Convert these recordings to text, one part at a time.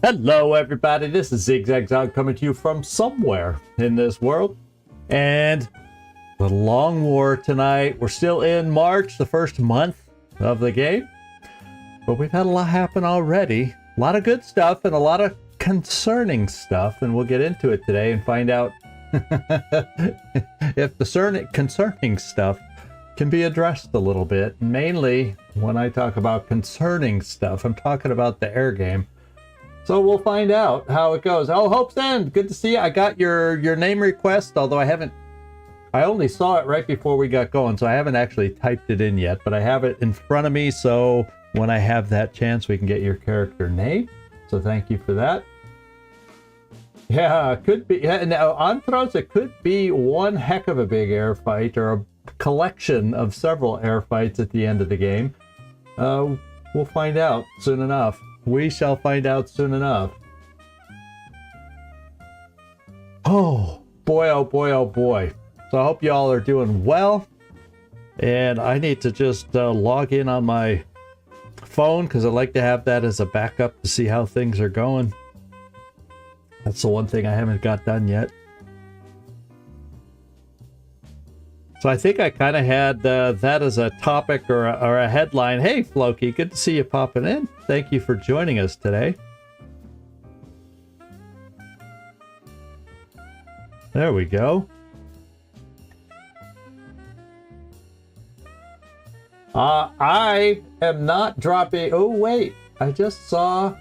Hello everybody, this is Zigzag coming to you from somewhere in this world. And the long war tonight. We're still in March, the first month of the game. But we've had a lot happen already. A lot of good stuff and a lot of concerning stuff. And we'll get into it today and find out if the concerning stuff can be addressed a little bit. Mainly, when I talk about concerning stuff, I'm talking about the air game. So we'll find out how it goes. Oh, Hope's End, good to see you. I got your name request, although I only saw it right before we got going, so I haven't actually typed it in yet, but I have it in front of me, so when I have that chance, we can get your character name. So thank you for that. Yeah, it could be. Now, on Throats, it could be one heck of a big air fight, or a collection of several air fights at the end of the game. We'll find out soon enough. We shall find out soon enough. Oh boy, oh boy, oh boy. So I hope y'all are doing well. And I need to just log in on my phone because I like to have that as a backup to see how things are going. That's the one thing I haven't got done yet. So I think I kind of had that as a topic or a headline. Hey, Floki, good to see you popping in. Thank you for joining us today. There we go. I am not dropping. Oh, wait. I just saw...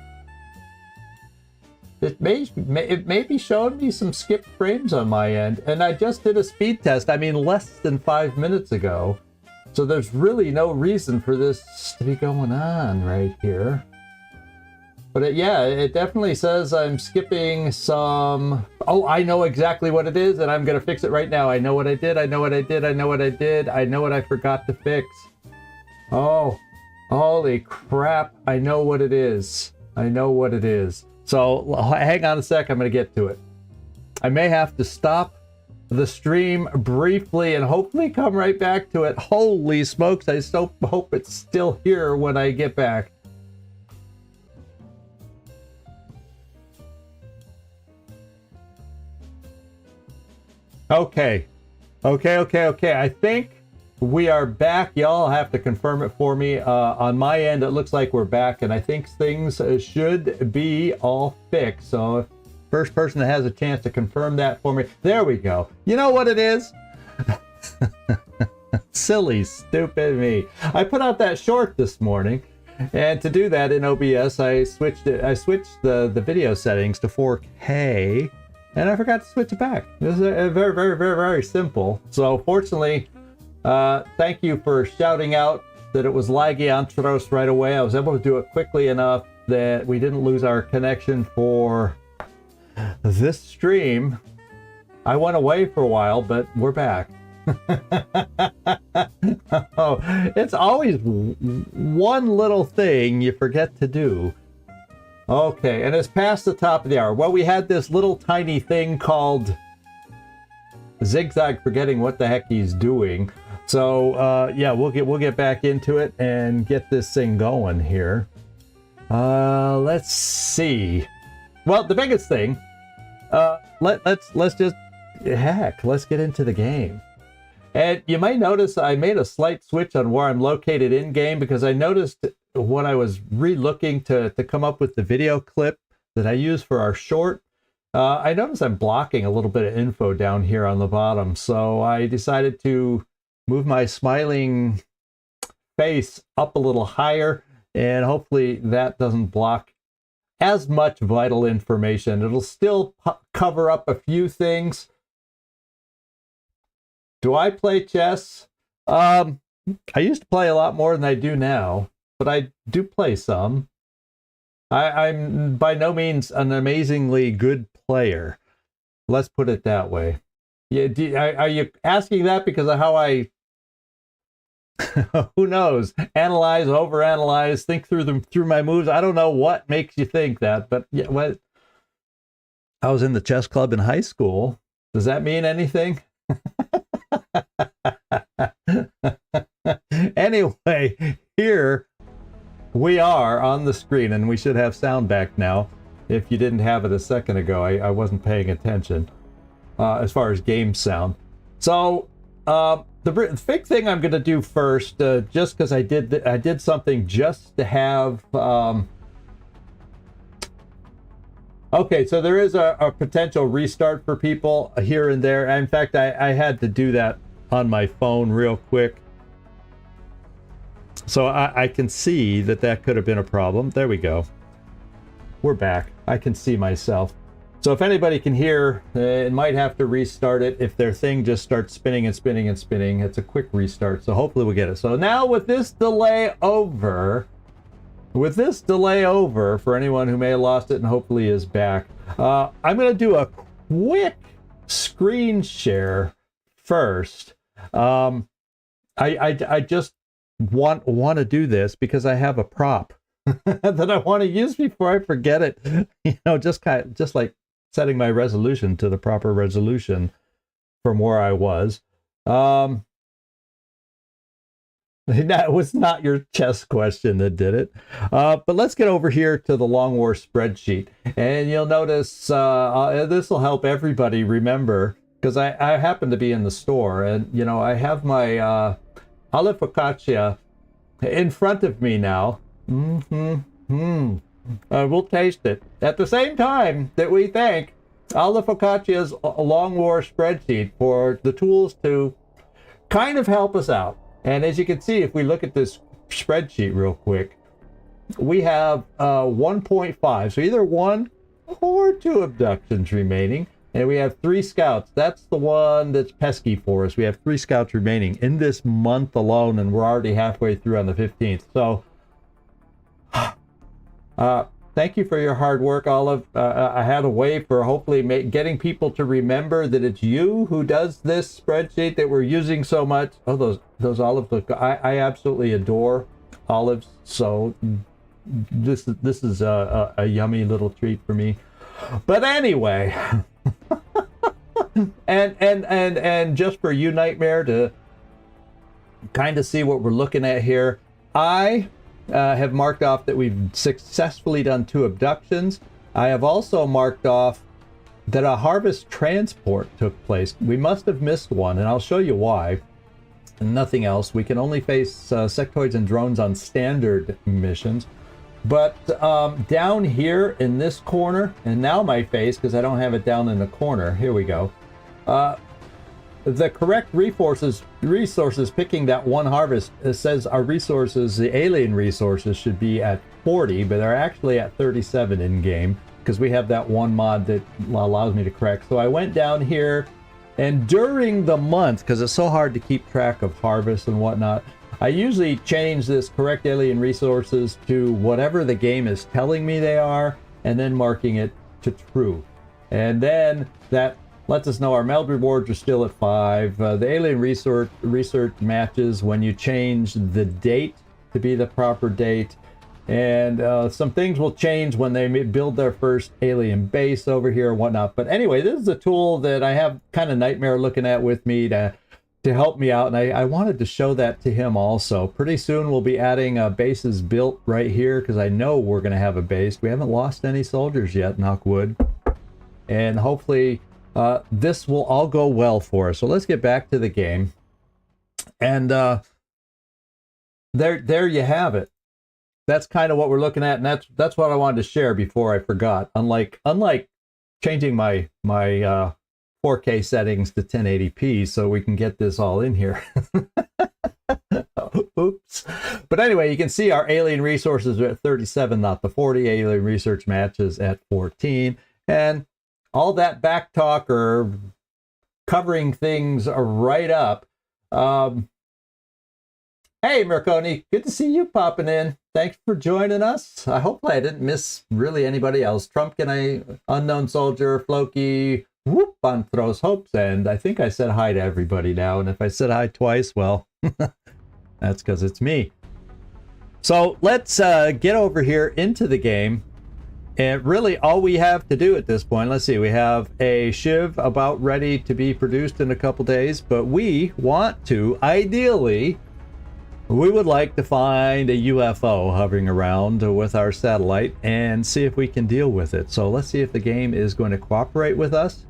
It may be showing me some skipped frames on my end, and I just did a speed test, I mean less than 5 minutes ago. So there's really no reason for this to be going on right here. But it definitely says I'm skipping some... Oh, I know exactly what it is, and I'm going to fix it right now. I know what I did, I know what I did, I know what I did, I know what I forgot to fix. Oh, holy crap, I know what it is. I know what it is. So hang on a sec, I'm going to get to it. I may have to stop the stream briefly and hopefully come right back to it. Holy smokes, I so hope it's still here when I get back. Okay. I think we are back. Y'all have to confirm it for me. On my end, it looks like we're back, and I think things should be all fixed. So, first person that has a chance to confirm that for me. There we go. You know what it is? Silly, stupid me. I put out that short this morning, and to do that in OBS, I switched the video settings to 4K, and I forgot to switch it back. It was very simple. So, fortunately, thank you for shouting out that it was laggy on Tros right away. I was able to do it quickly enough that we didn't lose our connection for this stream. I went away for a while, but we're back. Oh, it's always one little thing you forget to do. Okay, and it's past the top of the hour. Well, we had this little tiny thing called Zigzag forgetting what the heck he's doing. So yeah, we'll get back into it and get this thing going here. Let's see. Well, the biggest thing. Let's just let's get into the game. And you might notice I made a slight switch on where I'm located in game because I noticed when I was re-looking to come up with the video clip that I use for our short. I noticed I'm blocking a little bit of info down here on the bottom, so I decided to move my smiling face up a little higher, and hopefully that doesn't block as much vital information. It'll still cover up a few things. Do I play chess? I used to play a lot more than I do now, but I do play some. I'm by no means an amazingly good player. Let's put it that way. Yeah, are you asking that because of how I, who knows, analyze, overanalyze, think through my moves? I don't know what makes you think that, but yeah, what? I was in the chess club in high school. Does that mean anything? Anyway, here we are on the screen, and we should have sound back now. if you didn't have it a second ago. I wasn't paying attention as far as game sound. So the big thing I'm going to do first, just because I did something just to have. Okay, so there is a potential restart for people here and there. In fact, I had to do that on my phone real quick. So I can see that could have been a problem. There we go. We're back. I can see myself. So if anybody can hear, it might have to restart it. If their thing just starts spinning and spinning and spinning, it's a quick restart. So hopefully we'll get it. So now with this delay over, for anyone who may have lost it and hopefully is back, I'm going to do a quick screen share first. I just want to do this because I have a prop that I want to use before I forget it. You know, just like setting my resolution to the proper resolution from where I was. That was not your chess question that did it. But let's get over here to the Long War spreadsheet. And you'll notice this will help everybody remember, because I happen to be in the store, and you know, I have my olive focaccia in front of me now. We'll taste it at the same time that we thank Olive Focaccia's Long War spreadsheet for the tools to kind of help us out. And as you can see, if we look at this spreadsheet real quick, we have 1.5, so either 1 or 2 abductions remaining, and we have 3 scouts. That's the one that's pesky for us. We have 3 scouts remaining in this month alone, and we're already halfway through on the 15th. So thank you for your hard work, Olive. I had a way for hopefully getting people to remember that it's you who does this spreadsheet that we're using so much. Oh, those olives look. I absolutely adore olives. So this is a yummy little treat for me. But anyway, and just for you, Nightmare, to kind of see what we're looking at here, I have marked off that we've successfully done 2 abductions. I have also marked off that a harvest transport took place. We must have missed one, and I'll show you why. Nothing else. We can only face sectoids and drones on standard missions. But down here in this corner, and now my face, because I don't have it down in the corner. Here we go. The correct resources picking that one harvest, it says our resources, the alien resources, should be at 40, but they're actually at 37 in game, because we have that one mod that allows me to correct. So I went down here, and during the month, because it's so hard to keep track of harvests and whatnot, I usually change this correct alien resources to whatever the game is telling me they are, and then marking it to true. And then that lets us know our meld rewards are still at 5. The alien research matches when you change the date to be the proper date. And some things will change when they build their first alien base over here and whatnot. But anyway, this is a tool that I have kind of Nightmare looking at with me to help me out. And I wanted to show that to him also. Pretty soon we'll be adding bases built right here, because I know we're going to have a base. We haven't lost any soldiers yet, knock wood. And hopefully this will all go well for us. So let's get back to the game. And there you have it. That's kind of what we're looking at, and that's what I wanted to share before I forgot. Unlike changing my 4K settings to 1080p so we can get this all in here. Oops. But anyway, you can see our alien resources are at 37, not the 40. Alien research matches at 14. And all that back talk or covering things right up. Hey, Merconi, good to see you popping in. Thanks for joining us. I hope I didn't miss really anybody else. Trumpkin, Unknown Soldier, Floki, Whoop on Throws Hopes, and I think I said hi to everybody now. And if I said hi twice, well, that's because it's me. So let's get over here into the game. And really all we have to do at this point, let's see, we have a Shiv about ready to be produced in a couple days, but we want to ideally We would like to find a UFO hovering around with our satellite and see if we can deal with it. So let's see if the game is going to cooperate with us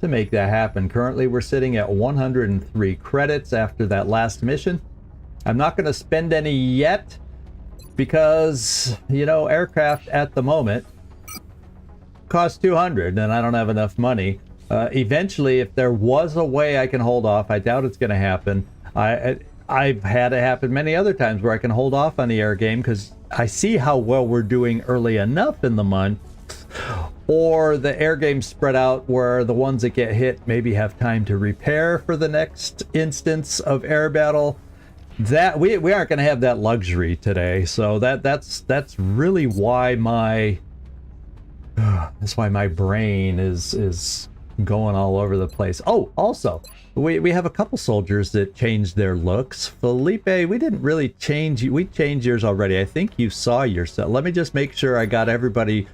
to make that happen. Currently, we're sitting at 103 credits after that last mission. I'm not going to spend any yet because, you know, aircraft at the moment cost 200 and I don't have enough money. Eventually, if there was a way I can hold off, I doubt it's going to happen. I've had it happen many other times where I can hold off on the air game because I see how well we're doing early enough in the month, or the air games spread out where the ones that get hit maybe have time to repair for the next instance of air battle. That we aren't going to have that luxury today, so that's really why my brain is going all over the place. Oh, also, we have a couple soldiers that changed their looks. Felipe, we didn't really change. We changed yours already. I think you saw yourself. Let me just make sure I got everybody.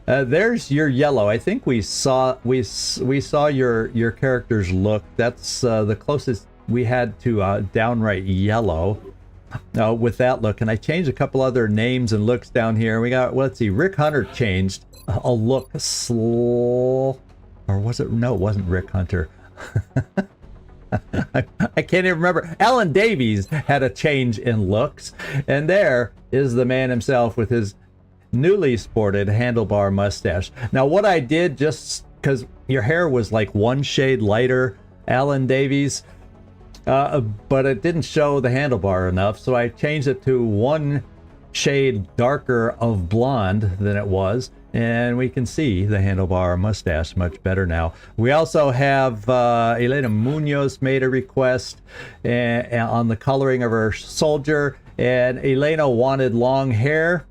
There's your yellow. I think we saw your character's look. That's the closest we had to downright yellow with that look. And I changed a couple other names and looks down here. We got, let's see, Rick Hunter changed a look or was it? No, it wasn't Rick Hunter. I can't even remember. Alan Davies had a change in looks, and there is the man himself with his newly sported handlebar mustache. Now, what I did, just because your hair was like one shade lighter, Alan Davies, but it didn't show the handlebar enough, so I changed it to one shade darker of blonde than it was, and we can see the handlebar mustache much better now. We also have Elena Munoz made a request on the coloring of her soldier, and Elena wanted long hair.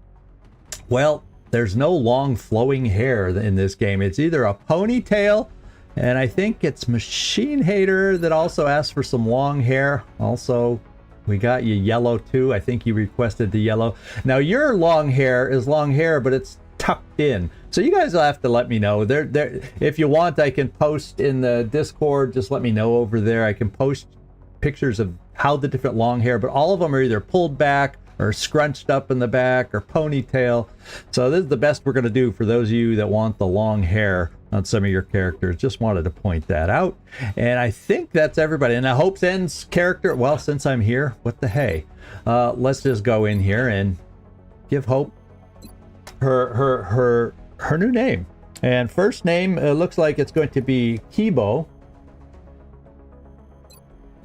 Well, there's no long flowing hair in this game. It's either a ponytail, and I think it's Machine Hater that also asked for some long hair. Also, we got you yellow too. I think you requested the yellow. Now your long hair is long hair, but it's tucked in. So you guys will have to let me know. If you want, I can post in the Discord. Just let me know over there. I can post pictures of how the different long hair, but all of them are either pulled back or scrunched up in the back or ponytail. So this is the best we're going to do for those of you that want the long hair on some of your characters. Just wanted to point that out. And I think that's everybody. And I Hope's End's character, well, since I'm here, what the hey? Let's just go in here and give Hope her new name. And first name, looks like it's going to be Kibo.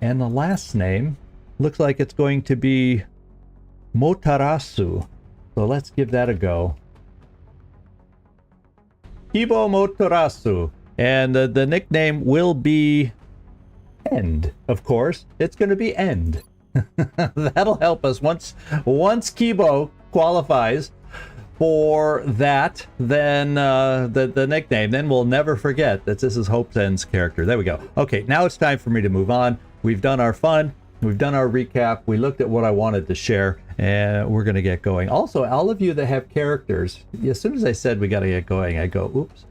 And the last name looks like it's going to be Motarasu. So let's give that a go. Kibo Motarasu. And the nickname will be End, of course. It's going to be End. That'll help us. Once Kibo qualifies for that, then the nickname, then we'll never forget that this is Hope's End's character. There we go. Okay, now it's time for me to move on. We've done our fun. We've done our recap. We looked at what I wanted to share, and we're going to get going. Also, all of you that have characters, as soon as I said we got to get going, I go, oops.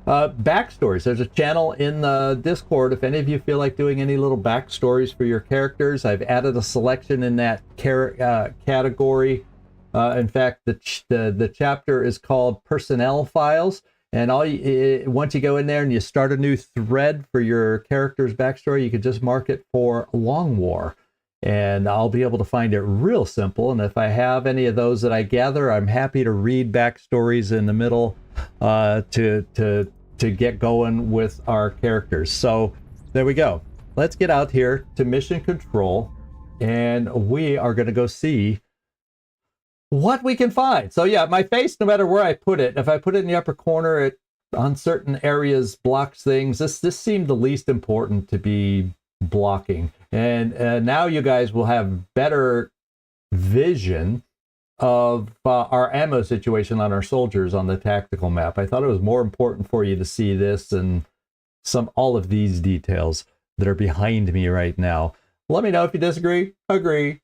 Backstories. There's a channel in the Discord. If any of you feel like doing any little backstories for your characters, I've added a selection in that category. In fact, the chapter is called Personnel Files. And once you go in there and you start a new thread for your character's backstory, you can just mark it for Long War. And I'll be able to find it real simple. And if I have any of those that I gather, I'm happy to read backstories in the middle to get going with our characters. So there we go. Let's get out here to Mission Control, and we are going to go see what we can find. So yeah, my face, no matter where I put it, if I put it in the upper corner, it on certain areas blocks things. This seemed the least important to be blocking. And now you guys will have better vision of our ammo situation on our soldiers on the tactical map. I thought it was more important for you to see this and all of these details that are behind me right now. Let me know if you disagree, agree.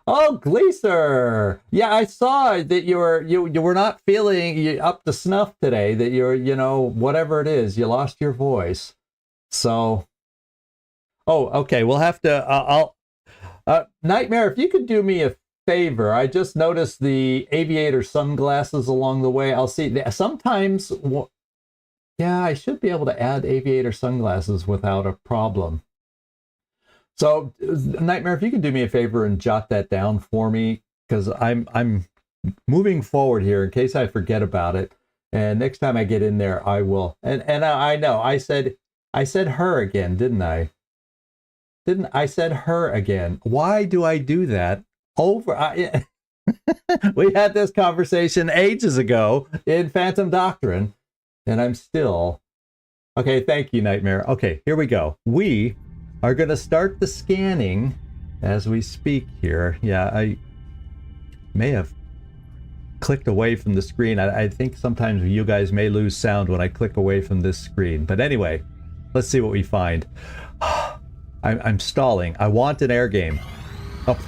Oh, Gleaser! Yeah, I saw that you were not feeling up to snuff today. That you're, whatever it is, you lost your voice. So, oh, okay. We'll have to. Nightmare, if you could do me a favor, I just noticed the aviator sunglasses along the way. I'll see sometimes. Yeah, I should be able to add aviator sunglasses without a problem. So, Nightmare, if you could do me a favor and jot that down for me, because I'm moving forward here in case I forget about it. And next time I get in there, I will. And I know I said her again, didn't I? I said her again. Why do I do that? We had this conversation ages ago in Phantom Doctrine, and I'm still. Okay, thank you, Nightmare. Okay, here we go. We are going to start the scanning as we speak here. Yeah, I may have clicked away from the screen. I think sometimes you guys may lose sound when I click away from this screen. But anyway, let's see what we find. I'm stalling. I want an air game. Oh.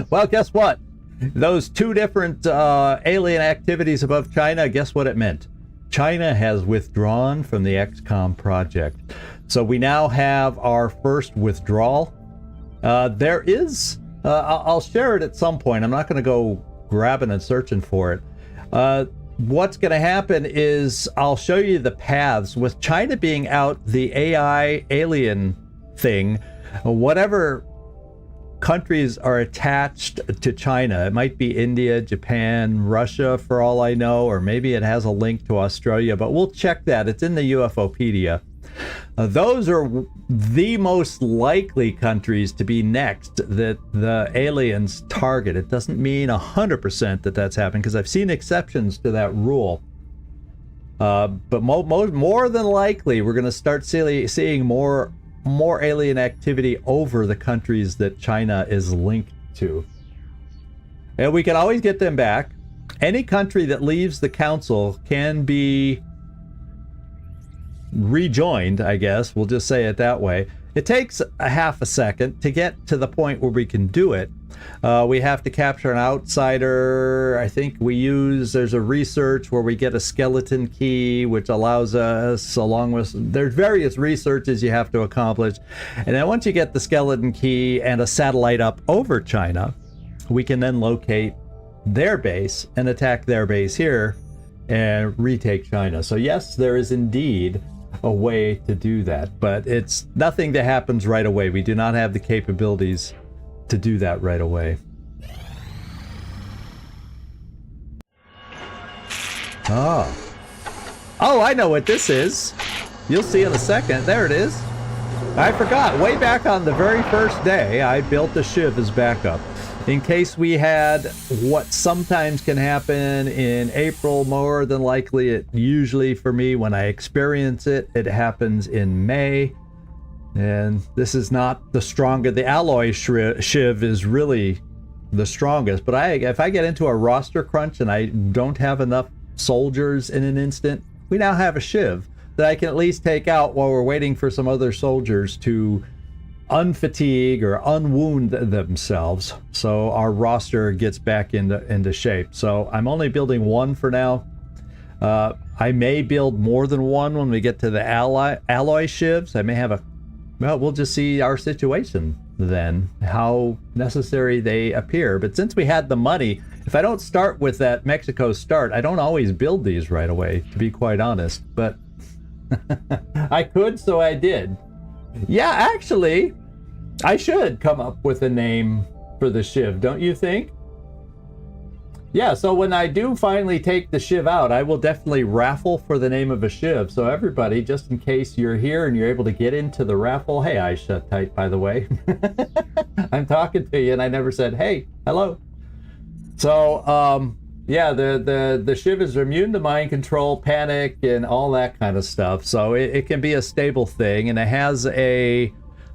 Well, guess what? Those two different alien activities above China, guess what it meant? China has withdrawn from the XCom project. So we now have our first withdrawal. There is, I'll share it at some point. I'm not going to go grabbing and searching for it. What's going to happen is I'll show you the paths. With China being out, the AI alien thing, whatever countries are attached to China, it might be India, Japan, Russia for all I know, or maybe it has a link to Australia, but we'll check that. It's in the UFOpedia. Those are the most likely countries to be next that the aliens target. It doesn't mean 100% that that's happened, because I've seen exceptions to that rule. But more than likely, we're going to start seeing more alien activity over the countries that China is linked to. And we can always get them back. Any country that leaves the council can be rejoined, I guess. We'll just say it that way. It takes a half a second to get to the point where we can do it. We have to capture an outsider. I think there's a research where we get a skeleton key, which allows us, along with, there's various researches you have to accomplish. And then once you get the skeleton key and a satellite up over China, we can then locate their base and attack their base here and retake China. So yes, there is indeed a way to do that, but it's nothing that happens right away. We do not have the capabilities to do that right away. Oh, I know what this is. You'll see in a second. There it is. I forgot. Way back on the very first day, I built a Shiv as backup. In case we had what sometimes can happen in April, more than likely, it usually for me, when I experience it, it happens in May. And this is not the strongest. The alloy Shiv is really the strongest. But if I get into a roster crunch and I don't have enough soldiers in an instant, we now have a Shiv that I can at least take out while we're waiting for some other soldiers to unfatigue or unwound themselves, so our roster gets back into shape. So I'm only building one for now. I may build more than one when we get to the alloy shivs. I may have well, we'll just see our situation then, how necessary they appear. But since we had the money, if I don't start with that Mexico start, I don't always build these right away, to be quite honest. But I could, so I did. Yeah, actually, I should come up with a name for the Shiv, don't you think? Yeah, so when I do finally take the Shiv out, I will definitely raffle for the name of a Shiv. So everybody, just in case you're here and you're able to get into the raffle, hey, I shut tight, by the way. I'm talking to you and I never said, hey, hello. So, yeah, the Shiv is immune to mind control, panic, and all that kind of stuff. So it can be a stable thing, and it has a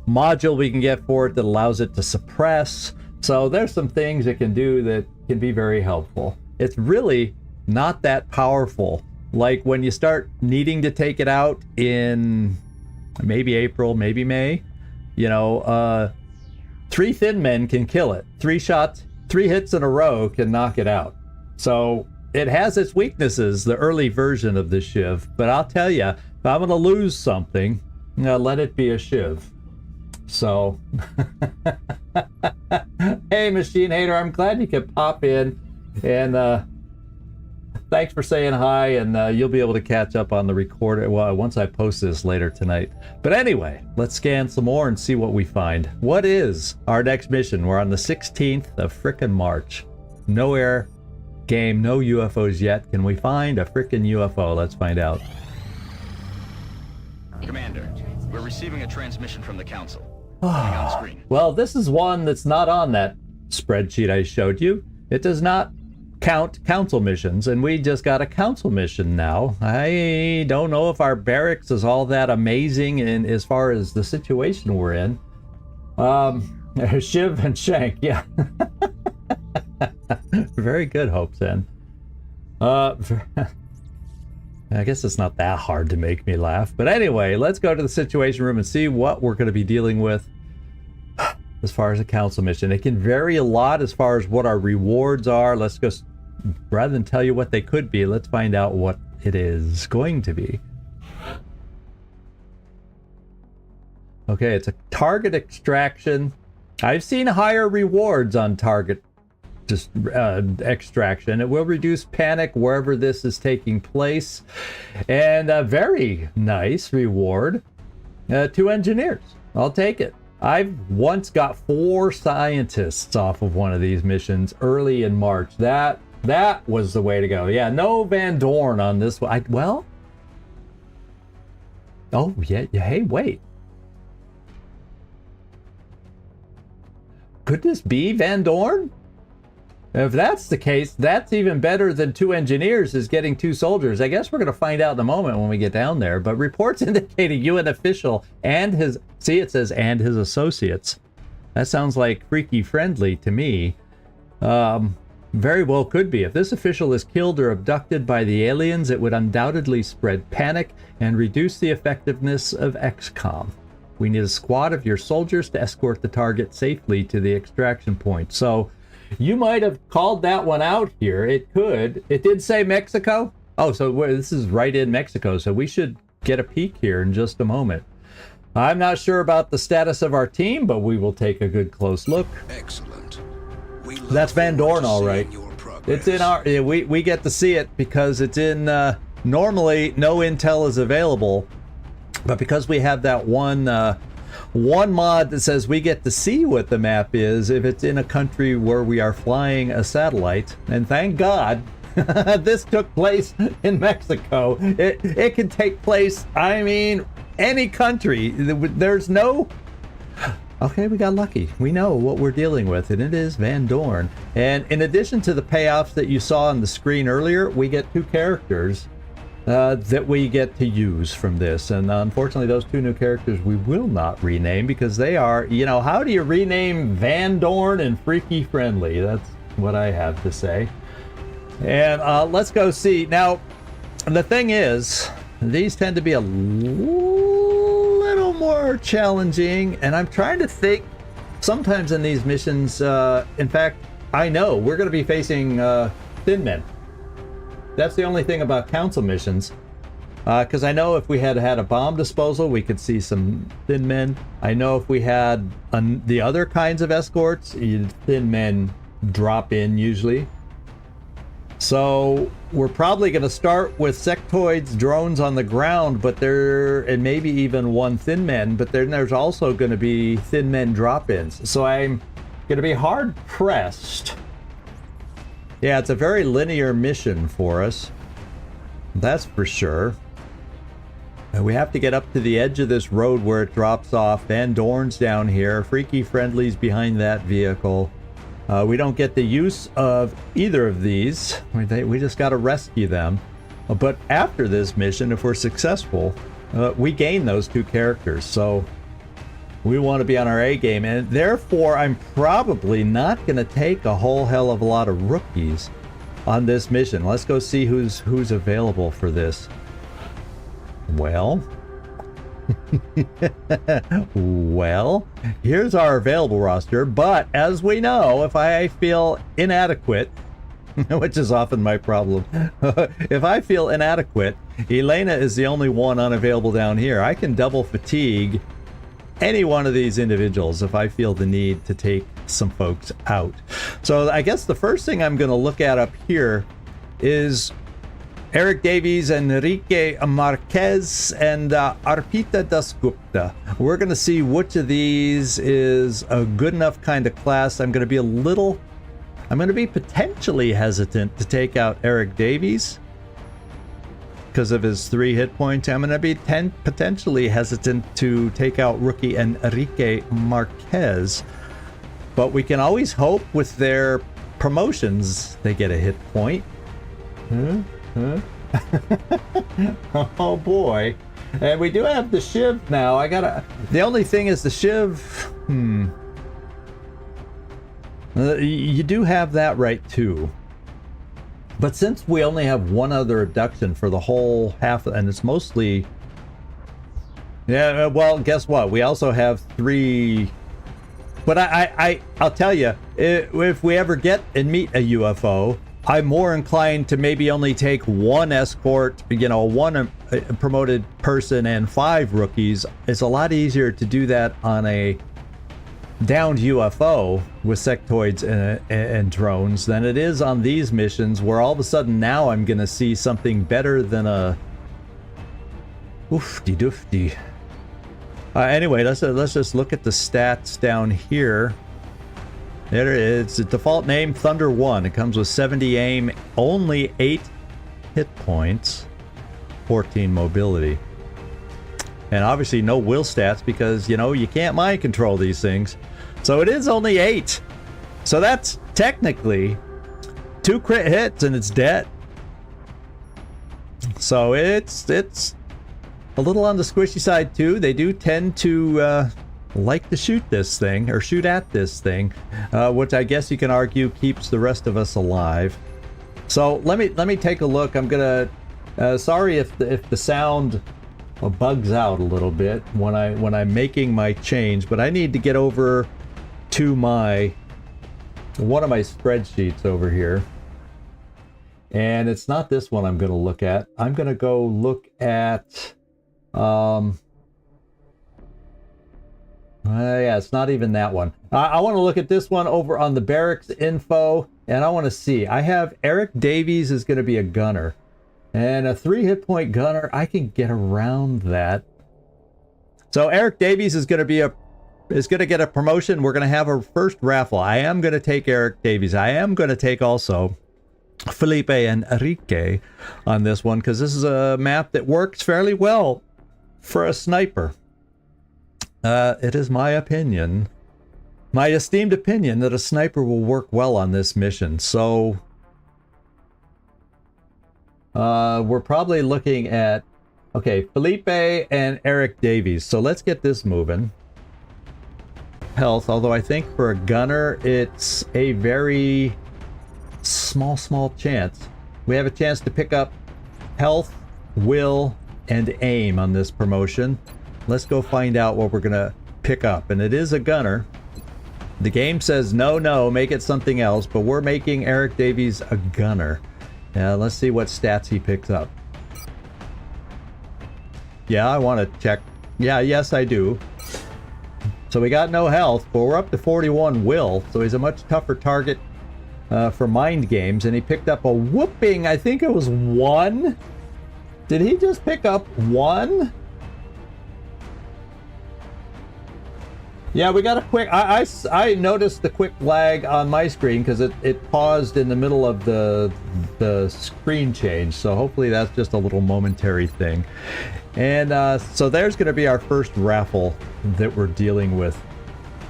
module we can get for it that allows it to suppress. So there's some things it can do that can be very helpful. It's really not that powerful. Like when you start needing to take it out in maybe April, maybe May, you know, 3 thin men can kill it. 3 shots, 3 hits in a row can knock it out. So it has its weaknesses, the early version of the Shiv. But I'll tell you, if I'm going to lose something, let it be a Shiv. So, hey, Machine Hater, I'm glad you could pop in, and thanks for saying hi, and you'll be able to catch up on the recording once I post this later tonight. But anyway, let's scan some more and see what we find. What is our next mission? We're on the 16th of frickin' March. No air game, no UFOs yet. Can we find a frickin' UFO? Let's find out. Commander, we're receiving a transmission from the Council. Coming on screen. Well, this is one that's not on that spreadsheet I showed you. It does not count council missions, and we just got a council mission now. I don't know if our barracks is all that amazing in as far as the situation we're in. Shiv and Shank, yeah. Very good, Hopesin. I guess it's not that hard to make me laugh. But anyway, let's go to the situation room and see what we're going to be dealing with as far as a council mission. It can vary a lot as far as what our rewards are. Let's just, rather than tell you what they could be, let's find out what it is going to be. Okay, it's a target extraction. I've seen higher rewards on target extraction. It will reduce panic wherever this is taking place, and a very nice reward. 2 engineers. I'll take it. I've once got 4 scientists off of one of these missions early in March. That was the way to go. Yeah, no Van Dorn on this one. Well, oh yeah. Hey, wait. Could this be Van Dorn? If that's the case, that's even better than 2 engineers is getting 2 soldiers. I guess we're going to find out in a moment when we get down there. But reports indicating UN official and his, see, it says and his associates. That sounds like freaky friendly to me. Very well could be. If this official is killed or abducted by the aliens, it would undoubtedly spread panic and reduce the effectiveness of XCom. We need a squad of your soldiers to escort the target safely to the extraction point. So you might have called that one out here. It could. It did say Mexico. Oh, so this is right in Mexico. So we should get a peek here in just a moment. I'm not sure about the status of our team, but we will take a good close look. Excellent. That's Van Dorn, all right. It's in our. We get to see it because it's in. Normally, no intel is available, but because we have that one mod that says we get to see what the map is if it's in a country where we are flying a satellite, and thank God this took place in Mexico. It can take place, I mean, any country. There's no... Okay, we got lucky. We know what we're dealing with, and it is Van Dorn. And in addition to the payoffs that you saw on the screen earlier, we get 2 characters that we get to use from this. And unfortunately, those 2 new characters we will not rename because they are, you know, how do you rename Van Dorn and Freaky Friendly? That's what I have to say. And let's go see. Now, the thing is, these tend to be a little more challenging, and I'm trying to think sometimes in these missions, in fact, I know we're going to be facing Thin Men. That's the only thing about council missions, because I know if we had a bomb disposal, we could see some Thin Men. I know if we had the other kinds of escorts, Thin Men drop in usually. So we're probably going to start with sectoids, drones on the ground, but and maybe even 1 Thin Men, but then there's also going to be Thin Men drop-ins. So I'm going to be hard pressed. Yeah, it's a very linear mission for us. That's for sure. And we have to get up to the edge of this road where it drops off. Van Dorn's down here. Freaky Friendly's behind that vehicle. We don't get the use of either of these. We just got to rescue them. But after this mission, if we're successful, we gain those 2 characters. So we want to be on our A game, and therefore I'm probably not going to take a whole hell of a lot of rookies on this mission. Let's go see who's available for this. Well, well, here's our available roster, but as we know, if I feel inadequate, which is often my problem, if I feel inadequate, Elena is the only one unavailable down here. I can double fatigue any one of these individuals if I feel the need to take some folks out. So I guess the first thing I'm going to look at up here is Eric Davies, Enrique Marquez, and Arpita Dasgupta. We're going to see which of these is a good enough kind of class. I'm going to be potentially hesitant to take out Eric Davies because of his 3 hit points. I'm going to be potentially hesitant to take out rookie Enrique Marquez. But we can always hope with their promotions they get a hit point. Oh boy. And we do have the Shiv now. The only thing is the Shiv. You do have that right too. But since we only have one other abduction for the whole half, and it's mostly... Yeah, well, guess what? We also have 3... But I'll tell you, if we ever get and meet a UFO, I'm more inclined to maybe only take 1 escort, 1 promoted person and 5 rookies. It's a lot easier to do that on a downed UFO with sectoids and drones than it is on these missions where all of a sudden now I'm going to see something better than a oofty doofty. Anyway, let's just look at the stats down here. There it is. It's a default name, Thunder 1. It comes with 70 aim, only 8 hit points, 14 mobility. And obviously no will stats because, you can't mind control these things. So it is only 8. So that's technically 2 crit hits and it's dead. So it's a little on the squishy side too. They do tend to like to shoot this thing, or shoot at this thing, which I guess you can argue keeps the rest of us alive. So let me take a look. I'm gonna sorry if the sound bugs out a little bit when I'm making my change, but I need to get over to one of my spreadsheets over here, and it's not this one I'm gonna look at. I'm gonna go look at yeah, it's not even that one. I want to look at this one over on the barracks info, and I want to see. I have Eric Davies is going to be a gunner, and a 3 hit point gunner. I can get around that. So Eric Davies is going to get a promotion. We're going to have our first raffle. I am going to take Eric Davies. I am going to take also Felipe and Enrique on this one because this is a map that works fairly well for a sniper. It is my opinion, my esteemed opinion, that a sniper will work well on this mission. So we're probably looking at, okay, Felipe and Eric Davies. So let's get this moving. Health, although I think for a gunner it's a very small chance. We have a chance to pick up health, will, and aim on this promotion. Let's go find out what we're gonna pick up. And it is a gunner. The game says no, make it something else, but we're making Eric Davies a gunner. Now let's see what stats he picks up. Yeah, I want to check. Yeah, yes I do. So we got no health, but we're up to 41 will, so he's a much tougher target for mind games, and he picked up a whooping, I think it was 1. Did he just pick up 1? Yeah, we got a quick... I noticed the quick lag on my screen because it paused in the middle of the screen change. So hopefully that's just a little momentary thing. And so there's going to be our first raffle that we're dealing with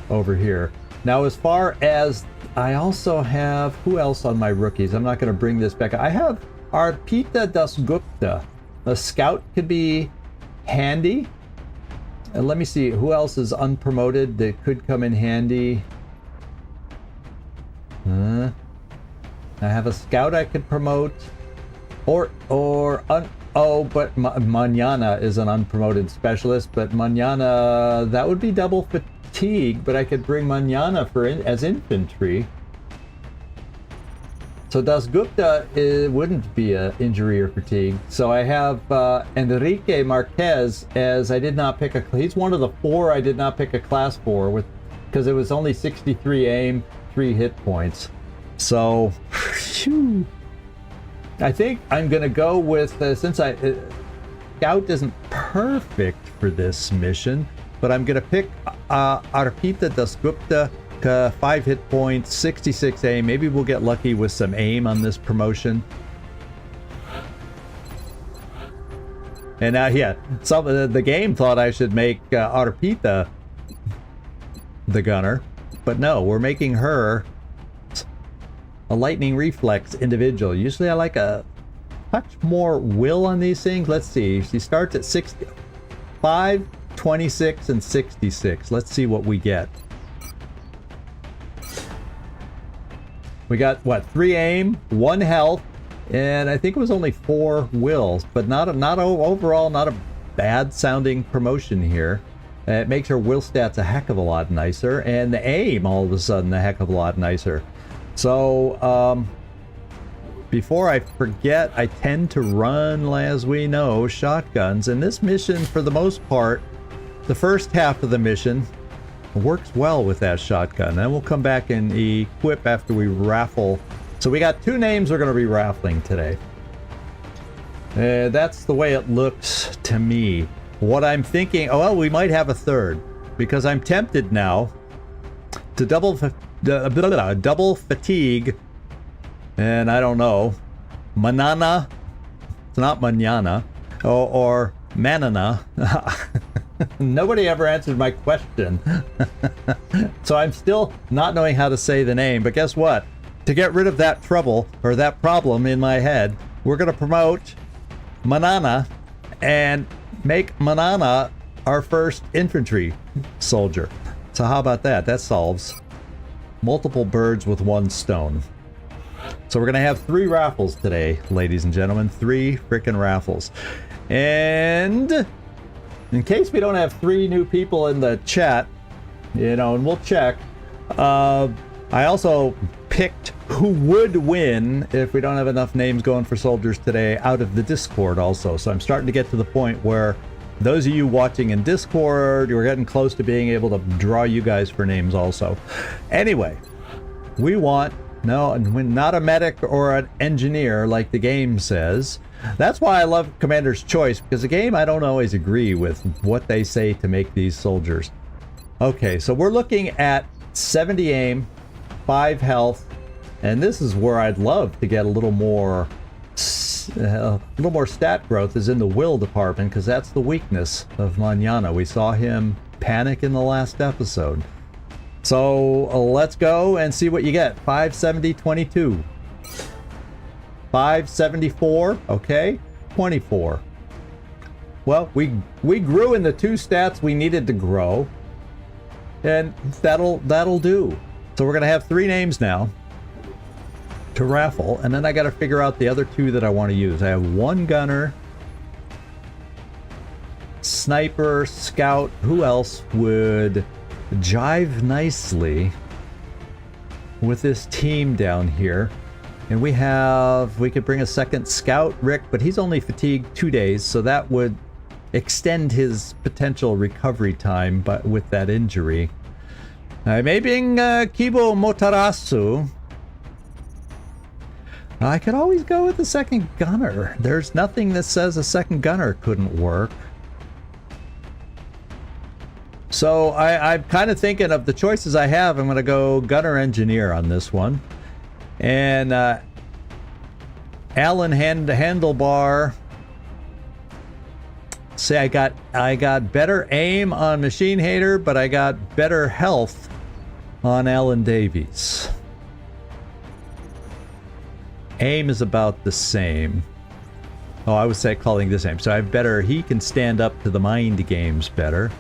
over here. Now, as far as... I also have... Who else on my rookies? I'm not going to bring this back. I have Arpita Dasgupta. A scout could be handy. And let me see, who else is unpromoted that could come in handy? I have a scout I could promote. But Mañana is an unpromoted specialist, but Mañana, that would be double fatigue, but I could bring Mañana as infantry. So Dasgupta wouldn't be an injury or fatigue. So I have Enrique Marquez as I did not pick a... He's one of the 4 I did not pick a class for with because it was only 63 aim, 3 hit points. So, phew. I think I'm going to go with, since Scout isn't perfect for this mission, but I'm going to pick Arpita Dasgupta, 5 hit points, 66 aim. Maybe we'll get lucky with some aim on this promotion. And yeah, the game thought I should make Arpita the gunner, but no, we're making her a lightning reflex individual. Usually I like a touch more will on these things. Let's see. She starts at 65, 26, and 66. Let's see what we get. We got, what, 3 aim, 1 health, and I think it was only 4 wills, but not overall, not a bad sounding promotion here. It makes her will stats a heck of a lot nicer, and the aim all of a sudden a heck of a lot nicer. So, before I forget, I tend to run, as we know, shotguns. And this mission, for the most part, the first half of the mission works well with that shotgun. Then we'll come back and equip after we raffle. So we got 2 names we're going to be raffling today. That's the way it looks to me. What I'm thinking, oh, well, we might have a 3rd, because I'm tempted now to double fatigue, and I don't know, Manana, it's not Manana, or Manana. Nobody ever answered my question. So I'm still not knowing how to say the name, but guess what? To get rid of that trouble, or that problem in my head, we're going to promote Manana and make Manana our first infantry soldier. So how about that? That solves multiple birds with 1 stone. So we're going to have 3 raffles today, ladies and gentlemen. 3 frickin' raffles. And in case we don't have 3 new people in the chat, you know, and we'll check, I also picked who would win if we don't have enough names going for soldiers today out of the Discord also. So I'm starting to get to the point where those of you watching in Discord, you're getting close to being able to draw you guys for names also. Anyway, we want, no, not a medic or an engineer like the game says. That's why I love Commander's Choice, because the game, I don't always agree with what they say to make these soldiers. Okay, so we're looking at 70 aim, 5 health, and this is where I'd love to get a little more stat growth is in the will department, because that's the weakness of Manana. We saw him panic in the last episode. So let's go and see what you get. 570, 22. 574, okay, 24. Well, we grew in the 2 stats we needed to grow, and that'll do. So we're gonna have 3 names now to raffle, and then I got to figure out the other 2 that I want to use. I have 1 gunner, sniper, scout. Who else would jive nicely with this team down here? And we could bring a 2nd scout, Rick, but he's only fatigued 2 days, so that would extend his potential recovery time, but with that injury. I may bring Kibo Motarasu. I could always go with the 2nd gunner. There's nothing that says a 2nd gunner couldn't work. So I'm kind of thinking of the choices I have. I'm going to go gunner engineer on this one. And Allen handlebar. See, I got better aim on Machine Hater, but I got better health on Alan Davies. Aim is about the same. Oh, I was calling this aim. So I have better, he can stand up to the mind games better.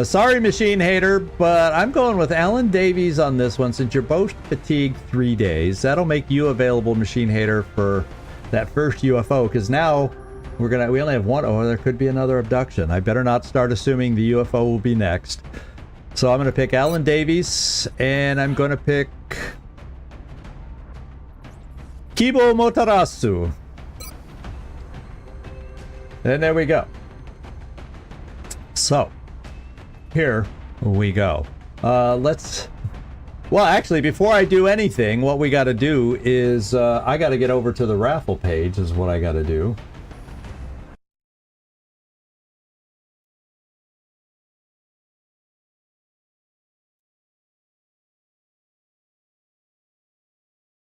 Sorry, Machine Hater, but I'm going with Alan Davies on this one since you're both fatigued 3 days. That'll make you available, Machine Hater, for that first UFO, because now we only have 1. Oh, there could be another abduction. I better not start assuming the UFO will be next. So I'm going to pick Alan Davies, and I'm going to pick Kibo Motarasu. And there we go. So, here we go. Let's... Well, actually, before I do anything, what we got to do is I got to get over to the Raffle page is what I got to do.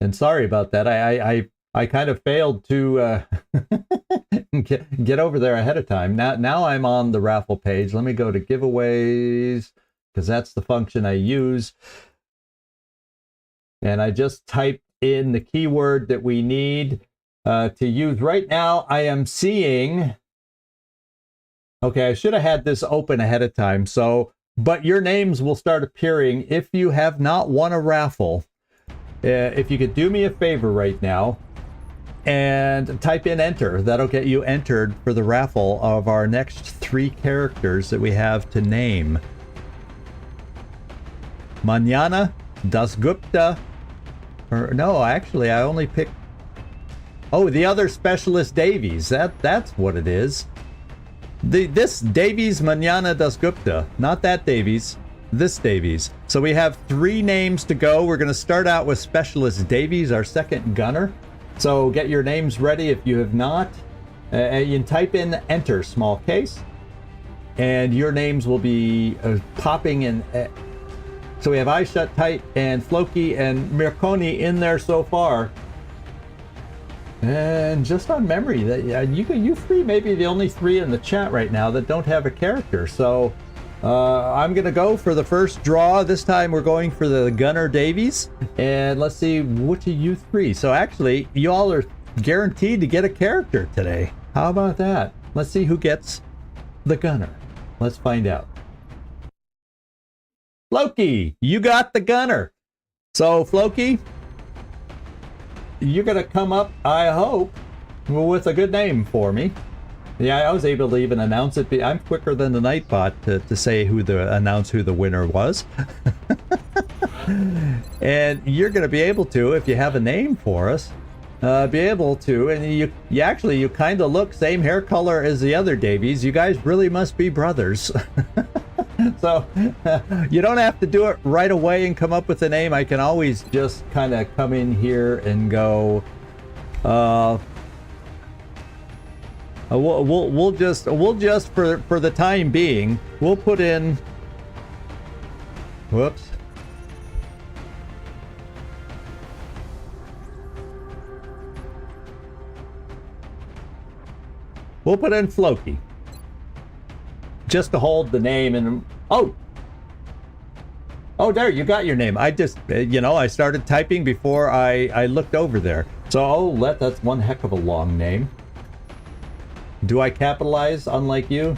And sorry about that. I kind of failed to get over there ahead of time. Now I'm on the Raffle page. Let me go to giveaways, because that's the function I use. And I just typed in the keyword that we need to use. Right now, I am seeing... Okay, I should have had this open ahead of time. So, but your names will start appearing if you have not won a raffle. If you could do me a favor right now and type in enter, that'll get you entered for the raffle of our next 3 characters that we have to name. Manana Dasgupta, or no, actually I only picked, oh, the other Specialist Davies, that's what it is. This Davies Manana Dasgupta, not that Davies. This Davies. So we have 3 names to go. We're going to start out with Specialist Davies, our second gunner. So get your names ready if you have not. You can type in enter, small case, and your names will be popping in. So we have I Shut Tight and Floki and Mirconi in there so far. And just on memory, that you 3 may be the only 3 in the chat right now that don't have a character. So I'm going to go for the first draw. This time we're going for the Gunner Davies. And let's see which of you 3. So actually, you all are guaranteed to get a character today. How about that? Let's see who gets the Gunner. Let's find out. Floki, you got the Gunner. So Floki, you're going to come up, I hope, with a good name for me. Yeah, I was able to even announce it. I'm quicker than the Nightbot to say announce who the winner was. And you're going to be able to, if you have a name for us, be able to, and you kind of look same hair color as the other Davies. You guys really must be brothers. So you don't have to do it right away and come up with a name. I can always just kind of come in here and go, we'll just for the time being, we'll put in, whoops. We'll put in Floki. Just to hold the name and, oh, there, you got your name. I just, I started typing before I looked over there. So, that's one heck of a long name. Do I capitalize, unlike you?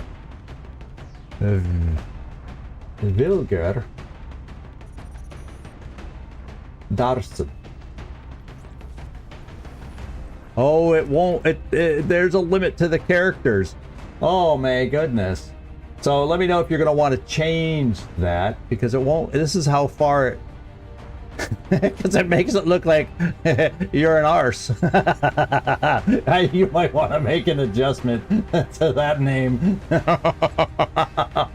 Vilger Darsen. Oh, it won't. There's a limit to the characters. Oh my goodness. So let me know if you're going to want to change that, because it won't. This is how far it... Because it makes it look like you're an arse. You might want to make an adjustment to that name.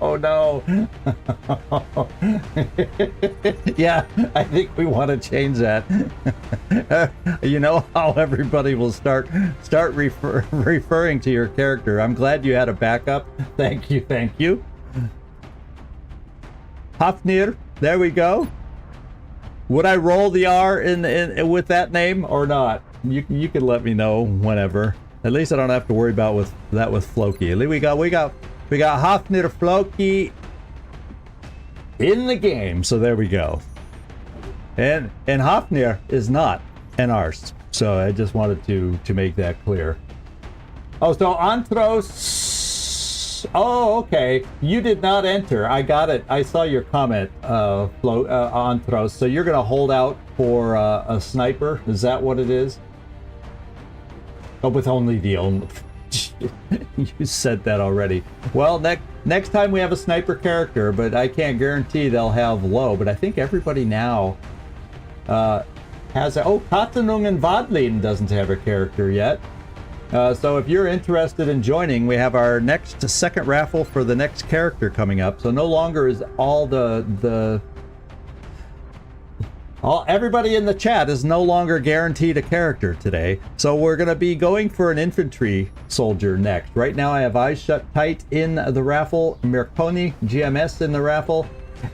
Oh no. Yeah, I think we want to change that. You know how everybody will start referring to your character. I'm glad you had a backup. Thank you. Hafnir, there we go. Would I roll the R in with that name or not? You can let me know whenever. At least I don't have to worry about with Floki. At least we got Hafnir Floki in the game. So there we go. And Hafnir is not an arse. So I just wanted to make that clear. Oh, so Antros. Oh, okay. You did not enter. I got it. I saw your comment, Antros. So you're going to hold out for a sniper? Is that what it is? Oh, with only the only... You said that already. Well, next time we have a sniper character, but I can't guarantee they'll have low. But I think everybody now has a... Oh, Katanung and Vadlin doesn't have a character yet. So if you're interested in joining, we have our second raffle for the next character coming up. So no longer is everybody in the chat is no longer guaranteed a character today. So we're going to be going for an infantry soldier next. Right now I have Eyes Shut Tight in the raffle, Mirkoni GMS in the raffle,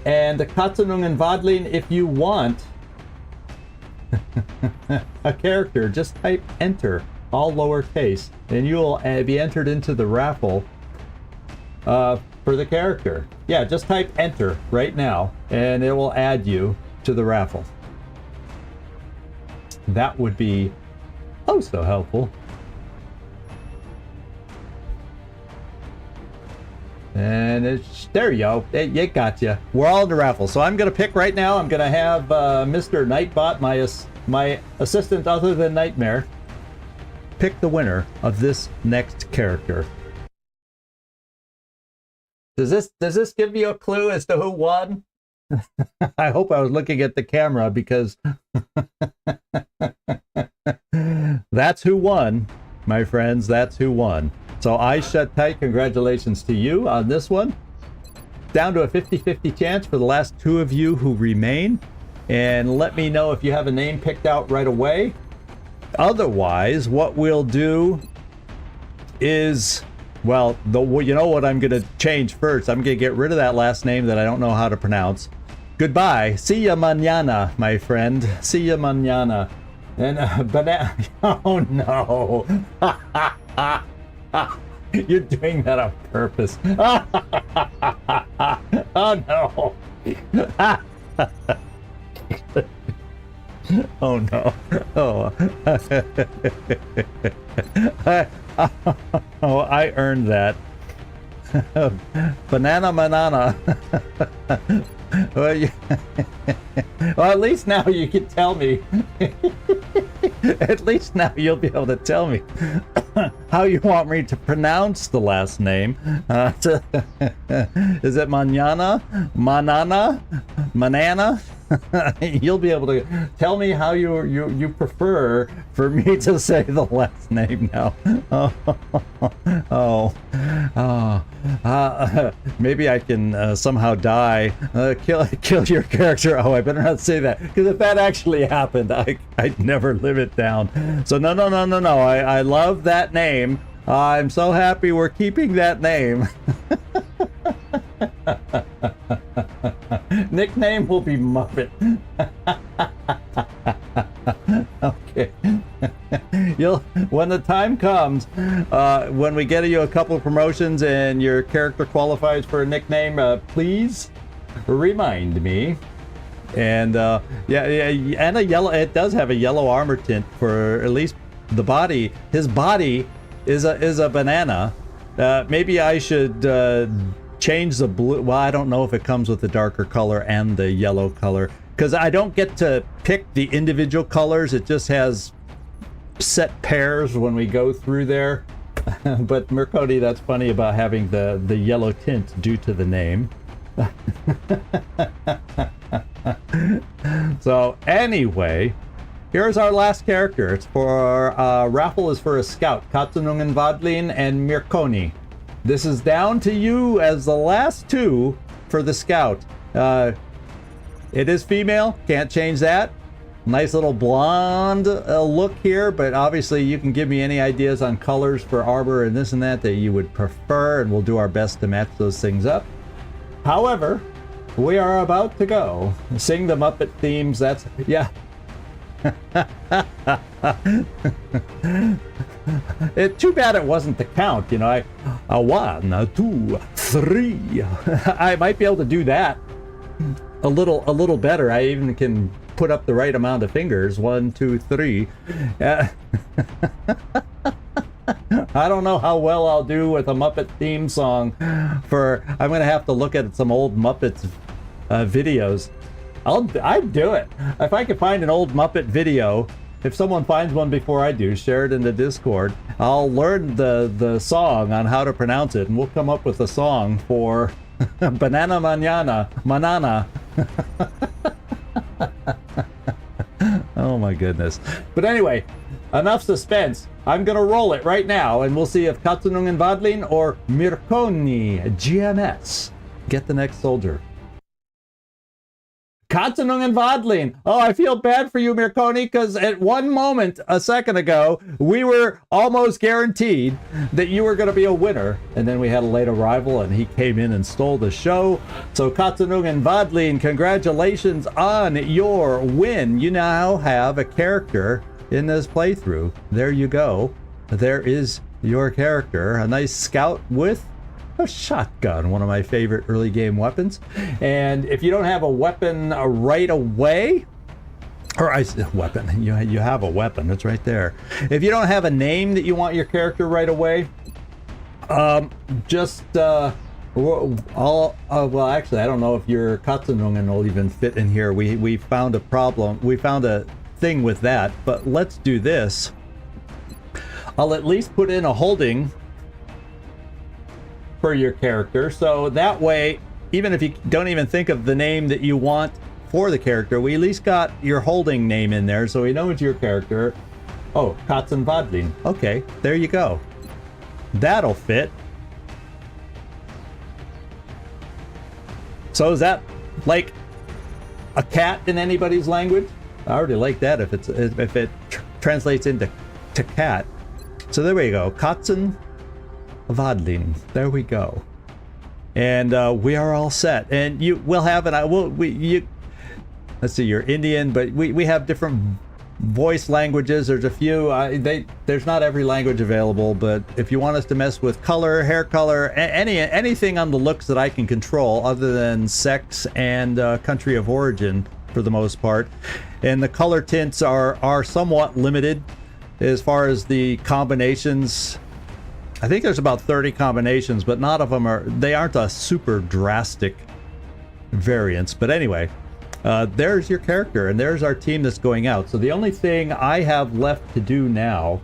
and the Katanung and Vadlin. If you want a character, just type enter, all lowercase, and you'll be entered into the raffle for the character. Yeah, just type enter right now, and it will add you to the raffle. That would be oh so helpful. And there you go. It got you. We're all in the raffle. So I'm going to pick right now. I'm going to have Mr. Nightbot, my assistant other than Nightmare, pick the winner of this next character. Does this give you a clue as to who won? I hope I was looking at the camera, because that's who won, my friends. That's who won. So Eyes Shut Tight, congratulations to you on this one. Down to a 50-50 chance for the last two of you who remain. And let me know if you have a name picked out right away. Otherwise, what we'll do is, well, you know what I'm going to change first? I'm going to get rid of that last name that I don't know how to pronounce. Goodbye. See ya mañana, my friend. See ya mañana. And banana. Oh no. You're doing that on purpose. Oh no. Oh no. Oh. Oh, I earned that. Banana. Well, well, at least now you can tell me. At least now you'll be able to tell me how you want me to pronounce the last name. Is it Manana? Manana? You'll be able to tell me how you prefer for me to say the last name now. Maybe I can somehow die. Kill your character. Oh, I better not say that, because if that actually happened, I'd never live it down. So no. I love that name. I'm so happy we're keeping that name. Nickname will be Muppet. Okay. When the time comes, when we get you a couple of promotions and your character qualifies for a nickname, please remind me. And yeah, and a yellow. It does have a yellow armor tint for at least the body. His body is a banana. Maybe I should change the blue. Well, I don't know if it comes with the darker color and the yellow color, because I don't get to pick the individual colors. It just has set pairs when we go through there. But Mercodi, that's funny about having the yellow tint due to the name. So anyway, here's our last character. It's for Raffle is for a scout, Katanungen Vadlin and Mirkoni. This is down to you as the last two for the scout. It is female, can't change that. Nice little blonde look here, but obviously you can give me any ideas on colors for armor and this and that you would prefer, and we'll do our best to match those things up. However, we are about to go sing the Muppet themes. That's, yeah. Too bad it wasn't the count, you know. A 1, 2, 3. I might be able to do that a little better. I even can put up the right amount of fingers. 1, 2, 3. I don't know how well I'll do with a Muppet theme song. I'm gonna have to look at some old Muppets videos. I'd do it if I could find an old Muppet video if someone finds one before I do, share it in the Discord. I'll learn the song on how to pronounce it, and we'll come up with a song for Banana Manana. Oh my goodness. But anyway, enough suspense. I'm gonna roll it right now, and we'll see if Katsunungen Vadlin or Mirkoni GMS get the next soldier. Katsunungen Vadlin. Oh, I feel bad for you, Mirkoni, because at one moment a second ago, we were almost guaranteed that you were going to be a winner. And then we had a late arrival and he came in and stole the show. So Katsunungen Vadlin, congratulations on your win. You now have a character in this playthrough. There you go. There is your character. A nice scout with a shotgun, one of my favorite early game weapons. And if you don't have a weapon right away, or weapon, you have a weapon, it's right there. If you don't have a name that you want your character right away, well, actually, I don't know if your Katsunungen will even fit in here. We found a problem. We found a thing with that, but let's do this. I'll at least put in a holding for your character, so that way, even if you don't even think of the name that you want for the character, we at least got your holding name in there, so we know it's your character. Oh, Katsun Vadlin. Okay, there you go. That'll fit. So is that like a cat in anybody's language? I already like that if it translates into cat. So there we go. Katsun Vadlin. There we go. And we are all set. And you will have, and I will, let's see, you're Indian, but we have different voice languages. There's a few, there's not every language available, but if you want us to mess with color, hair color, anything on the looks that I can control other than sex and country of origin for the most part. And the color tints are somewhat limited as far as the combinations. I think there's about 30 combinations, but not of them aren't a super drastic variance. But anyway, there's your character, and there's our team that's going out. So the only thing I have left to do now,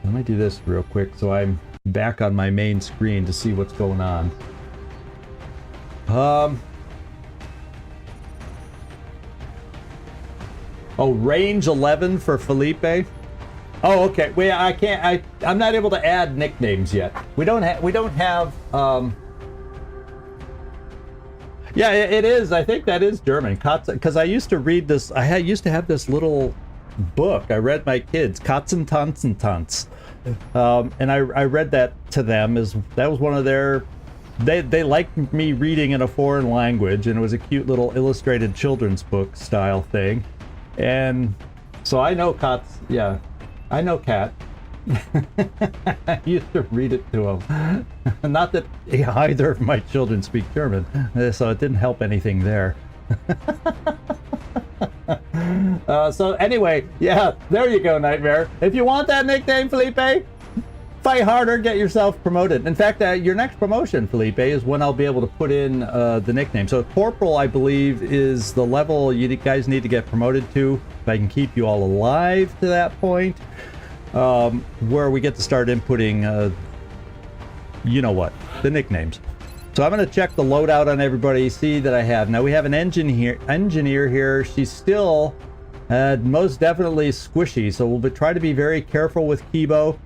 let me do this real quick so I'm back on my main screen to see what's going on. Oh, range 11 for Felipe. Oh, okay. I can't. I'm not able to add nicknames yet. We don't have. Yeah, it is. I think that is German. Because I used to read this. I used to have this little book. I read my kids Katzen Tanzen Tanz, and I read that to them as that was one of their. They liked me reading in a foreign language, and it was a cute little illustrated children's book style thing, and so I know Katz. Yeah. I know Cat. I used to read it to him. Not that either of my children speak German, so it didn't help anything there. So anyway, yeah, there you go, Nightmare. If you want that nickname, Felipe, fight harder, get yourself promoted. In fact, your next promotion, Felipe, is when I'll be able to put in the nickname. So Corporal, I believe, is the level you guys need to get promoted to. If I can keep you all alive to that point, where we get to start inputting, you know what, the nicknames. So I'm going to check the loadout on everybody, see that I have. Now we have an engineer here. She's still most definitely squishy, so we'll try to be very careful with Kibo.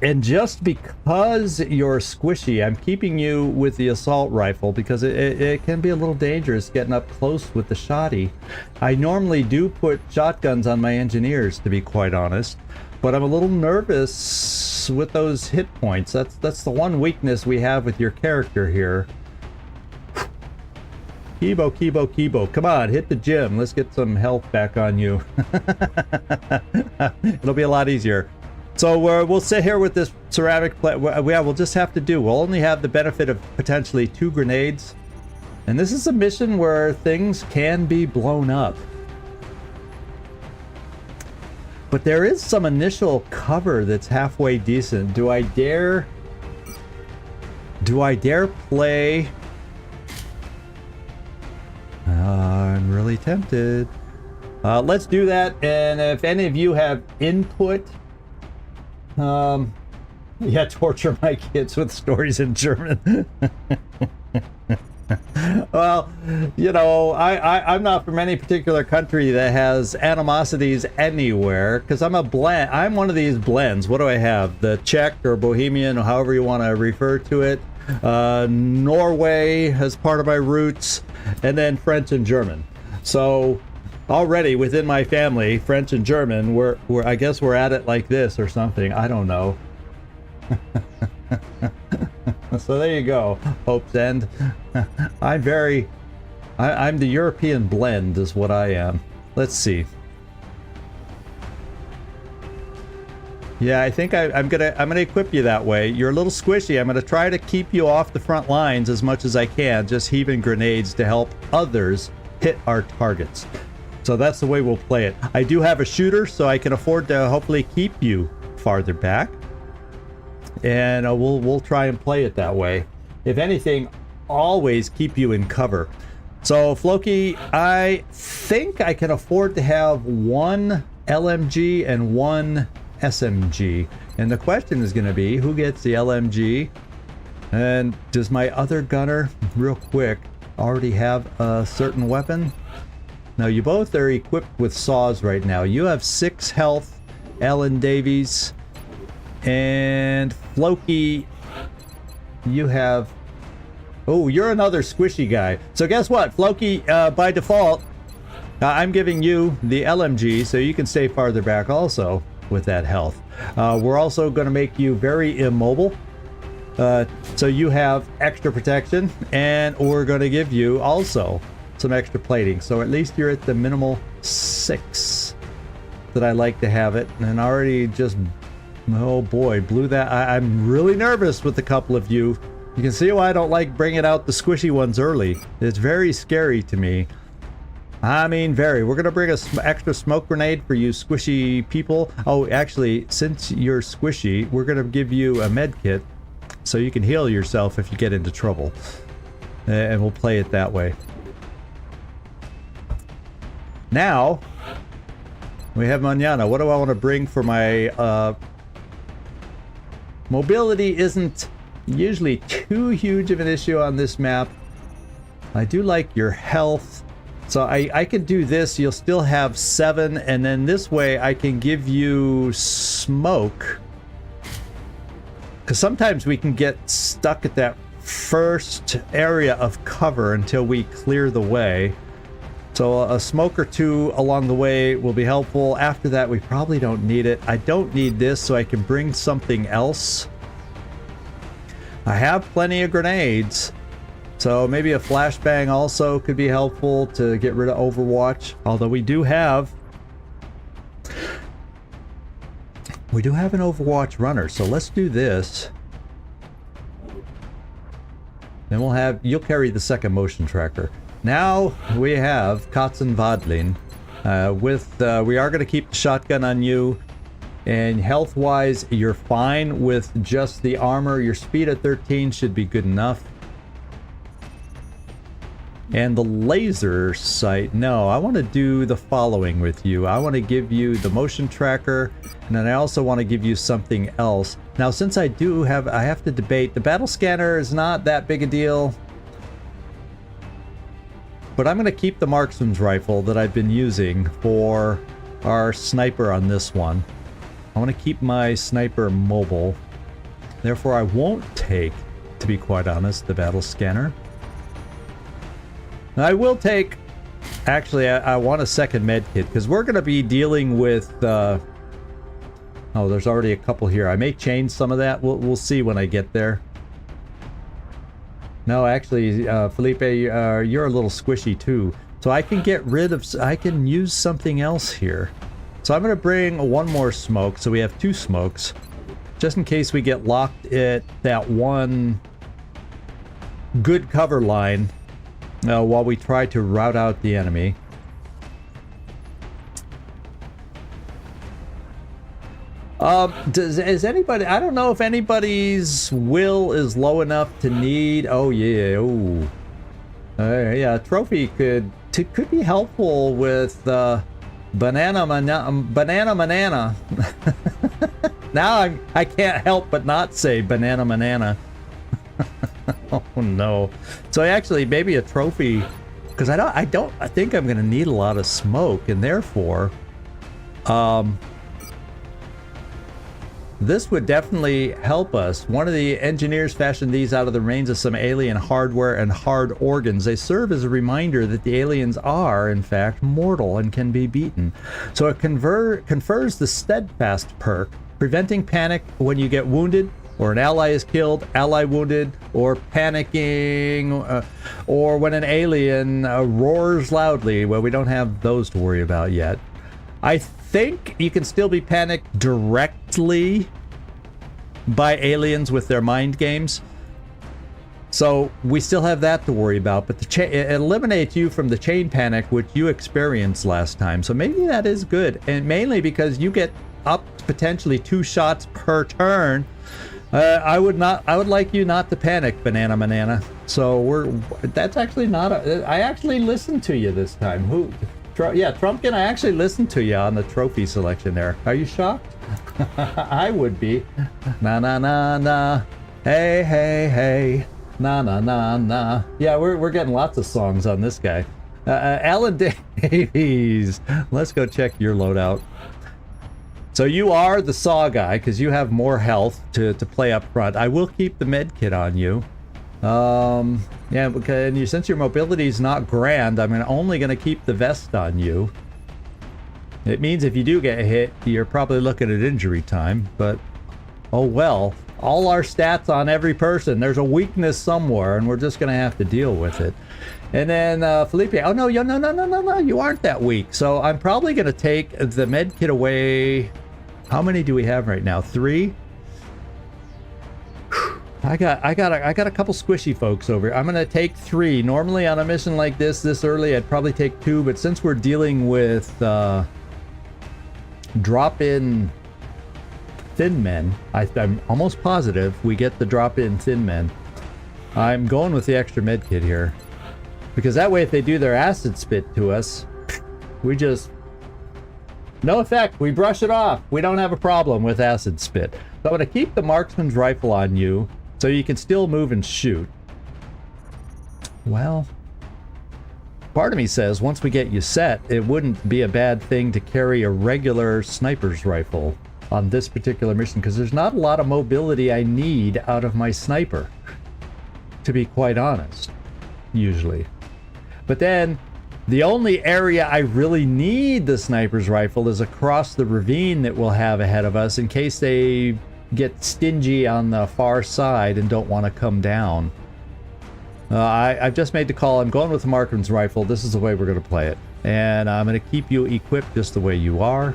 And just because you're squishy, I'm keeping you with the assault rifle because it can be a little dangerous getting up close with the shotty. I normally do put shotguns on my engineers, to be quite honest, but I'm a little nervous with those hit points. That's the one weakness we have with your character here. Kibo, come on, hit the gym. Let's get some health back on you. It'll be a lot easier. So we'll sit here with this ceramic plate. We'll just have to do. We'll only have the benefit of potentially 2 grenades. And this is a mission where things can be blown up. But there is some initial cover that's halfway decent. Do I dare play? I'm really tempted. Let's do that, and if any of you have input, yeah, torture my kids with stories in German. Well, you know, I'm not from any particular country that has animosities anywhere, because I'm a blend. I'm one of these blends. What do I have? The Czech or Bohemian, or however you want to refer to it. Norway as part of my roots, and then French and German. So already within my family, French and German, we're I guess we're at it like this or something. I don't know. So there you go, Hope's End. I'm the European blend is what I am. Let's see. Yeah, I think I'm gonna equip you that way. You're a little squishy. I'm gonna try to keep you off the front lines as much as I can, just heaving grenades to help others hit our targets. So that's the way we'll play it. I do have a shooter, so I can afford to hopefully keep you farther back. And we'll try and play it that way. If anything, always keep you in cover. So Floki, I think I can afford to have one LMG and one SMG. And the question is going to be, who gets the LMG? And does my other gunner, real quick, already have a certain weapon? Now, you both are equipped with saws right now. You have 6 health, Ellen Davies. And Floki, you have... Oh, you're another squishy guy. So guess what, Floki, by default, I'm giving you the LMG, so you can stay farther back also with that health. We're also going to make you very immobile, so you have extra protection, and we're going to give you also some extra plating. So at least you're at the minimal 6 that I like to have it, and already just... Oh boy, blew that. I'm really nervous with a couple of you. You can see why I don't like bringing out the squishy ones early. It's very scary to me. I mean, very. We're going to bring an extra smoke grenade for you squishy people. Oh, actually, since you're squishy, we're going to give you a med kit so you can heal yourself if you get into trouble. And we'll play it that way. Now, we have Manana. What do I want to bring for my... Mobility isn't usually too huge of an issue on this map. I do like your health. So I can do this. You'll still have 7. And then this way I can give you smoke. Because sometimes we can get stuck at that first area of cover until we clear the way. So a smoke or 2 along the way will be helpful. After that, we probably don't need it. I don't need this, so I can bring something else. I have plenty of grenades, so maybe a flashbang also could be helpful to get rid of Overwatch. Although we do have an Overwatch runner, so let's do this. Then you'll carry the second motion tracker. Now we have Katzen Wadlin. We are going to keep the shotgun on you. And health-wise, you're fine with just the armor. Your speed at 13 should be good enough. And the laser sight, no, I want to do the following with you. I want to give you the motion tracker, and then I also want to give you something else. Now, since I have to debate, the battle scanner is not that big a deal. But I'm going to keep the marksman's rifle that I've been using for our sniper on this one. I want to keep my sniper mobile. Therefore, I won't take, to be quite honest, the battle scanner. Now, I will take... Actually, I want a second med kit, because we're going to be dealing with... Oh, there's already a couple here. I may change some of that. We'll see when I get there. No, actually, Felipe, you're a little squishy too. So I can get rid of... I can use something else here. So I'm going to bring one more smoke, so we have 2 smokes. Just in case we get locked at that one good cover line while we try to rout out the enemy. Is anybody... I don't know if anybody's will is low enough to need... Oh, yeah. Oh. Yeah, trophy could be helpful with Banana. Now I can't help but not say banana. Oh no. So actually maybe a trophy, because I think I'm gonna need a lot of smoke, and therefore this would definitely help us. One of the engineers fashioned these out of the remains of some alien hardware and hard organs. They serve as a reminder that the aliens are, in fact, mortal and can be beaten. So it confers the steadfast perk, preventing panic when you get wounded, or an ally is killed, ally wounded, or panicking, or when an alien roars loudly. Well, we don't have those to worry about yet. I think you can still be panicked directly by aliens with their mind games. So we still have that to worry about, but it eliminates you from the chain panic which you experienced last time. So maybe that is good, and mainly because you get up to potentially 2 shots per turn. I would like you not to panic, banana. So that's actually not I actually listened to you this time. Yeah, Trumpkin, I actually listened to you on the trophy selection there. Are you shocked? I would be. Na. Hey. Na. Yeah, we're getting lots of songs on this guy. Alan Davies. Let's go check your loadout. So you are the saw guy because you have more health to play up front. I will keep the med kit on you. Yeah, because since your mobility is not grand, I'm only going to keep the vest on you. It means if you do get hit, you're probably looking at injury time, but oh well. All our stats on every person, there's a weakness somewhere, and we're just going to have to deal with it. And then Felipe, oh no, no, you aren't that weak. So I'm probably going to take the med kit away. How many do we have right now? 3? I got a couple squishy folks over here. I'm gonna take 3. Normally on a mission like this early, I'd probably take 2, but since we're dealing with drop-in thin men, I'm almost positive we get the drop-in thin men. I'm going with the extra med kit here, because that way if they do their acid spit to us, we just no effect. We brush it off. We don't have a problem with acid spit. So I'm gonna keep the marksman's rifle on you, so you can still move and shoot. Well, part of me says once we get you set, it wouldn't be a bad thing to carry a regular sniper's rifle on this particular mission, because there's not a lot of mobility I need out of my sniper, to be quite honest, usually. But then, the only area I really need the sniper's rifle is across the ravine that we'll have ahead of us in case they get stingy on the far side and don't want to come down. I've just made the call. I'm going with the marksman's rifle. This is the way we're going to play it. And I'm going to keep you equipped just the way you are.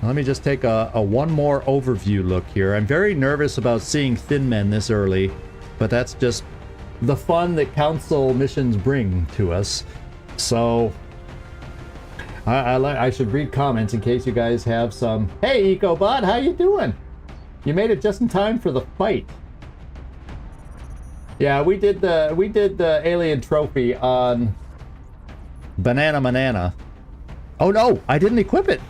Let me just take a one more overview look here. I'm very nervous about seeing thin men this early, but that's just the fun that council missions bring to us. So I should read comments in case you guys have some. Hey EcoBot, how you doing? You made it just in time for the fight. Yeah, we did the alien trophy on banana. Oh no, I didn't equip it.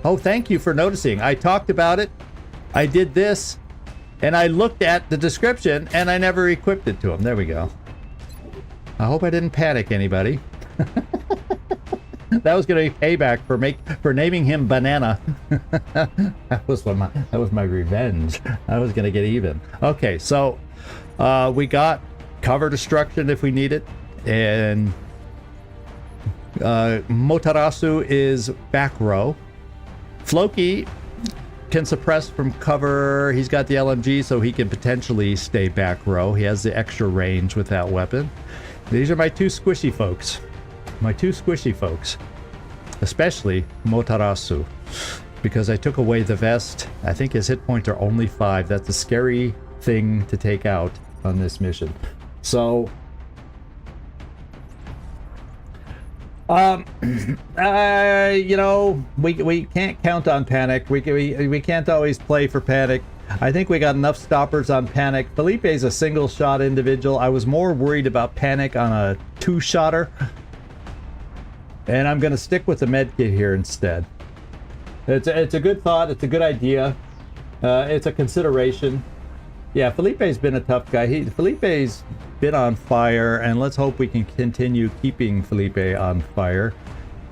Oh, thank you for noticing. I talked about it. I did this. And I looked at the description, and I never equipped it to him. There we go. I hope I didn't panic anybody. That was going to be payback for naming him Banana. that was my revenge. I was going to get even. Okay, so we got cover destruction if we need it, and Motarasu is back row. Floki can suppress from cover. He's got the LMG, so he can potentially stay back row. He has the extra range with that weapon. These are my 2 squishy folks. My 2 squishy folks. Especially Motarasu. Because I took away the vest. I think his hit points are only 5. That's a scary thing to take out on this mission. So you know, we can't count on panic. We can't always play for panic. I think we got enough stoppers on panic. Felipe's a single shot individual. I was more worried about panic on a 2-shotter. And I'm going to stick with the med kit here instead. It's a good thought. It's a good idea. It's a consideration. Yeah, Felipe's been a tough guy. Felipe's been on fire, and let's hope we can continue keeping Felipe on fire.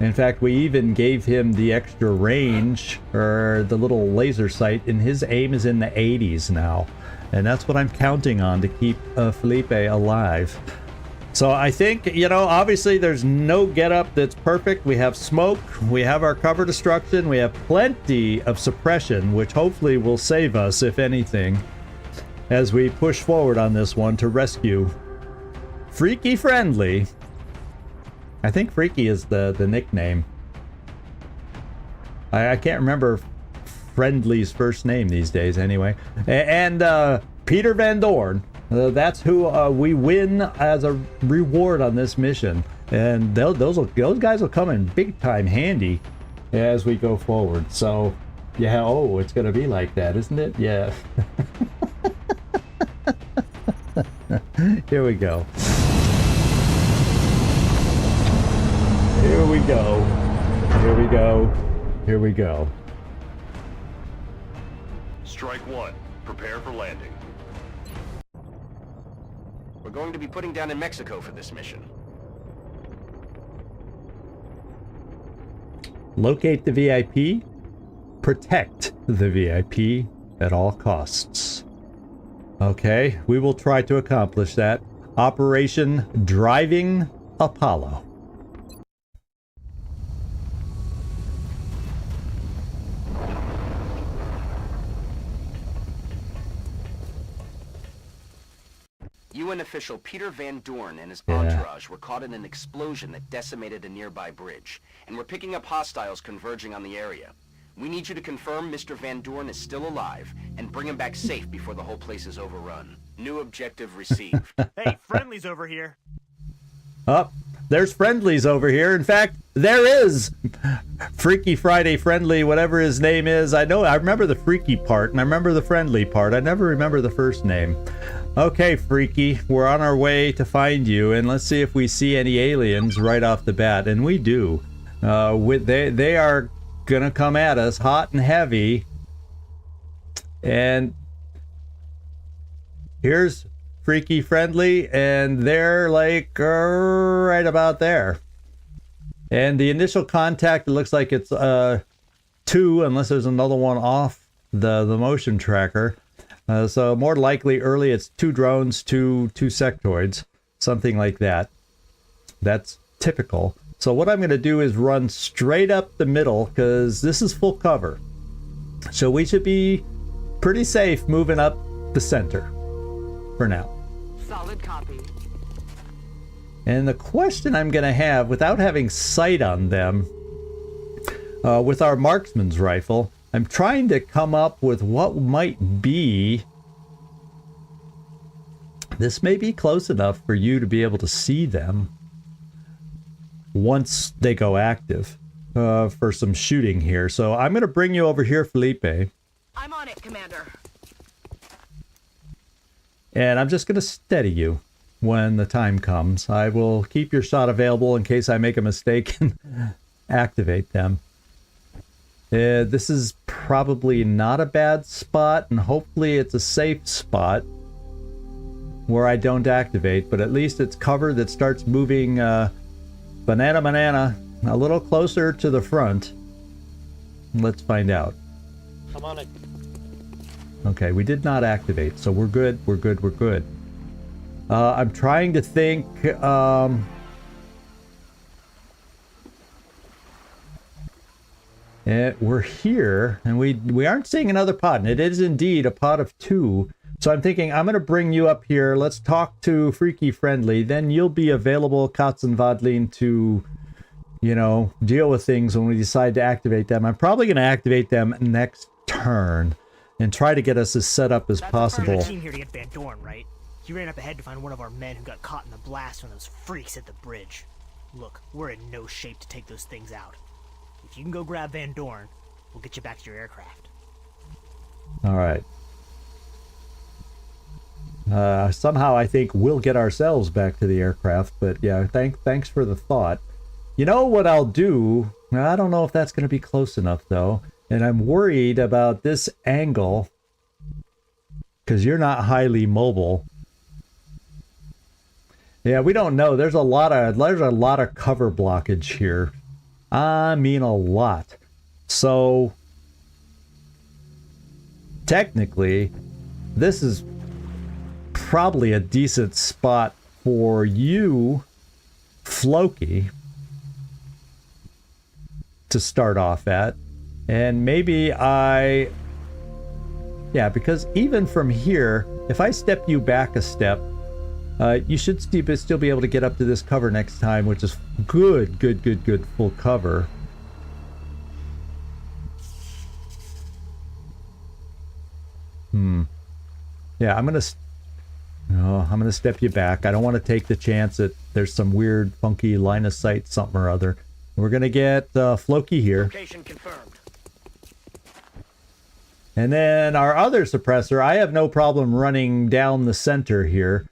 In fact, we even gave him the extra range, or the little laser sight, and his aim is in the 80s now. And that's what I'm counting on to keep Felipe alive. So I think, you know, obviously there's no getup that's perfect. We have smoke, we have our cover destruction, we have plenty of suppression, which hopefully will save us, if anything, as we push forward on this one to rescue Freaky Friendly. I think Freaky is the nickname. I can't remember Friendly's first name these days anyway. And Peter Van Dorn. That's who we win as a reward on this mission, and those guys will come in big time handy as we go forward. So, yeah, oh, it's gonna be like that, isn't it? Yeah. Here we go. Here we go. Here we go. Here we go. Strike one. Prepare for landing. We're going to be putting down in Mexico for this mission. Locate the VIP. Protect the VIP at all costs. Okay, we will try to accomplish that. Operation Driving Apollo. UN official Peter Van Dorn and his entourage were caught in an explosion that decimated a nearby bridge, and we're picking up hostiles converging on the area. We need you to confirm Mr. Van Dorn is still alive and bring him back safe before the whole place is overrun. New objective received. Hey, Friendly's over here. Oh, there's Friendly's over here. In fact, there is Freaky Friday Friendly, whatever his name is. I remember the freaky part, and I remember the friendly part. I never remember the first name. Okay, Freaky, we're on our way to find you, and let's see if we see any aliens right off the bat. And we do. They are gonna come at us hot and heavy. And here's Freaky Friendly, and they're like right about there. And the initial contact, it looks like it's 2, unless there's another one off the motion tracker. So more likely early it's 2 drones, 2 sectoids, something like that. That's typical. So what I'm going to do is run straight up the middle, because this is full cover. So we should be pretty safe moving up the center for now. Solid copy. And the question I'm going to have, without having sight on them, with our marksman's rifle, I'm trying to come up with what might be. This may be close enough for you to be able to see them once they go active for some shooting here. So I'm going to bring you over here, Felipe. I'm on it, Commander. And I'm just going to steady you when the time comes. I will keep your shot available in case I make a mistake and activate them. This is probably not a bad spot, and hopefully it's a safe spot where I don't activate, but at least it's cover that starts moving banana a little closer to the front. Let's find out. I'm on it. Okay, we did not activate, so we're good, we're good, we're good. I'm trying to think... we're here, and we aren't seeing another pod, and it is indeed a pod of 2. So I'm thinking I'm going to bring you up here. Let's talk to Freaky Friendly. Then you'll be available, Katzenwadlin, to, you know, deal with things when we decide to activate them. I'm probably going to activate them next turn and try to get us as set up as possible. You're the team here to get Van Dorn, right? You ran up ahead to find one of our men who got caught in the blast from those freaks at the bridge. Look, we're in no shape to take those things out. If you can go grab Van Dorn, we'll get you back to your aircraft. All right. Somehow I think we'll get ourselves back to the aircraft, but yeah, thanks for the thought. You know what I'll do? I don't know if that's going to be close enough, though. And I'm worried about this angle, because you're not highly mobile. Yeah, we don't know. There's a lot of cover blockage here. I mean, a lot. So technically, this is probably a decent spot for you, Floki, to start off at. And maybe yeah, because even from here, if I step you back a step, you should still be able to get up to this cover next time, which is good full cover. Yeah, I'm gonna step you back. I don't want to take the chance that there's some weird, funky line of sight, something or other. We're gonna get Floki here. Location confirmed. And then our other suppressor, I have no problem running down the center here.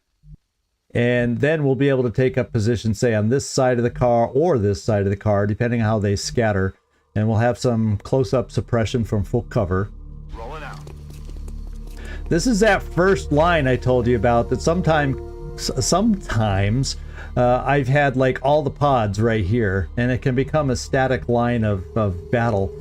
And then we'll be able to take up position, say, on this side of the car or this side of the car, depending on how they scatter. And we'll have some close-up suppression from full cover. Rolling out. This is that first line I told you about, that sometimes I've had like all the pods right here, and it can become a static line of battle.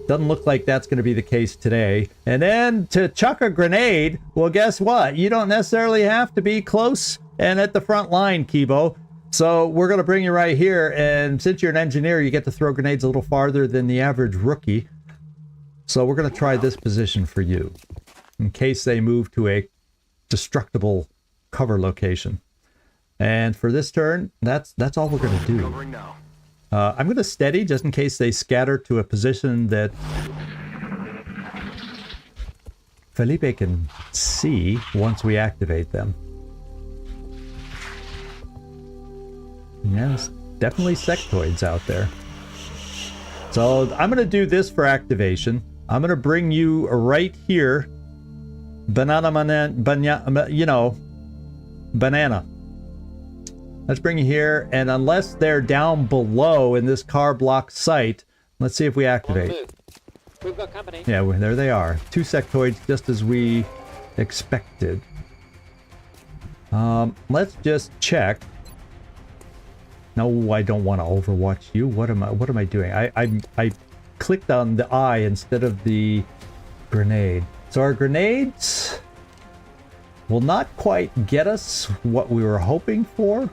Doesn't look like that's going to be the case today. And then to chuck a grenade, well, guess what? You don't necessarily have to be close and at the front line, Kibo. So we're going to bring you right here, and since you're an engineer, you get to throw grenades a little farther than the average rookie. So we're going to try this position for you, in case they move to a destructible cover location. And for this turn, that's all we're going to do. Covering now. I'm going to steady just in case they scatter to a position that Felipe can see once we activate them. Yeah, there's definitely sectoids out there. So I'm going to do this for activation. I'm going to bring you right here. Banana. Let's bring you here, and unless they're down below in this car block site, let's see if we activate. We've got company. Yeah, there they are. 2 sectoids, just as we expected. Let's just check. No, I don't want to overwatch you. What am I doing? I clicked on the eye instead of the grenade. So our grenades will not quite get us what we were hoping for.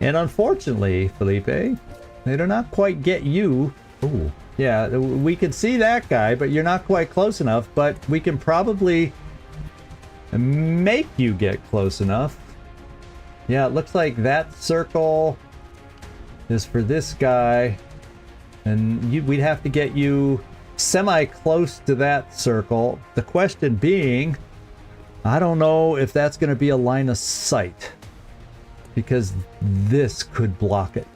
And unfortunately, Felipe, they do not quite get you. Ooh, yeah, we can see that guy, but you're not quite close enough. But we can probably make you get close enough. Yeah, it looks like that circle is for this guy. And we'd have to get you semi-close to that circle. The question being, I don't know if that's going to be a line of sight, because this could block it.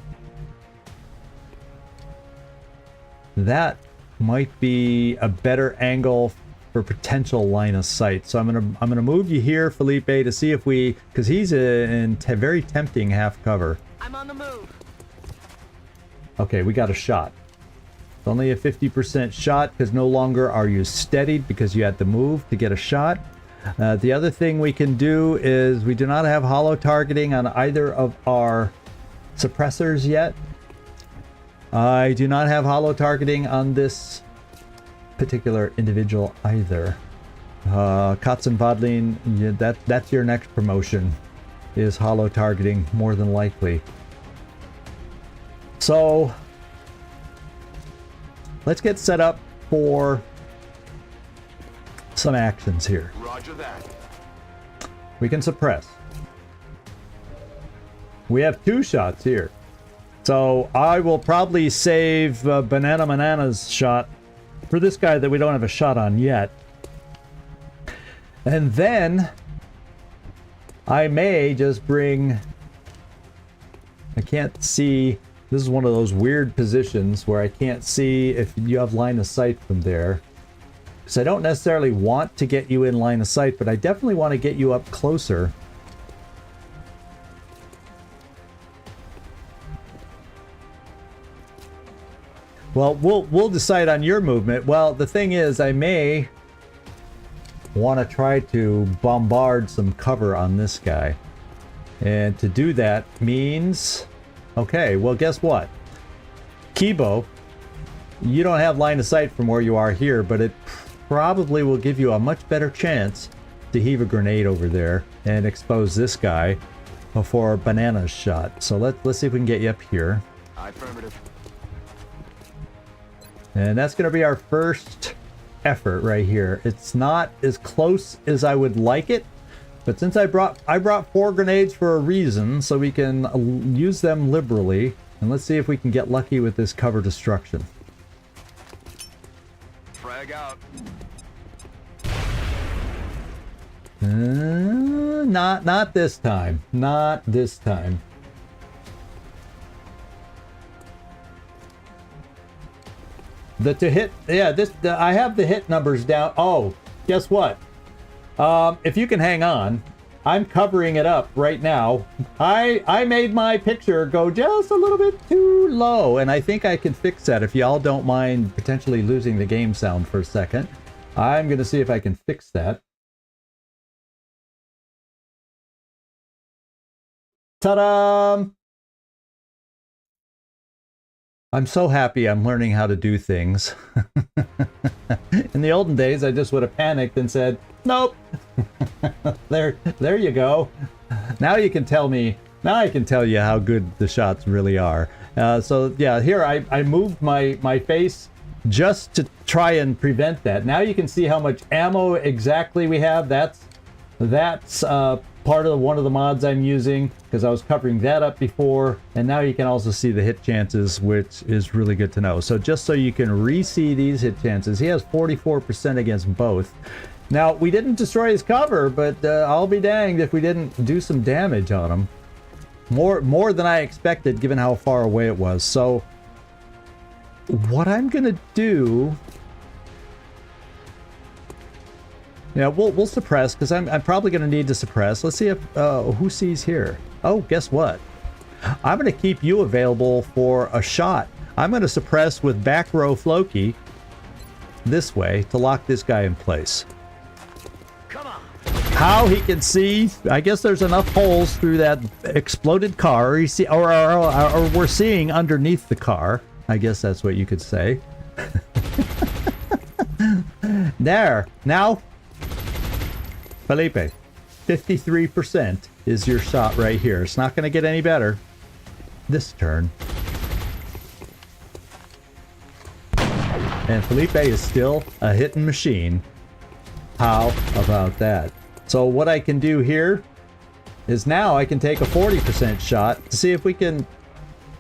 That might be a better angle for potential line of sight. So I'm gonna move you here, Felipe, to see if we, because he's in very tempting half cover. I'm on the move. Okay, we got a shot. It's only a 50% shot because no longer are you steadied because you had to move to get a shot. The other thing we can do is we do not have hollow targeting on either of our suppressors yet. I do not have hollow targeting on this particular individual either. Katzenbadlin, yeah, that's your next promotion, is hollow targeting more than likely. So let's get set up for some actions here. Roger that. We can suppress. We have 2 shots here. So I will probably save Banana's shot for this guy that we don't have a shot on yet. And then I may just bring... I can't see... This is one of those weird positions where I can't see if you have line of sight from there. So I don't necessarily want to get you in line of sight, but I definitely want to get you up closer. Well, we'll decide on your movement. Well, the thing is, I may want to try to bombard some cover on this guy. And to do that means... Okay, well, guess what? Kibo, you don't have line of sight from where you are here, but it probably will give you a much better chance to heave a grenade over there and expose this guy before Banana's shot. So let's see if we can get you up here. Affirmative. And that's going to be our first effort right here. It's not as close as I would like it, but since I brought 4 grenades for a reason, so we can use them liberally. And let's see if we can get lucky with this cover destruction. Frag out. Not this time. Not this time. I have the hit numbers down. Oh, guess what? If you can hang on, I'm covering it up right now. I made my picture go just a little bit too low, and I think I can fix that if y'all don't mind potentially losing the game sound for a second. I'm going to see if I can fix that. Ta-da! I'm so happy I'm learning how to do things. In the olden days, I just would have panicked and said, nope. there you go. Now you can tell me, now I can tell you how good the shots really are. So yeah, here I moved my face just to try and prevent that. Now you can see how much ammo exactly we have. That's part of one of the mods I'm using, because I was covering that up before, and now you can also see the hit chances, which is really good to know. So just so you can re-see these hit chances, he has 44% against both. Now, we didn't destroy his cover, but I'll be danged if we didn't do some damage on him. More than I expected, given how far away it was. So what I'm gonna do... Yeah, we'll suppress, because I'm probably going to need to suppress. Let's see if who sees here. Oh, guess what? I'm going to keep you available for a shot. I'm going to suppress with back row Floki this way to lock this guy in place. Come on. How he can see? I guess there's enough holes through that exploded car, or we're seeing underneath the car. I guess that's what you could say. There. Now. Felipe, 53% is your shot right here. It's not going to get any better this turn. And Felipe is still a hitting machine. How about that? So what I can do here is now I can take a 40% shot to see if we can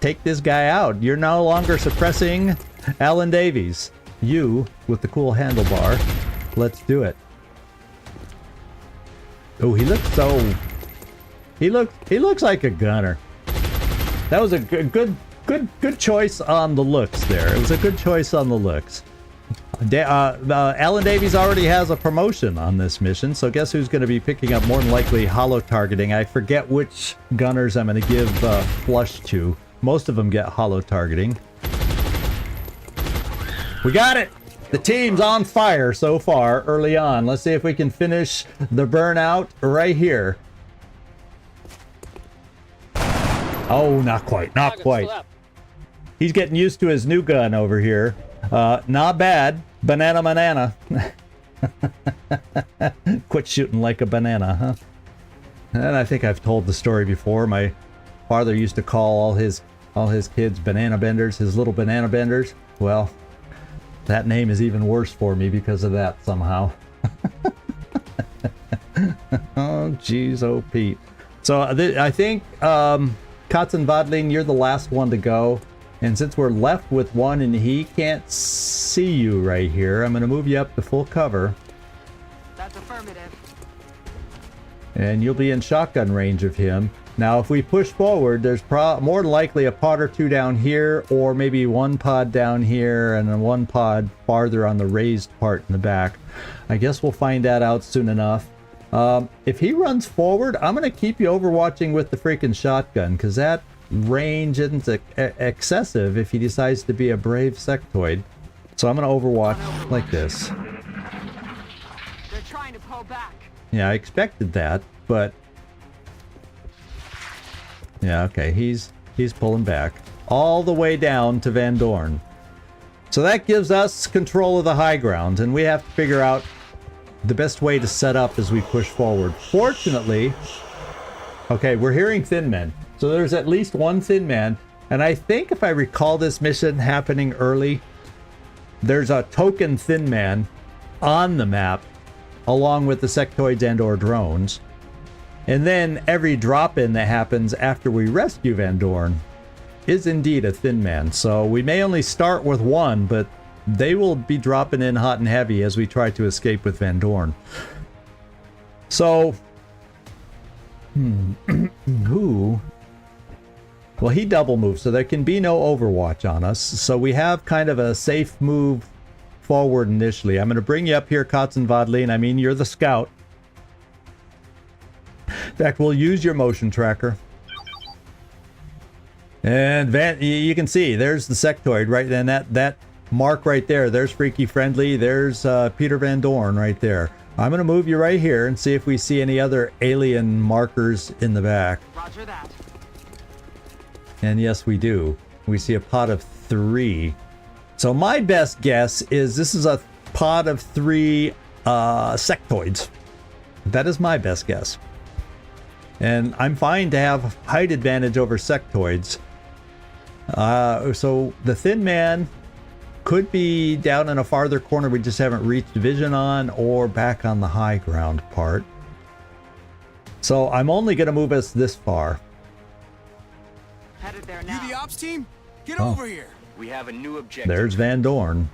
take this guy out. You're no longer suppressing Alan Davies. You, with the cool handlebar, let's do it. Oh, he looks so... He looks like a gunner. That was a good choice on the looks there. It was a good choice on the looks. Alan Davies already has a promotion on this mission, so guess who's going to be picking up more than likely holo targeting? I forget which gunners I'm going to give flush to. Most of them get holo targeting. We got it! The team's on fire so far early on. Let's see if we can finish the burnout right here. Oh, not quite, not quite. He's getting used to his new gun over here. Not bad. Banana. Quit shooting like a banana, huh? And I think I've told the story before. My father used to call all his kids banana benders, his little banana benders. Well, that name is even worse for me because of that somehow. Oh, jeez, oh, Pete. So I think, Katzenwadling, you're the last one to go. And since we're left with one and he can't see you right here, I'm going to move you up to full cover. That's affirmative. And you'll be in shotgun range of him. Now, if we push forward, there's more than likely a pod or two down here, or maybe one pod down here and then one pod farther on the raised part in the back. I guess we'll find that out soon enough. If he runs forward, I'm going to keep you overwatching with the freaking shotgun, because that range isn't excessive if he decides to be a brave sectoid. So I'm going to overwatch like this. They're trying to pull back. Yeah, I expected that, but... Yeah, okay, he's pulling back. All the way down to Van Dorn. So that gives us control of the high ground, and we have to figure out the best way to set up as we push forward. Fortunately... Okay, we're hearing thin men. So there's at least one thin man, and I think if I recall this mission happening early, there's a token thin man on the map along with the sectoids and or drones. And then every drop-in that happens after we rescue Van Dorn is indeed a thin man. So we may only start with one, but they will be dropping in hot and heavy as we try to escape with Van Dorn. So... Who? Well, he double moves, so there can be no overwatch on us. So we have kind of a safe move forward initially. I'm going to bring you up here, Kotzenwadlin. I mean, you're the scout. In fact, we'll use your motion tracker. And you can see, there's the sectoid, right? And that mark right there, there's Freaky Friendly. There's Peter Van Dorn right there. I'm going to move you right here and see if we see any other alien markers in the back. Roger that. And yes, we do. We see a pod of 3. So my best guess is this is a pod of 3 sectoids. That is my best guess. And I'm fine to have height advantage over sectoids. So the thin man could be down in a farther corner we just haven't reached vision on, or back on the high ground part. So I'm only going to move us this far. Headed there now. You the ops team? Get over here. We have a new objective. There's Van Dorn.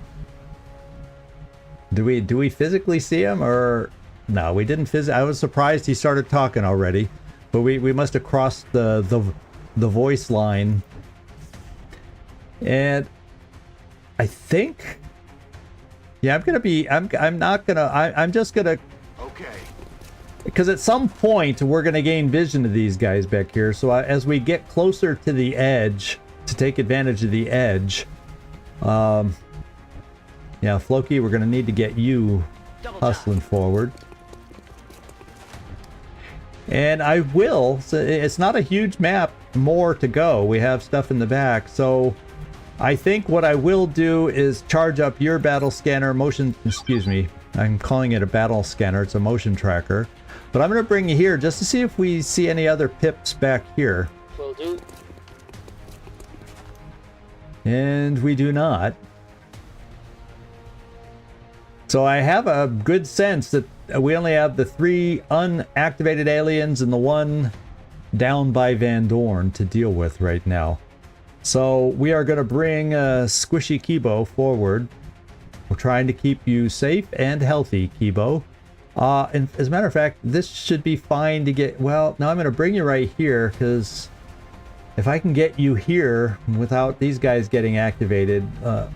Do we physically see him, or no? We didn't I was surprised he started talking already, but we must have crossed the voice line. And I think, yeah, I'm just gonna, Okay. because at some point we're gonna gain vision of these guys back here. So as we get closer to the edge, to take advantage of the edge, yeah, Floki, we're gonna need to get you hustling forward. And I will, so it's not a huge map more to go. We have stuff in the back, so I think what I will do is charge up your battle scanner excuse me, I'm calling it a battle scanner, it's a motion tracker. But I'm going to bring you here just to see if we see any other pips back here. Will do. And we do not. So I have a good sense that we only have the 3 unactivated aliens and the 1 down by Van Dorn to deal with right now. So we are going to bring Squishy Kibo forward. We're trying to keep you safe and healthy, Kibo. And as a matter of fact, this should be fine to get... Well, now I'm going to bring you right here, because if I can get you here without these guys getting activated... well,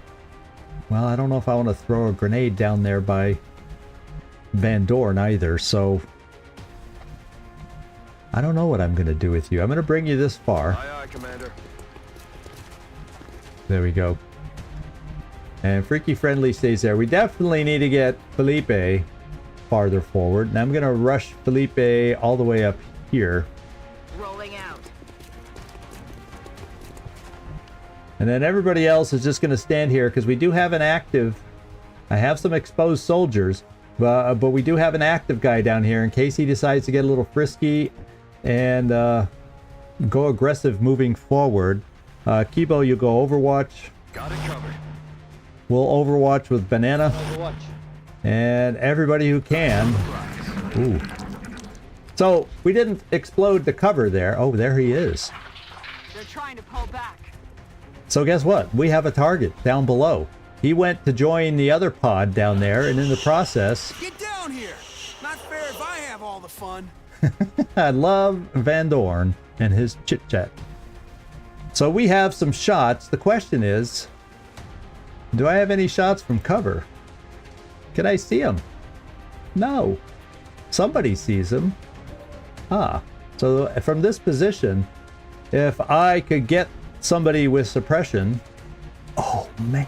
I don't know if I want to throw a grenade down there by Van Dorn either, so... I don't know what I'm going to do with you. I'm going to bring you this far. Aye, aye, Commander. There we go. And Freaky Friendly stays there. We definitely need to get Felipe farther forward. And I'm going to rush Felipe all the way up here. Rolling out. And then everybody else is just going to stand here because we do have an active... I have some exposed soldiers, but we do have an active guy down here in case he decides to get a little frisky and go aggressive moving forward. Kibo, you go Overwatch. Got it covered. We'll Overwatch with Banana. Overwatch. And everybody who can. Ooh. So, we didn't explode the cover there. Oh, there he is. They're trying to pull back. So guess what? We have a target down below. He went to join the other pod down there, and in the process... Get down here. Not fair if I have all the fun. I love Van Dorn and his chit-chat. So we have some shots. The question is, do I have any shots from cover? Can I see them? No. Somebody sees them. Ah. So from this position, if I could get somebody with suppression. Oh, man.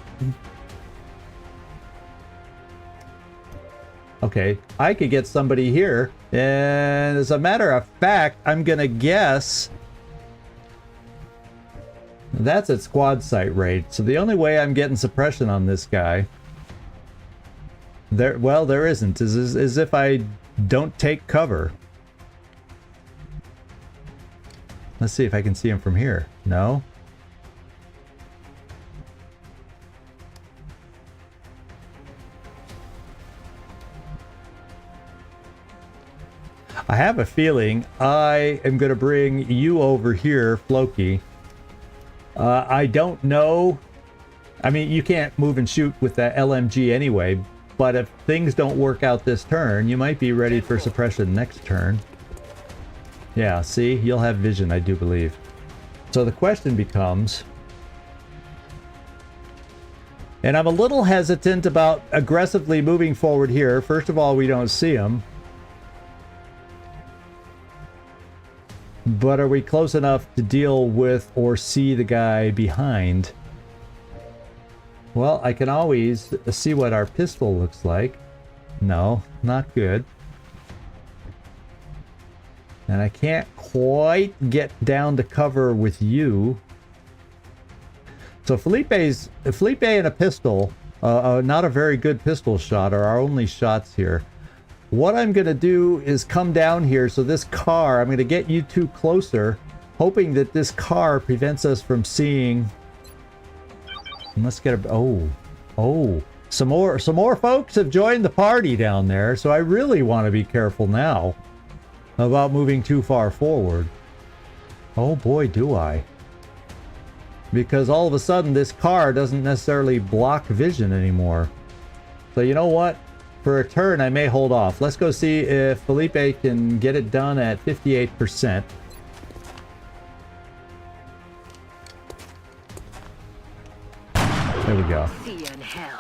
Okay, I could get somebody here, and as a matter of fact, I'm gonna guess that's at squad site rate. So the only way I'm getting suppression on this guy, there isn't, is if I don't take cover. Let's see if I can see him from here. No. I have a feeling I am going to bring you over here, Floki. I don't know. I mean, you can't move and shoot with that LMG anyway, but if things don't work out this turn, you might be ready for suppression next turn. Yeah, see? You'll have vision, I do believe. So the question becomes... And I'm a little hesitant about aggressively moving forward here. First of all, we don't see him. But are we close enough to deal with or see the guy behind? Well, I can always see what our pistol looks like. No, not good. And I can't quite get down to cover with you. So Felipe and a pistol, not a very good pistol shot, are our only shots here. What I'm going to do is come down here, so this car, I'm going to get you two closer, hoping that this car prevents us from seeing... Let's get a... Oh, some more folks have joined the party down there, so I really want to be careful now about moving too far forward. Oh boy, do I. Because all of a sudden this car doesn't necessarily block vision anymore. So you know what? For a turn, I may hold off. Let's go see if Felipe can get it done at 58%. There we go.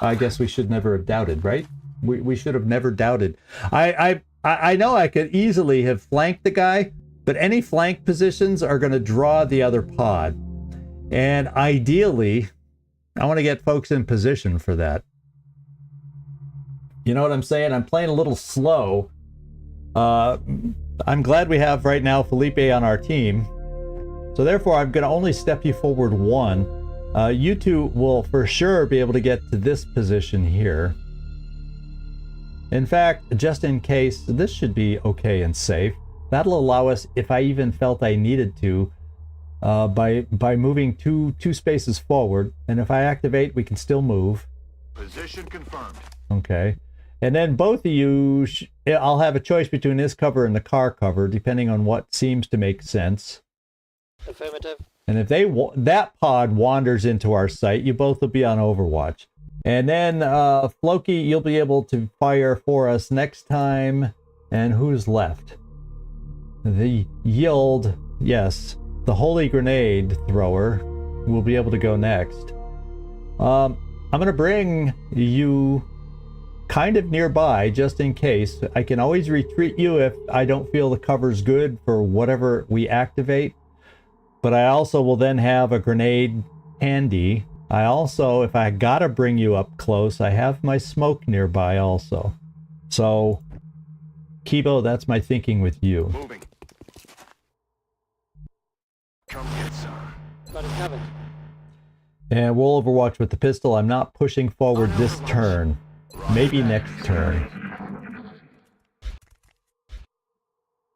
I guess we should never have doubted, right? We should have never doubted. I know I could easily have flanked the guy, but any flank positions are going to draw the other pod. And ideally, I want to get folks in position for that. You know what I'm saying? I'm playing a little slow. I'm glad we have right now Felipe on our team. So therefore, I'm going to only step you forward one. You two will for sure be able to get to this position here. In fact, just in case, this should be okay and safe. That'll allow us, if I even felt I needed to, by moving two spaces forward. And if I activate, we can still move. Position confirmed. Okay. And then both of you, I'll have a choice between this cover and the car cover, depending on what seems to make sense. Affirmative. And if that pod wanders into our sight, you both will be on Overwatch. And then, Floki, you'll be able to fire for us next time. And who's left? The Yield, yes, the Holy Grenade Thrower will be able to go next. I'm going to bring you kind of nearby, just in case. I can always retreat you if I don't feel the cover's good for whatever we activate. But I also will then have a grenade handy. I also, if I gotta bring you up close, I have my smoke nearby also. So, Kibo, that's my thinking with you. Moving. Come get some. Got it covered. And we'll Overwatch with the pistol. I'm not pushing forward this turn. Maybe next turn.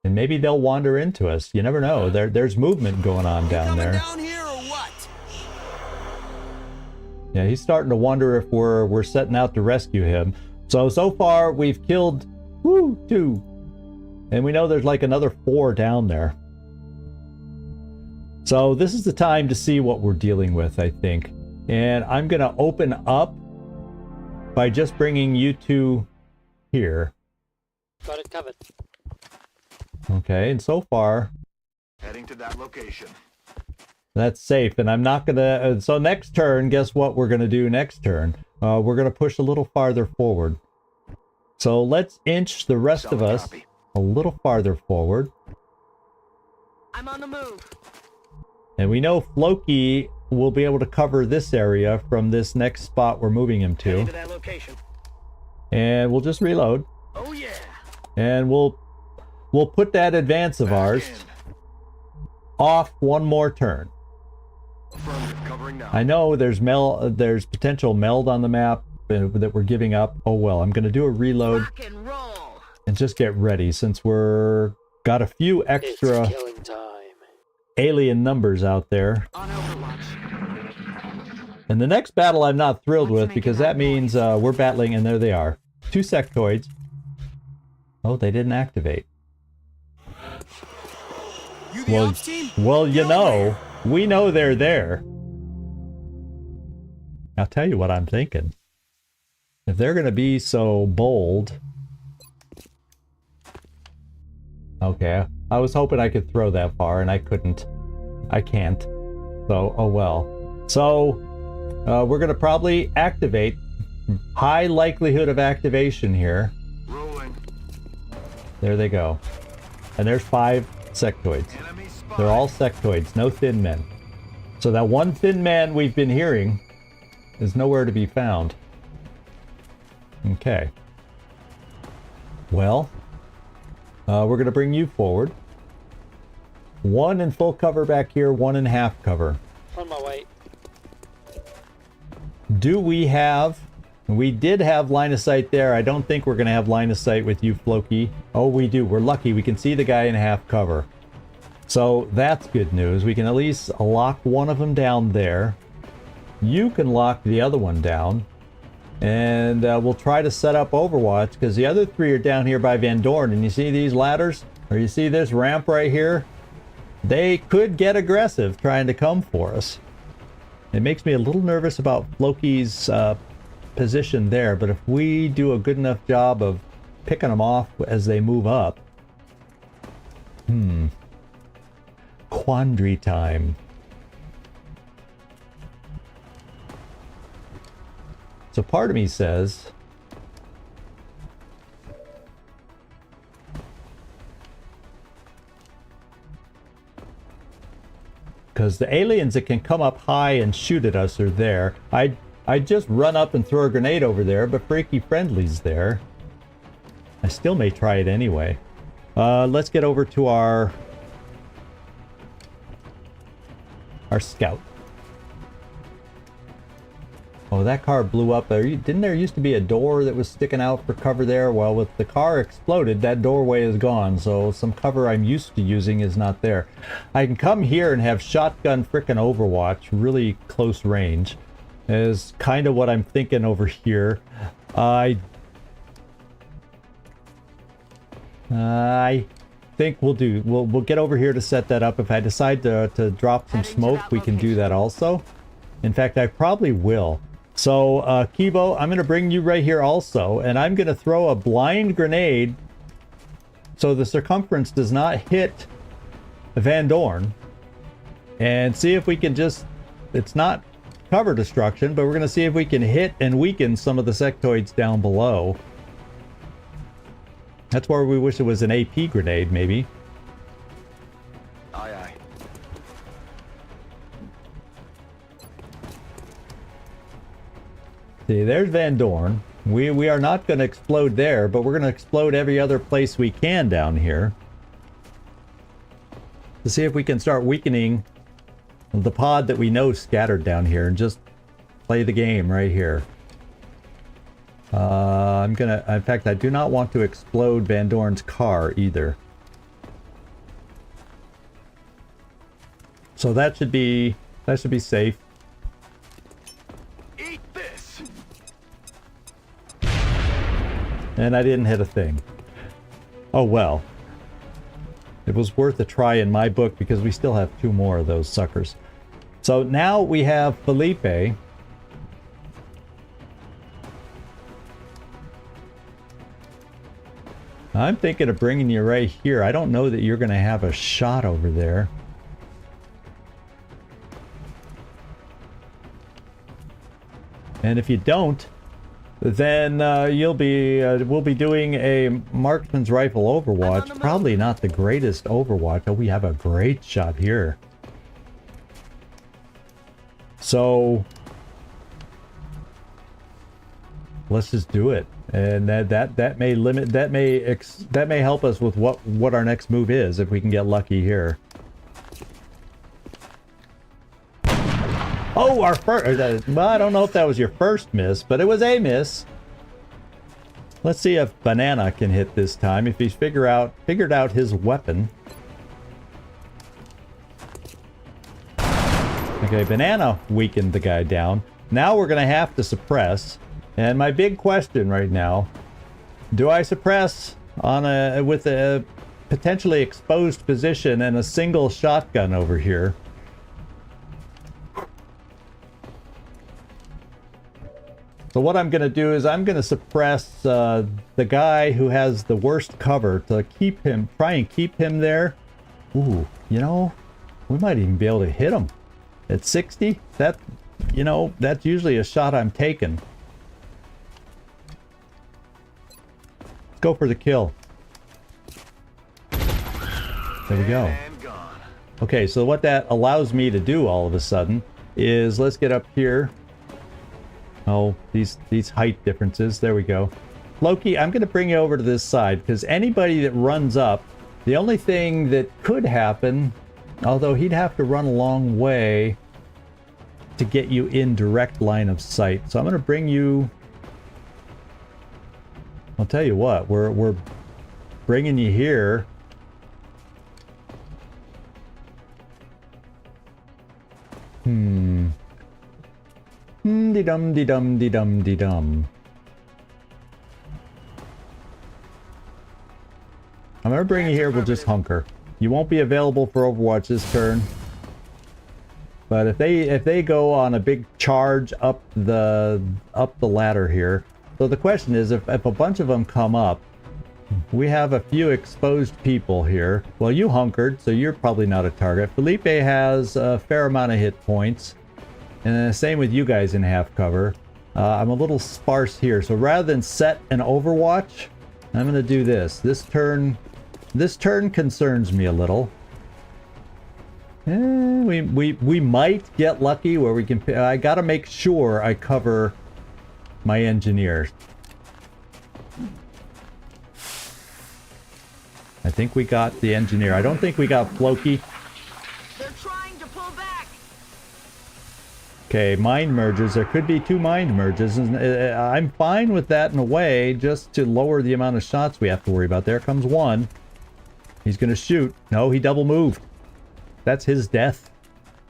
And maybe they'll wander into us. You never know. There's movement going on down there. Down here or what? Yeah, he's starting to wonder if we're setting out to rescue him. So far we've killed 2. And we know there's like another 4 down there. So this is the time to see what we're dealing with, I think. And I'm going to open up by just bringing you two here. Got it covered. Okay, and so far, Heading to that location. that's safe. And I'm not going to... so next turn, guess what we're going to do next turn? We're going to push a little farther forward. So let's inch the rest of Solid us copy. a little farther forward. I'm on the move. And we know Floki will be able to cover this area from this next spot we're moving him to. To that location. And we'll just reload. Oh yeah. And we'll put that advance of ours off one more turn. Affirmative, covering now. I know there's potential meld on the map that we're giving up. Oh well, I'm gonna do a reload Rock and roll. and just get ready since we're got a few extra It's killing time. alien numbers out there. On Overwatch. And the next battle I'm not thrilled with because that means we're battling, and there they are. 2 sectoids. Oh, they didn't activate. You the ops team? Well, you know, we know they're there. I'll tell you what I'm thinking. If they're going to be so bold... Okay, I was hoping I could throw that far, and I couldn't. I can't. So, oh well. So, we're going to probably activate. High likelihood of activation here. Rolling. There they go. And there's 5 sectoids. Enemy spy. They're all sectoids, no thin men. So that one thin man we've been hearing is nowhere to be found. Okay. Well, we're going to bring you forward. 1 in full cover back here, 1 in half cover. On my way. Do we have... We did have line of sight there. I don't think we're going to have line of sight with you, Floki. Oh, we do. We're lucky. We can see the guy in half cover. So that's good news. We can at least lock one of them down there. You can lock the other one down. And we'll try to set up Overwatch because the other 3 are down here by Van Dorn. And you see these ladders? Or you see this ramp right here? They could get aggressive trying to come for us. It makes me a little nervous about Floki's position there, but if we do a good enough job of picking them off as they move up... Quandary time. So part of me says... Because the aliens that can come up high and shoot at us are there. I'd just run up and throw a grenade over there, but Freaky Friendly's there. I still may try it anyway. Let's get over to our scout. Oh, that car blew up. Didn't there used to be a door that was sticking out for cover there? Well, with the car exploded, that doorway is gone, so some cover I'm used to using is not there. I can come here and have shotgun frickin' Overwatch, really close range. Is kind of what I'm thinking over here. I think we'll get over here to set that up. If I decide to drop some smoke, we can do that also. In fact, I probably will. So, Kibo, I'm going to bring you right here also, and I'm going to throw a blind grenade so the circumference does not hit Van Dorn, and see if we can just... It's not cover destruction, but we're going to see if we can hit and weaken some of the sectoids down below. That's where we wish it was an AP grenade, maybe. Aye, aye. See, there's Van Dorn. We are not going to explode there, but we're going to explode every other place we can down here. To see if we can start weakening the pod that we know scattered down here and just play the game right here. In fact, I do not want to explode Van Dorn's car either. So that should be safe. Eat this. And I didn't hit a thing. Oh well. It was worth a try in my book because we still have 2 more of those suckers. So now we have Felipe. I'm thinking of bringing you right here. I don't know that you're going to have a shot over there. And if you don't, then we'll be doing a marksman's rifle Overwatch. Probably not the greatest Overwatch. Oh, we have a great shot here. So let's just do it, and that may limit, that may help us with what our next move is if we can get lucky here. Oh, our first. Well, I don't know if that was your first miss, but it was a miss. Let's see if Banana can hit this time. If he's figured out his weapon. Okay, Banana weakened the guy down. Now we're gonna have to suppress. And my big question right now: do I suppress on with a potentially exposed position and a single shotgun over here? So what I'm going to do is I'm going to suppress the guy who has the worst cover to keep him, try and keep him there. Ooh, you know, we might even be able to hit him. At 60, that, you know, that's usually a shot I'm taking. Let's go for the kill. There we go. Okay, so what that allows me to do all of a sudden is, let's get up here. Oh, these height differences. There we go. Loki, I'm going to bring you over to this side, because anybody that runs up, the only thing that could happen, although he'd have to run a long way to get you in direct line of sight. So I'm going to bring you... I'll tell you what, we're bringing you here. De-dum-de-dum-de-dum-de-dum. I'm gonna bring you here, we'll just hunker. You won't be available for Overwatch this turn. But if they go on a big charge up the ladder here. So the question is, if a bunch of them come up, we have a few exposed people here. Well, you hunkered, so you're probably not a target. Felipe has a fair amount of hit points. And same with you guys in half cover. I'm a little sparse here, so rather than set an Overwatch, I'm gonna do this. This turn concerns me a little. We might get lucky where we can. I gotta make sure I cover my engineers. I think we got the engineer. I don't think we got Floki. They're trying to pull back. Okay, mind merges. There could be 2 mind merges, and I'm fine with that in a way, just to lower the amount of shots we have to worry about. There comes one. He's gonna shoot. No, he double moved. That's his death,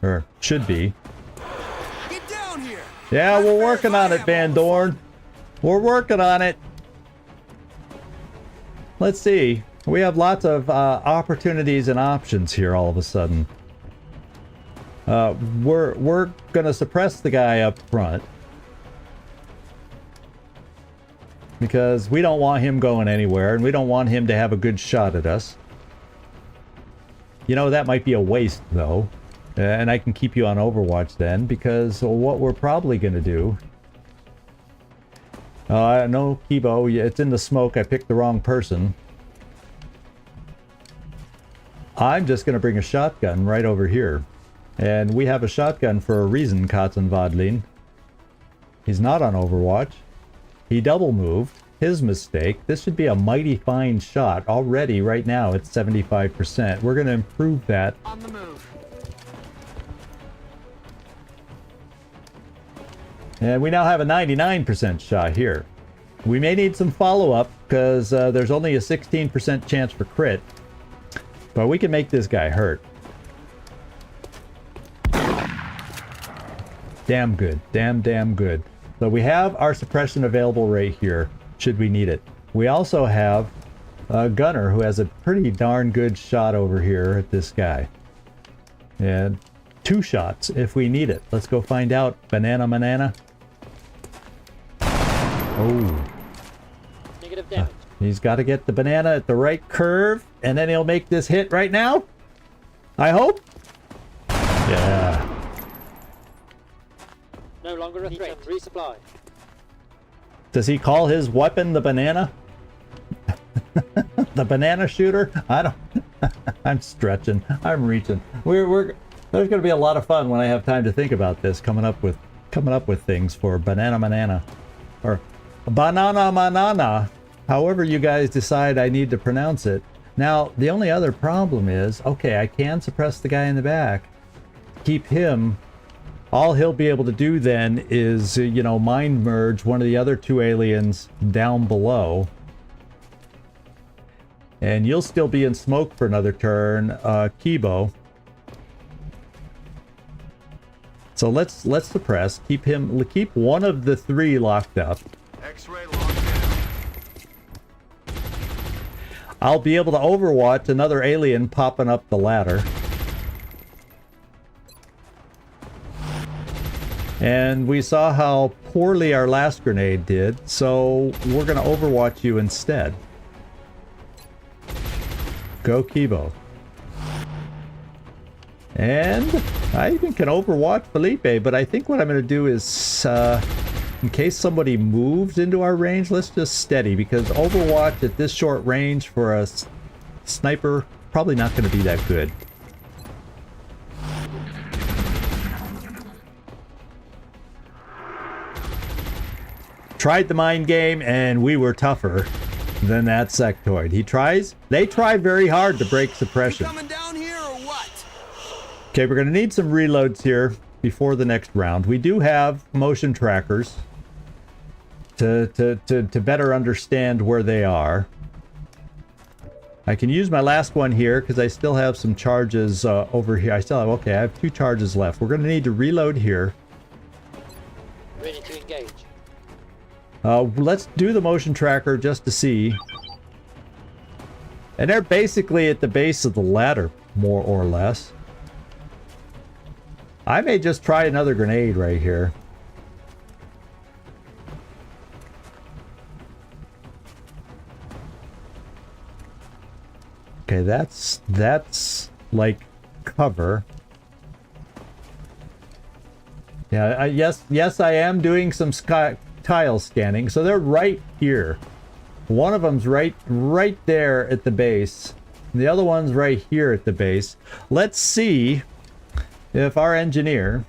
or should be. Get down here. Yeah, we're working on it, Van Dorn. We're working on it. Let's see. We have lots of opportunities and options here all of a sudden. We're gonna suppress the guy up front because we don't want him going anywhere, and we don't want him to have a good shot at us. You know, that might be a waste though, and I can keep you on Overwatch then, because what we're probably gonna do... no, Kibo, it's in the smoke. I picked the wrong person. I'm just gonna bring a shotgun right over here. And we have a shotgun for a reason, Katzenwadlin. He's not on Overwatch. He double moved. His mistake. This should be a mighty fine shot. Already, right now, it's 75%. We're going to improve that. On the move. And we now have a 99% shot here. We may need some follow-up, because there's only a 16% chance for crit. But we can make this guy hurt. Damn good. Damn good. So we have our suppression available right here, should we need it. We also have a gunner who has a pretty darn good shot over here at this guy. And 2 shots if we need it. Let's go find out. Banana. Oh. Negative damage. He's got to get the banana at the right curve, and then he'll make this hit right now. I hope. Yeah. No longer a threat. Resupply. Does he call his weapon the banana? The banana shooter? I don't... I'm stretching. I'm reaching. There's going to be a lot of fun when I have time to think about this, coming up with things for banana or banana, however you guys decide I need to pronounce it. Now, the only other problem is, okay, I can suppress the guy in the back, keep him. All he'll be able to do then is, you know, mind merge one of the other two aliens down below. And you'll still be in smoke for another turn, Kibo. So let's suppress, keep one of the three locked up. X-ray locked down. I'll be able to overwatch another alien popping up the ladder. And we saw how poorly our last grenade did, so we're going to overwatch you instead. Go Kibo. And I even can overwatch Felipe, but I think what I'm going to do is, in case somebody moves into our range, let's just steady, because overwatch at this short range for a sniper, probably not going to be that good. Tried the mind game, and we were tougher than that sectoid. They try very hard to break suppression. Coming down here or what? Okay, we're going to need some reloads here before the next round. We do have motion trackers to better understand where they are. I can use my last one here because I still have some charges over here. I have 2 charges left. We're going to need to reload here. Ready to engage. Let's do the motion tracker just to see. And they're basically at the base of the ladder, more or less. I may just try another grenade right here. Okay, that's like cover. Yeah, yes, I am doing some tile scanning. So they're right here. One of them's right there at the base. The other one's right here at the base. Let's see if our engineer,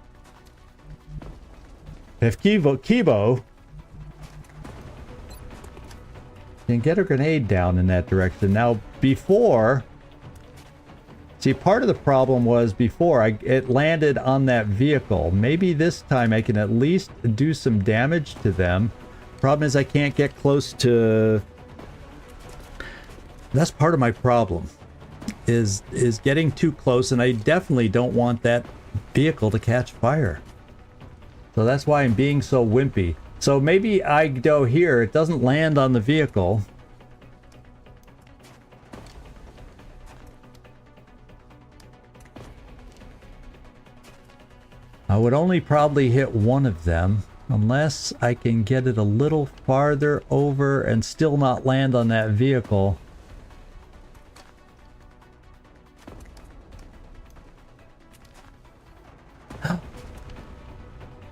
if Kibo can get a grenade down in that direction. Now, before, see, part of the problem was before it landed on that vehicle. Maybe this time I can at least do some damage to them. Problem is I can't get close to... That's part of my problem, is getting too close, and I definitely don't want that vehicle to catch fire. So that's why I'm being so wimpy. So maybe I go here, it doesn't land on the vehicle. I would only probably hit one of them, unless I can get it a little farther over and still not land on that vehicle.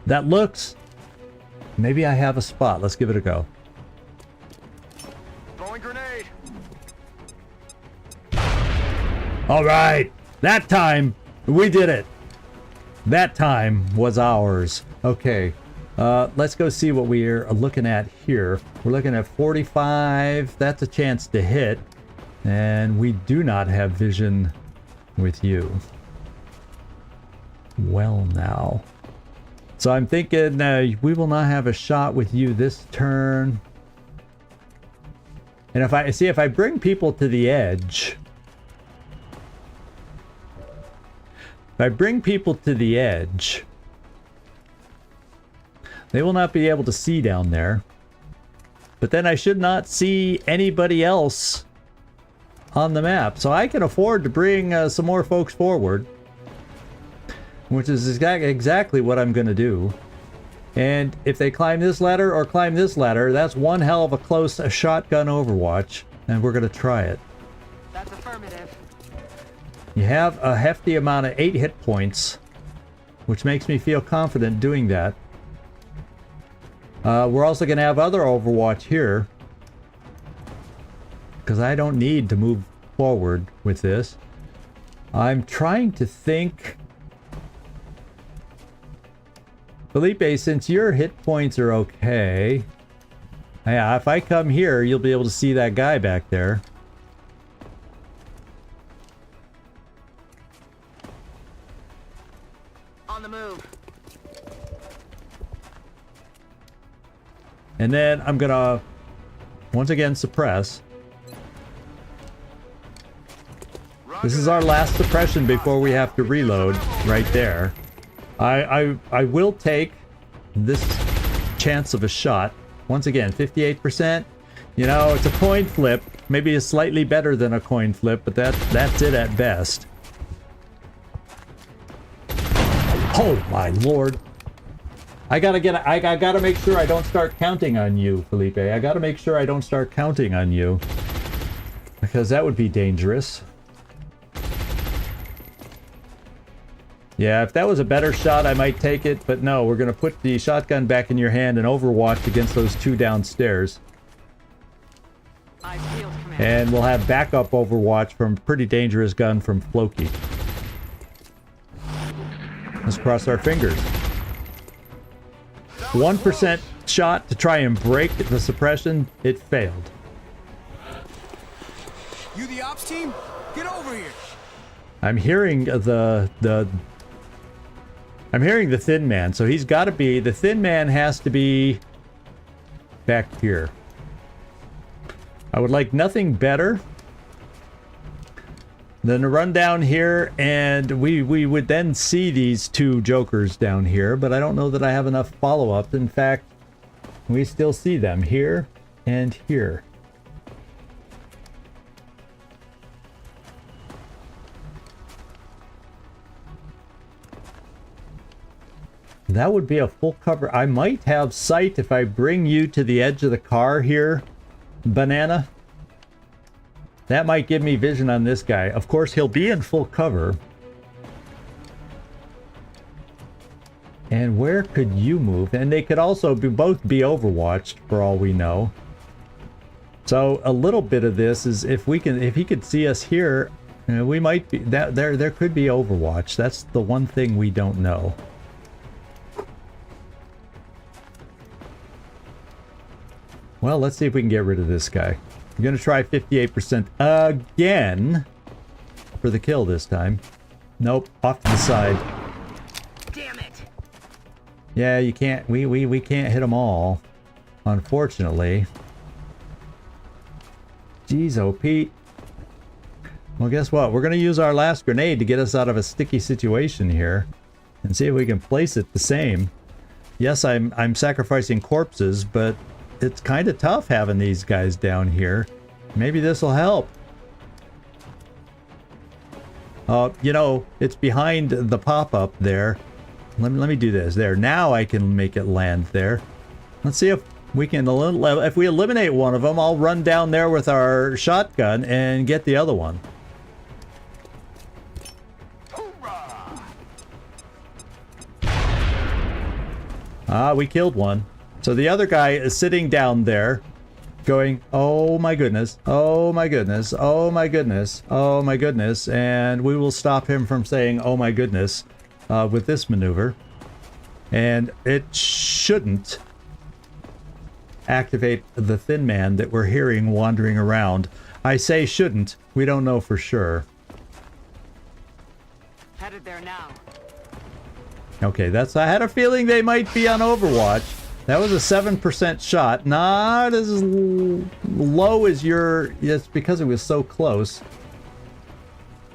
That looks... Maybe I have a spot. Let's give it a go. Throwing grenade. All right. That time, we did it. That time was ours. Okay. Let's go see what we're looking at here. We're looking at 45. That's a chance to hit. And we do not have vision with you. Well, now. So I'm thinking we will not have a shot with you this turn. And if I bring people to the edge, they will not be able to see down there. But then I should not see anybody else on the map. So I can afford to bring some more folks forward, which is exactly what I'm going to do. And if they climb this ladder or climb this ladder, that's one hell of a close shotgun overwatch, and we're going to try it. That's affirmative. You have a hefty amount of 8 hit points, which makes me feel confident doing that. We're also going to have other overwatch here, because I don't need to move forward with this. I'm trying to think Felipe, since your hit points are okay, yeah, if I come here, you'll be able to see that guy back there. On the move. And then I'm gonna, once again, suppress. This is our last suppression before we have to reload right there. I will take this chance of a shot. Once again, 58%. You know, it's a coin flip. Maybe it's slightly better than a coin flip, but that's it at best. Oh my lord. I gotta make sure I don't start counting on you, Felipe. I gotta make sure I don't start counting on you. Because that would be dangerous. Yeah, if that was a better shot, I might take it, but no, we're gonna put the shotgun back in your hand and overwatch against those two downstairs. And we'll have backup overwatch from a pretty dangerous gun from Floki. Let's cross our fingers. 1% shot to try and break the suppression. It failed. You the ops team? Get over here. I'm hearing the Thin Man, so he's got to be, the Thin Man has to be back here. I would like nothing better than to run down here, and we would then see these two jokers down here, but I don't know that I have enough follow-up. In fact, we still see them here and here. That would be a full cover. I might have sight if I bring you to the edge of the car here, Banana. That might give me vision on this guy. Of course, he'll be in full cover. And where could you move? And they could also both be overwatched for all we know. So a little bit of this is if he could see us here, we might be there could be overwatch. That's the one thing we don't know. Well, let's see if we can get rid of this guy. I'm gonna try 58% again for the kill this time. Nope, off to the side. Damn it! Yeah, you can't. We can't hit them all, unfortunately. Jeez, oh Pete. Well, guess what? We're gonna use our last grenade to get us out of a sticky situation here, and see if we can place it the same. Yes, I'm sacrificing corpses, but it's kind of tough having these guys down here. Maybe this will help. You know, it's behind the pop-up there. Let me do this. There. Now I can make it land there. Let's see if we can... If we eliminate one of them, I'll run down there with our shotgun and get the other one. Ah, we killed one. So the other guy is sitting down there going, oh my goodness, oh my goodness, oh my goodness, oh my goodness. And we will stop him from saying, oh my goodness, with this maneuver. And it shouldn't activate the Thin Man that we're hearing wandering around. I say shouldn't. We don't know for sure. Headed there now. Okay, I had a feeling they might be on Overwatch. That was a 7% shot. Not as low as your... It's because it was so close.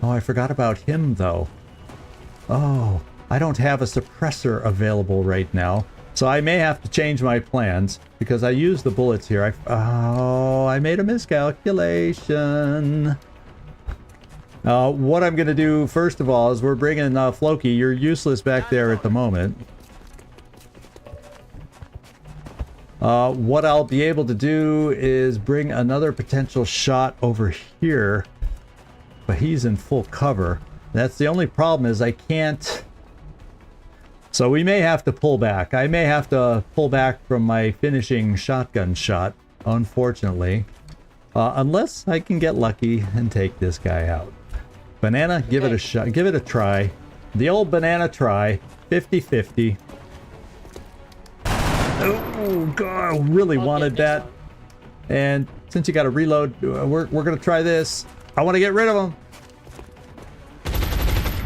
Oh, I forgot about him, though. Oh, I don't have a suppressor available right now. So I may have to change my plans, because I used the bullets here. I made a miscalculation. What I'm going to do, first of all, is we're bringing Floki. You're useless back there at the moment. What I'll be able to do is bring another potential shot over here, but he's in full cover. That's the only problem is I can't... So we may have to pull back. I may have to pull back from my finishing shotgun shot, unfortunately. Unless I can get lucky and take this guy out. Banana, give it a shot. Give it a try. The old banana try. 50-50. Oh god, I really wanted that. And since you got to reload, we're gonna try this. I want to get rid of him.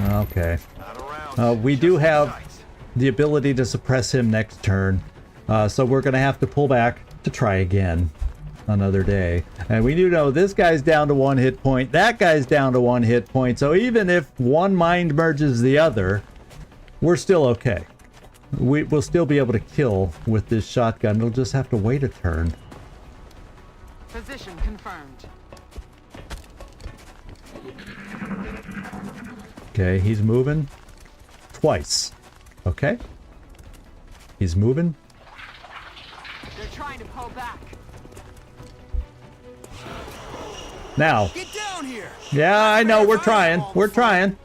Okay. We do have the ability to suppress him next turn, so we're gonna have to pull back to try again another day. And we do know this guy's down to 1 hit point, that guy's down to 1 hit point, so even if one mind merges the other, we're still okay. We'll still be able to kill with this shotgun. We'll just have to wait a turn. Position confirmed. Okay, he's moving twice. Okay. He's moving. They're trying to pull back. Now. Get down here. Yeah, I know. We're trying. We're trying.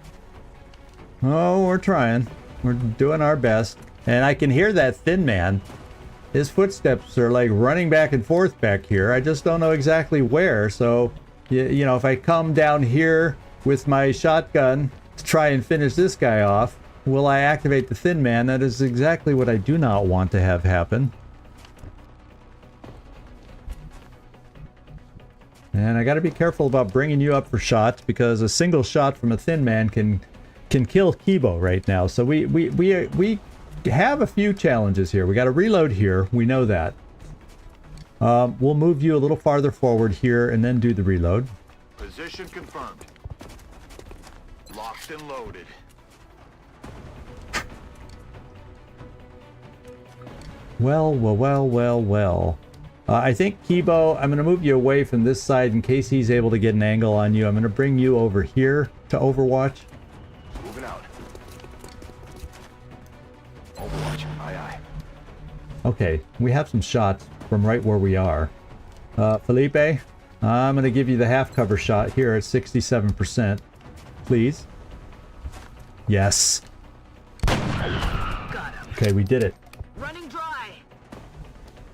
Oh, we're trying. We're doing our best. And I can hear that thin man. His footsteps are like running back and forth back here. I just don't know exactly where. So, you know, if I come down here with my shotgun to try and finish this guy off, will I activate the thin man? That is exactly what I do not want to have happen. And I got to be careful about bringing you up for shots, because a single shot from a thin man can kill Kibo right now. So we have a few challenges here. We got to reload here. We know that. We'll move you a little farther forward here and then do the reload. Position confirmed. Locked and loaded. Well. I think Kibo, I'm going to move you away from this side in case he's able to get an angle on you. I'm going to bring you over here to Overwatch. Moving out. Overwatch. Aye, aye. Okay, we have some shots from right where we are. Felipe, I'm going to give you the half cover shot here at 67%. Please. Yes. Okay, we did it. Running dry.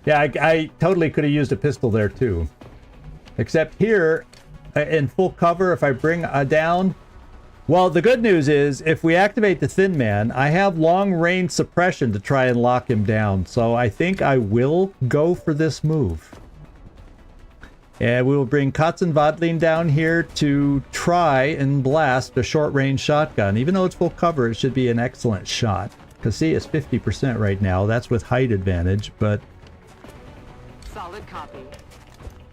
Yeah, I totally could have used a pistol there too. Except here, in full cover, if I bring down... Well, the good news is, if we activate the Thin Man, I have long-range suppression to try and lock him down. So I think I will go for this move. And we will bring Katzenwadlin down here to try and blast a short-range shotgun. Even though it's full cover, it should be an excellent shot. Because see, it's 50% right now. That's with height advantage, but... Solid copy.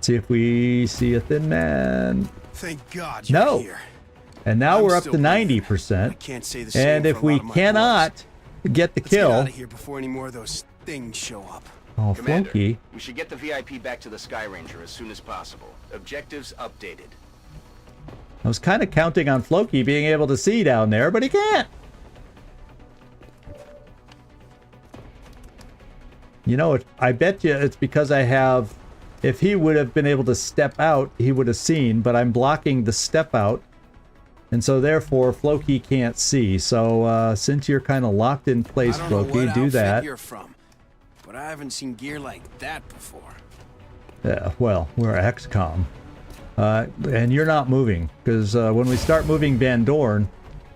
See if we see a Thin Man. Thank God you're No. here. And now we're up to still breathing. 90%. I can't say the same And for if a we lot of my cannot get the boys. Let's get kill... out of here before any more of those things show up. Oh, Commander, Floki. we should get the VIP back to the Sky Ranger as soon as possible. Objectives updated. I was kind of counting on Floki being able to see down there, but he can't. You know, I bet you it's because I have... If he would have been able to step out, he would have seen, but I'm blocking the step out. And so therefore, Floki can't see. So since you're kind of locked in place, I don't know Floki, what do outfit that. you're from, but I haven't seen gear like that before. Yeah, well, we're XCom. And you're not moving, because when we start moving Van Dorn,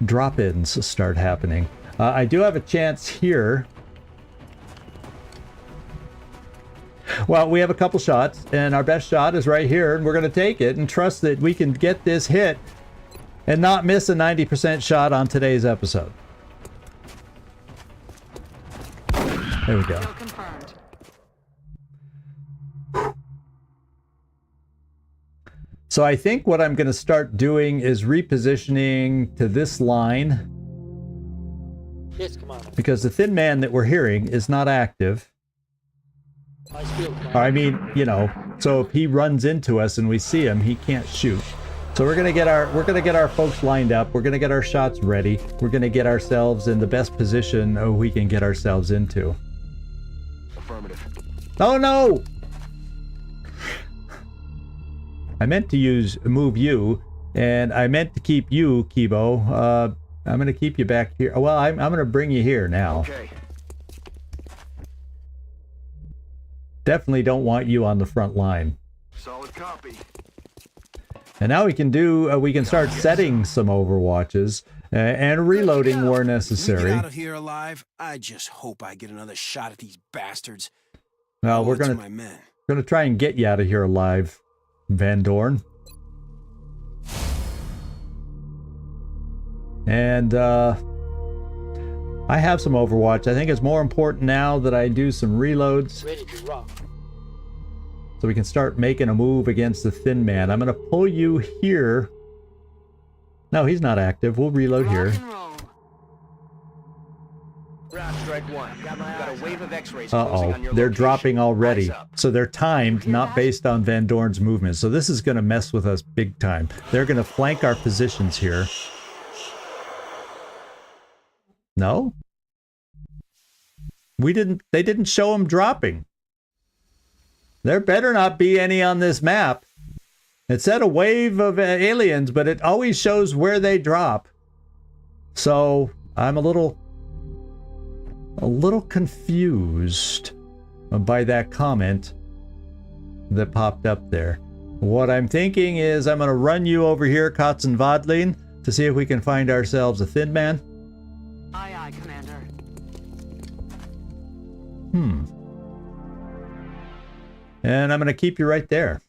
drop-ins start happening. I do have a chance here. Well, we have a couple shots, and our best shot is right here, and we're going to take it and trust that we can get this hit and not miss a 90% shot on today's episode. There we go. Kill confirmed. So I think what I'm going to start doing is repositioning to this line, Yes, Commander. because the Thin Man that we're hearing is not active. Nice field, Commander. I mean, you know, so if he runs into us and we see him, he can't shoot. So we're gonna get our folks lined up. We're gonna get our shots ready. We're gonna get ourselves in the best position we can get ourselves into. Affirmative. Oh no! I meant to move you, and I meant to keep you, Kibo. I'm gonna keep you back here. Well, I'm gonna bring you here now. Okay. Definitely don't want you on the front line. Solid copy. And now we can start setting some overwatches and reloading where If we necessary. get out of here alive, I just hope I get another shot at these bastards. Well, we're It's gonna my men. try and get you out of here alive, Van Dorn. And I have some Overwatch. I think it's more important now that I do some reloads Ready to rock. so we can start making a move against the Thin Man. I'm gonna pull you here. No, he's not active. We'll reload Rock here. and roll. Round strike one. Got a wave of X-rays closing Uh-oh, on your they're location. dropping already. Rise up. So they're timed, Hear not that? based on Van Dorn's movement. So this is gonna mess with us big time. They're gonna flank our positions here. No? They didn't show them dropping. There better not be any on this map. It said a wave of aliens, but it always shows where they drop. So I'm a little confused by that comment that popped up there. What I'm thinking is I'm going to run you over here, Kotzen Vodlin, to see if we can find ourselves a Thin Man. Aye, aye, Commander. And I'm going to keep you right there.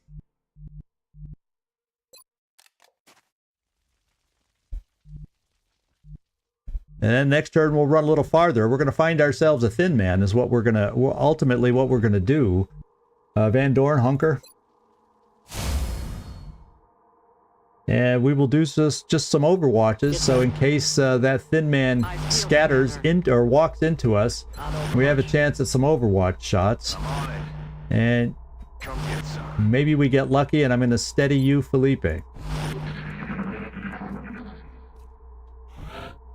And then next turn we'll run a little farther. We're going to find ourselves a Thin Man is what we're going to, ultimately what we're going to do. Van Dorn, hunker. And we will do just some overwatches, so in case that Thin Man scatters into or walks into us, we have a chance at some Overwatch shots. I'm on it. And Come get some. maybe we get lucky and I'm going to steady you, Felipe.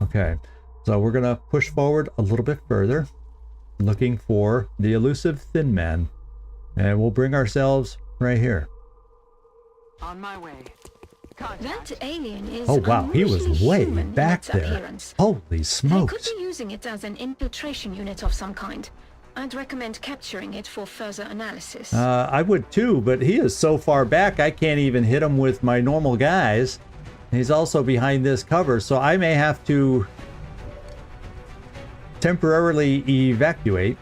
Okay, so we're going to push forward a little bit further, looking for the elusive Thin Man. And we'll bring ourselves right here. On my way. That Contact. alien is Oh wow, he was unusually way human in back its there. appearance. Holy They could smokes. be using it as an infiltration unit of some kind. I'd recommend capturing it for further analysis. I would too, but he is so far back I can't even hit him with my normal guys. He's also behind this cover, so I may have to temporarily evacuate.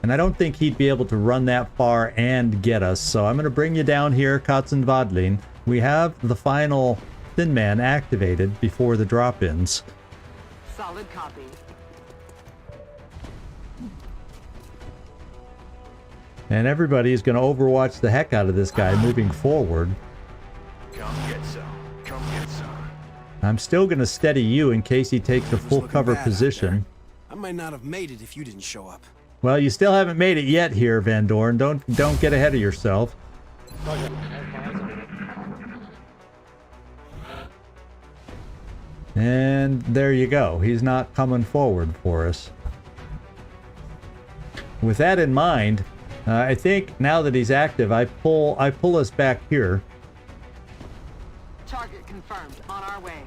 And I don't think he'd be able to run that far and get us, so I'm going to bring you down here, Kotzen Vodlin. We have the final Thin Man activated before the drop-ins. Solid copy. And everybody's going to overwatch the heck out of this guy moving forward. Come get some. Come get some. I'm still going to steady you in case he takes a It was full looking cover bad out position. there. I might not have made it if you didn't show up. Well, you still haven't made it yet here, Van Dorn. Don't get ahead of yourself. Roger. I have my eyes on it. And there you go. He's not coming forward for us. With that in mind, I think now that he's active, I pull us back here. Target confirmed. On our way.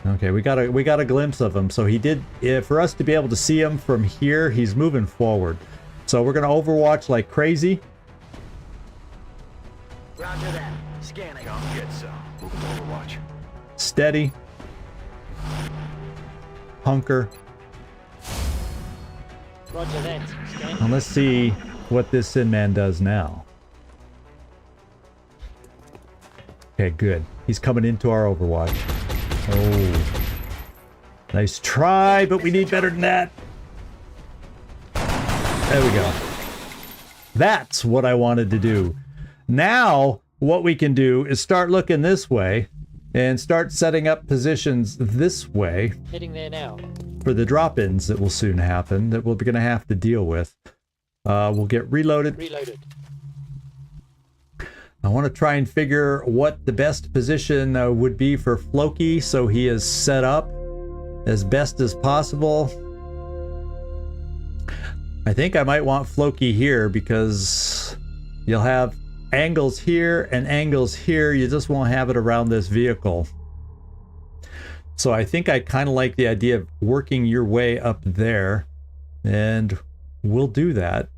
Okay, we got a glimpse of him. So he did. For us to be able to see him from here, he's moving forward. So we're gonna overwatch like crazy. Roger that. Scanning. Come get some. Moving to Overwatch. Steady. Hunker. Roger that. Scan. And let's see what this Thin Man does now. Okay, good. He's coming into our Overwatch. Oh. Nice try, but we need better than that. There we go. That's what I wanted to do. Now, what we can do is start looking this way and start setting up positions this way Heading there now. for the drop-ins that will soon happen that we're going to have to deal with. We'll get reloaded. Reloaded. I want to try and figure what the best position would be for Floki so he is set up as best as possible. I think I might want Floki here because you'll have angles here and angles here. You just won't have it around this vehicle. So I think I kind of like the idea of working your way up there, and we'll do that.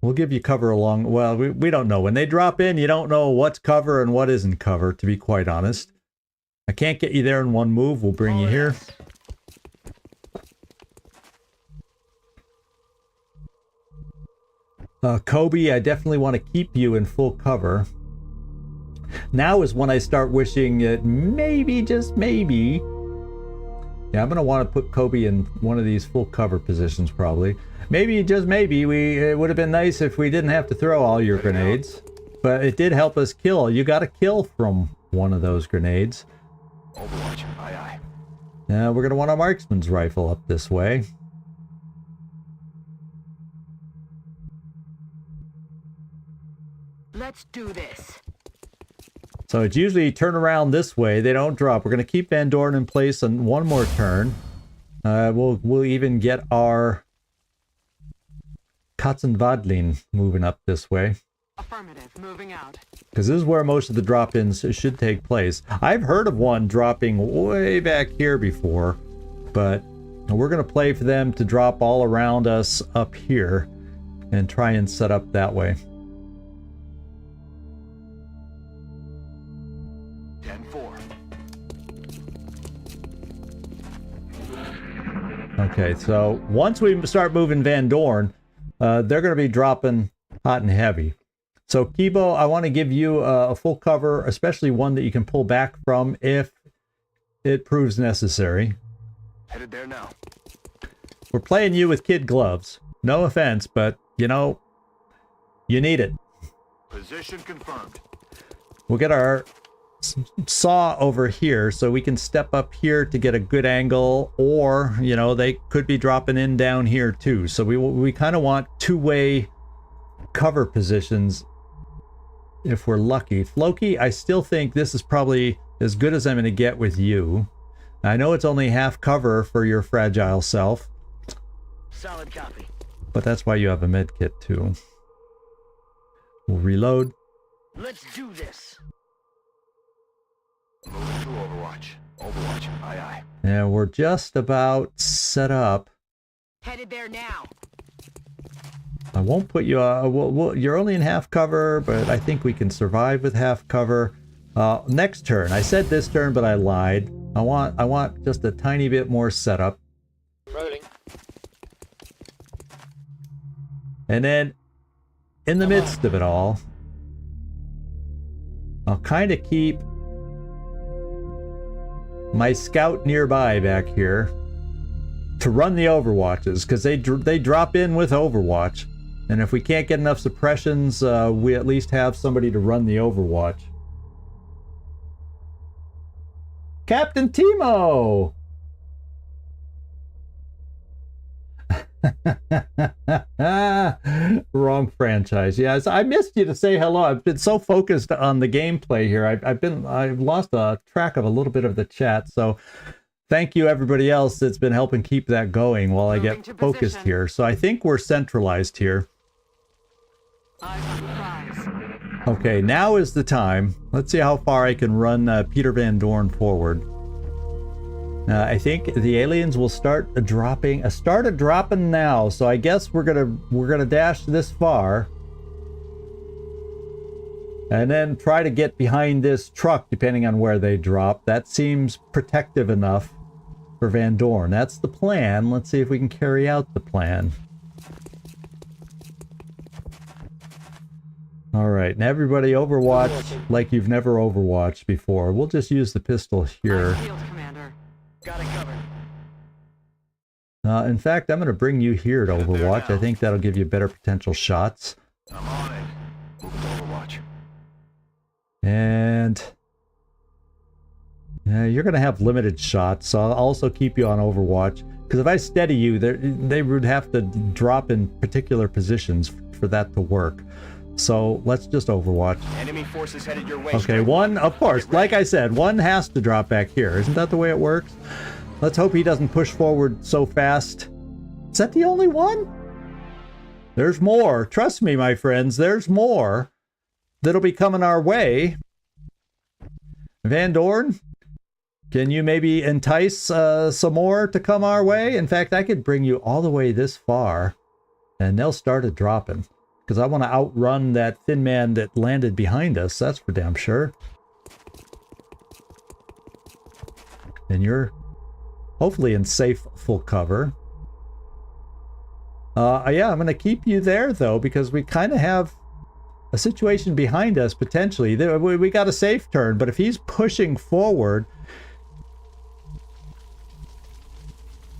We'll give you cover along. Well, we don't know. When they drop in, you don't know what's cover and what isn't cover, to be quite honest. I can't get you there in one move. We'll bring you here. Kobe, I definitely want to keep you in full cover. Now is when I start wishing it maybe, just maybe. Yeah, I'm going to want to put Kobe in one of these full cover positions probably. Maybe, just maybe, it would have been nice if we didn't have to throw all your grenades. But it did help us kill. You got a kill from one of those grenades. Overwatch. Aye, aye. Now we're going to want a marksman's rifle up this way. Let's do this. So it's usually turn around this way. They don't drop. We're going to keep Van Dorn in place on one more turn. We'll even get our Katzenwadlin moving up this way. Affirmative. Moving out. Because this is where most of the drop-ins should take place. I've heard of one dropping way back here before, but we're going to play for them to drop all around us up here and try and set up that way. 10-4. Okay, so once we start moving Van Dorn, they're going to be dropping hot and heavy. So Kibo, I want to give you a full cover, especially one that you can pull back from if it proves necessary. Headed there now. We're playing you with kid gloves. No offense, but, you know, you need it. Position confirmed. We'll get our saw over here so we can step up here to get a good angle, or, you know, they could be dropping in down here too. So we kind of want two-way cover positions if we're lucky. Floki, I still think this is probably as good as I'm going to get with you. I know it's only half cover for your fragile self. Solid copy. But that's why you have a med kit too. We'll reload. Let's do this. Moving to Overwatch. Overwatch. Aye, aye. And we're just about set up. Headed there now. I won't put you, you're only in half cover, but I think we can survive with half cover. Next turn. I said this turn, but I lied. I want just a tiny bit more setup. Rolling. And then, in the midst of it all, I'll kind of keep my scout nearby back here to run the Overwatches, because they drop in with Overwatch. And if we can't get enough suppressions, we at least have somebody to run the Overwatch. Captain Timo! Wrong franchise. Yes, I missed you to say hello. I've been so focused on the gameplay here. I've lost track of a little bit of the chat. So thank you everybody else that's been helping keep that going while I get focused here. So I think we're centralized here. Okay, now is the time. Let's see how far I can run Peter Van Dorn forward. I think the aliens will start dropping. Started dropping now, so I guess we're gonna dash this far, and then try to get behind this truck, depending on where they drop. That seems protective enough for Van Dorn. That's the plan. Let's see if we can carry out the plan. All right, and everybody Overwatch like you've never Overwatched before. We'll just use the pistol here. Got it covered. In fact, I'm going to bring you here to Overwatch. I think that'll give you better potential shots. I'm on it. Moving to Overwatch. And you're going to have limited shots, so I'll also keep you on Overwatch. Because if I steady you, they would have to drop in particular positions for that to work. So let's just Overwatch. Enemy forces headed your way. Okay, one, of course, like I said, one has to drop back here. Isn't that the way it works? Let's hope he doesn't push forward so fast. Is that the only one? There's more. Trust me, my friends, there's more that'll be coming our way. Van Dorn, can you maybe entice some more to come our way? In fact, I could bring you all the way this far, and they'll start dropping. Because I want to outrun that thin man that landed behind us. That's for damn sure. And you're hopefully in safe full cover. Yeah, I'm going to keep you there, though, because we kind of have a situation behind us, potentially. We got a safe turn, but if he's pushing forward,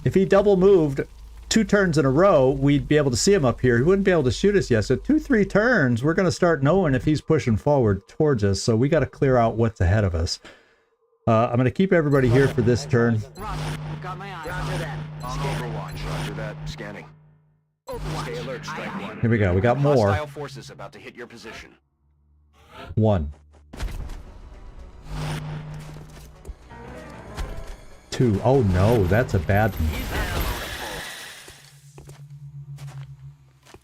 if he double moved 2 turns in a row, we'd be able to see him up here. He wouldn't be able to shoot us yet. So 2-3 turns, we're going to start knowing if he's pushing forward towards us. So we got to clear out what's ahead of us. I'm going to keep everybody here for this turn. Got my eyes. Roger that. On Overwatch. Roger that. Scanning. Stay alert, Strike One. Here we go. We got more. Hostile forces about to hit your position. 1. 2. Oh no, that's a bad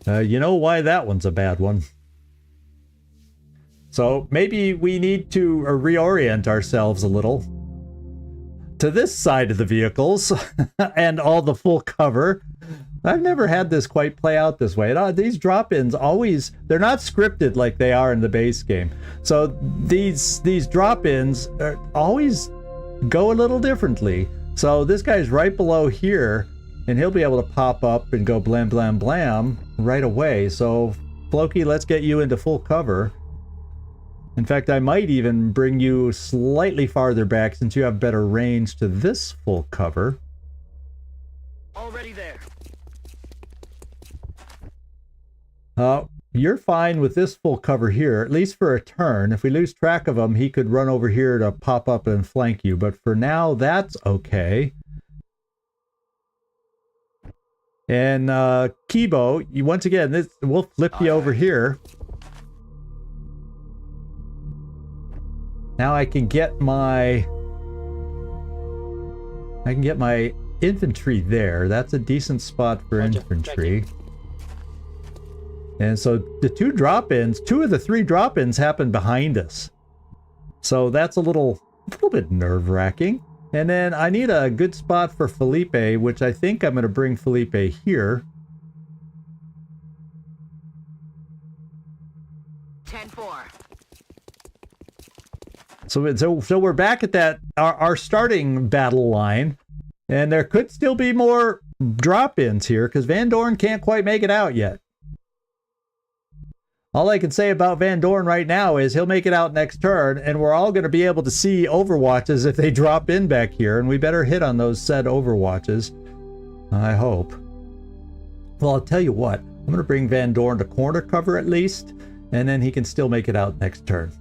one. You know why that one's a bad one. So maybe we need to reorient ourselves a little to this side of the vehicles and all the full cover. I've never had this quite play out this way. These drop-ins always, they're not scripted like they are in the base game. So these drop-ins always go a little differently. So this guy's right below here, and he'll be able to pop up and go blam, blam, blam right away. So Floki, let's get you into full cover. In fact, I might even bring you slightly farther back since you have better range to this full cover. Already there. You're fine with this full cover here, at least for a turn. If we lose track of him, he could run over here to pop up and flank you. But for now, that's okay. And Kibo, once again, we'll flip you over here. Now I can get my infantry there. That's a decent spot for infantry. And so the 2 drop-ins, 2 of the 3 drop-ins happen behind us. So that's a little bit nerve-wracking. And then I need a good spot for Felipe, which I think I'm going to bring Felipe here. 10-4. So we're back at that our starting battle line, and there could still be more drop-ins here because Van Dorn can't quite make it out yet. All I can say about Van Dorn right now is he'll make it out next turn, and we're all going to be able to see Overwatches if they drop in back here, and we better hit on those said Overwatches. I hope. Well, I'll tell you what. I'm going to bring Van Dorn to corner cover at least, and then he can still make it out next turn.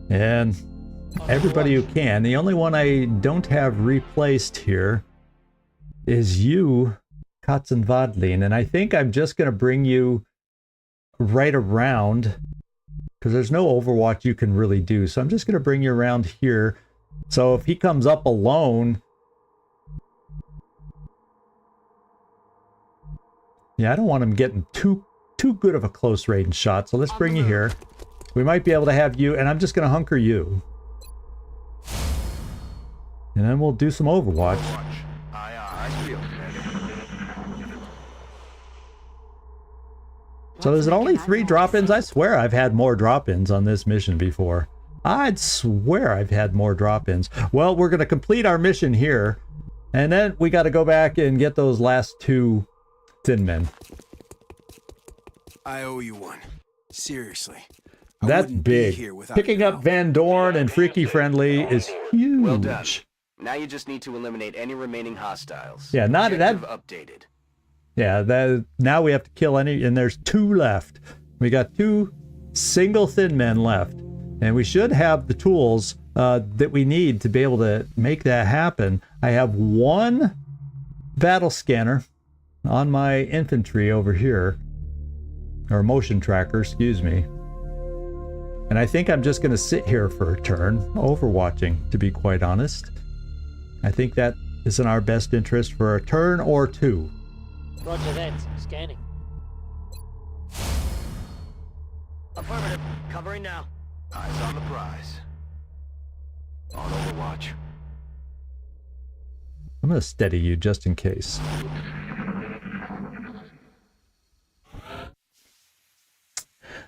And everybody who can. The only one I don't have replaced here is you, Katzenwadlin, and I think I'm just going to bring you right around because there's no Overwatch you can really do. So I'm just going to bring you around here. So if he comes up alone, yeah, I don't want him getting too good of a close range shot. So let's bring you here. We might be able to have you, and I'm just going to hunker you. And then we'll do some Overwatch. So is it only 3 drop-ins? I swear I've had more drop-ins on this mission before. I'd swear I've had more drop-ins. Well, we're going to complete our mission here, and then we got to go back and get those last 2 thin men. I owe you one. Seriously. That's big. Picking up Van Dorn and Freaky Friendly is huge. Well done. Now you just need to eliminate any remaining hostiles. Yeah, not Objective that updated. Yeah, now we have to kill any, and there's 2 left. We got 2 single thin men left, and we should have the tools that we need to be able to make that happen. I have 1 battle scanner on my infantry over here, or motion tracker, excuse me. And I think I'm just going to sit here for a turn, overwatching, to be quite honest. I think that is in our best interest for a turn or 2. Roger that. Scanning. Affirmative. Covering now. Eyes on the prize. On Overwatch. I'm going to steady you just in case.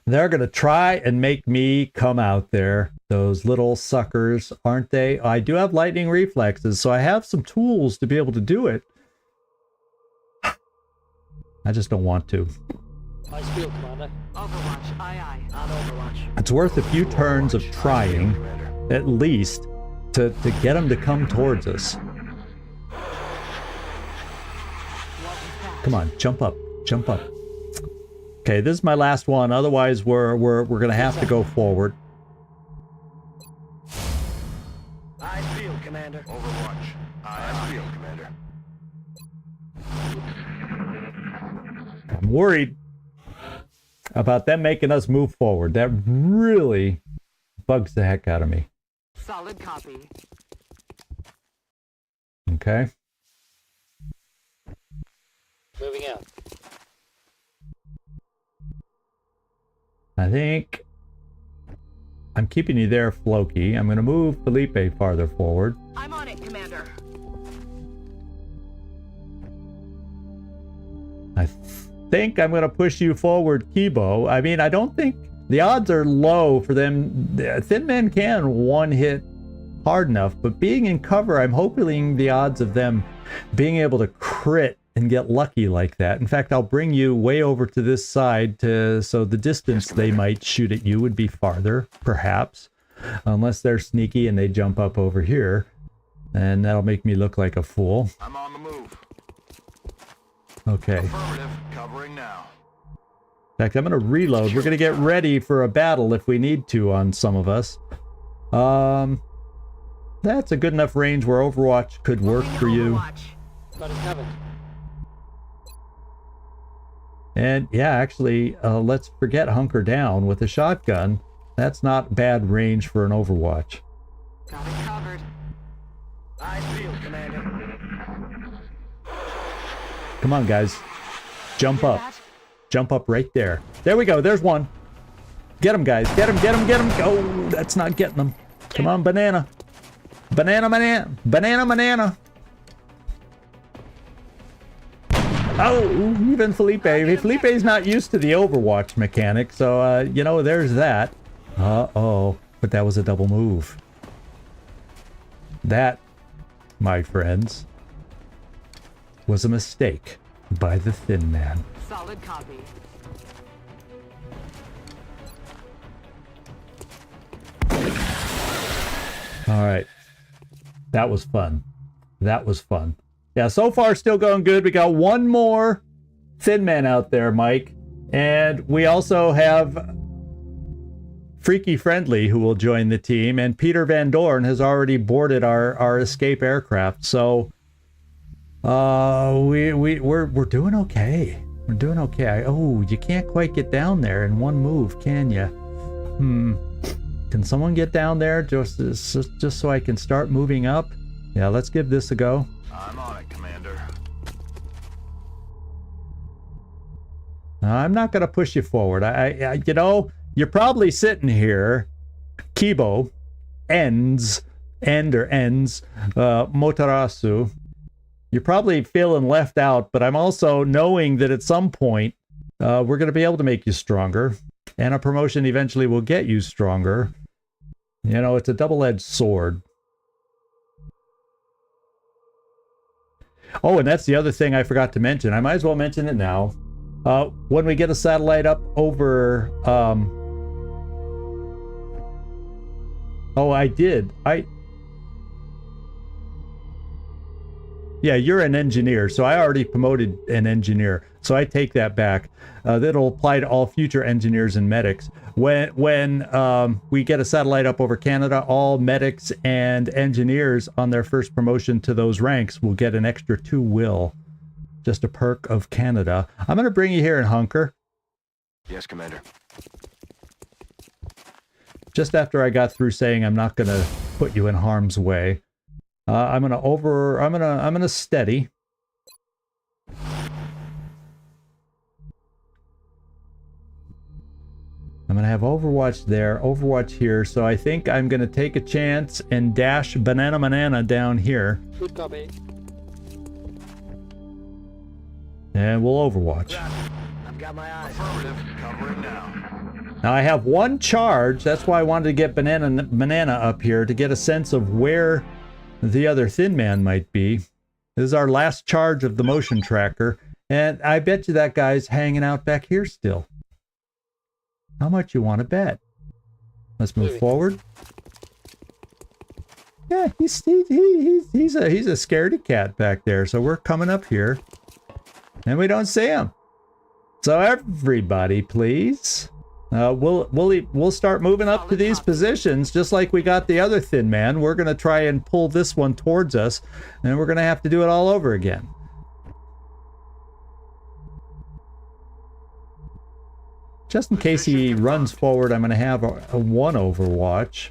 They're going to try and make me come out there. Those little suckers, aren't they? I do have lightning reflexes, so I have some tools to be able to do it. I just don't want to. Nice field, Commander. Overwatch, aye. On Overwatch. It's worth a few turns of trying, at least, to get them to come towards us. Come on, jump up, jump up. Okay, this is my last one. Otherwise, we're gonna have to go forward. Eyes field, Commander. Overwatch. Eyes field, Commander. I'm worried about them making us move forward. That really bugs the heck out of me. Solid copy. Okay. Moving out. I think I'm keeping you there, Floki. I'm going to move Felipe farther forward. I'm on it, Commander. I think I'm going to push you forward, Kibo. I mean, I don't think the odds are low for them. Thin Men can one hit hard enough, but being in cover, I'm hoping the odds of them being able to crit and get lucky like that. In fact, I'll bring you way over to this side so the distance they might shoot at you would be farther, perhaps, unless they're sneaky and they jump up over here, and that'll make me look like a fool. I'm on the move. Okay. Affirmative. Covering now. In fact, I'm going to reload. We're going to get ready for a battle if we need to on some of us. That's a good enough range where Overwatch could work for you. Got it covered. And yeah, actually, let's forget hunker down with a shotgun. That's not bad range for an Overwatch. Got it covered. Eyes field, Commander. Come on, guys. Jump up. Jump up right there. There we go. There's one. Get him, guys. Get him, get him, get him. Oh, that's not getting them. Come on, banana. Banana, banana. Banana, banana. Oh, even Felipe. Felipe's not used to the Overwatch mechanic, so, you know, there's that. Uh-oh. But that was a double move. That, my friends, was a mistake by the Thin Man. Solid copy. All right. That was fun. That was fun. Yeah, so far still going good. We got one more Thin Man out there, Mike. And we also have Freaky Friendly, who will join the team. And Peter Van Dorn has already boarded our escape aircraft. So we're doing okay. We're doing okay. Oh, you can't quite get down there in one move, can you? Can someone get down there just so I can start moving up? Yeah, let's give this a go. I'm on it, Commander. I'm not going to push you forward. I you know, you're probably sitting here, Kibo, Motarasu. You're probably feeling left out, but I'm also knowing that at some point, we're going to be able to make you stronger, and a promotion eventually will get you stronger. You know, it's a double-edged sword. Oh, and that's the other thing I forgot to mention. I might as well mention it now. When we get a satellite up over... Oh, I did. Yeah, you're an engineer, so I already promoted an engineer. So I take that back. That'll apply to all future engineers and medics. When we get a satellite up over Canada, all medics and engineers on their first promotion to those ranks will get an extra 2 will. Just a perk of Canada. I'm going to bring you here in hunker. Yes, Commander. Just after I got through saying I'm not going to put you in harm's way. I'm gonna steady. I'm gonna have Overwatch there, Overwatch here, so I think I'm gonna take a chance and dash banana down here. Good copy. And we'll Overwatch. I've got my eyes. Affirmative. Covering now. Now I have one charge. That's why I wanted to get Banana up here to get a sense of where the other Thin Man might be. This is our last charge of the motion tracker. And I bet you that guy's hanging out back here still. How much you want to bet? Let's move forward. Yeah, he's a scaredy cat back there. So we're coming up here, and we don't see him. So everybody, please, we'll start moving up to these positions, just like we got the other Thin Man. We're gonna try and pull this one towards us, and we're gonna have to do it all over again. Just in case he runs forward, I'm gonna have a one Overwatch.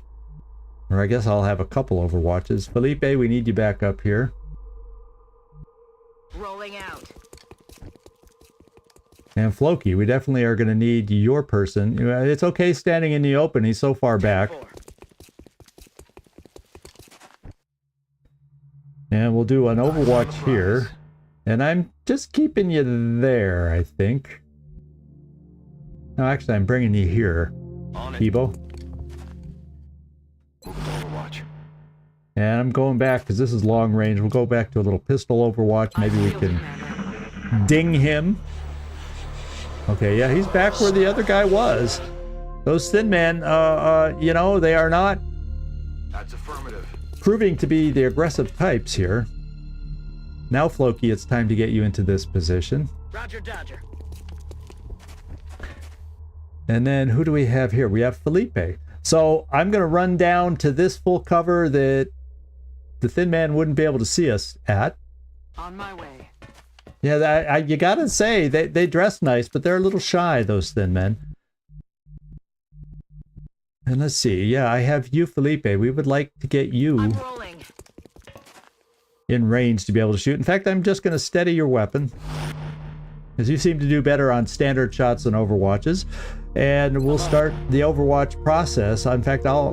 Or I guess I'll have a couple Overwatches. Felipe, we need you back up here. Rolling out. And Floki, we definitely are going to need your person. It's okay standing in the open. He's so far back. And we'll do an Overwatch here. And I'm just keeping you there, I think. No, actually, I'm bringing you here, Kibo. And I'm going back because this is long range. We'll go back to a little pistol Overwatch. Maybe we can ding him. Okay, yeah, he's back where the other guy was. Those Thin Men, you know, they are not That's affirmative. proving to be the aggressive types here. Now, Floki, it's time to get you into this position. Roger, Dodger. And then who do we have here? We have Felipe. So I'm going to run down to this full cover that the Thin Man wouldn't be able to see us at. On my way. Yeah, you gotta say, they dress nice, but they're a little shy, those Thin Men. And let's see, yeah, I have you, Felipe. We would like to get you in range to be able to shoot. In fact, I'm just going to steady your weapon, because you seem to do better on standard shots than Overwatches. And we'll start the Overwatch process. In fact, yeah,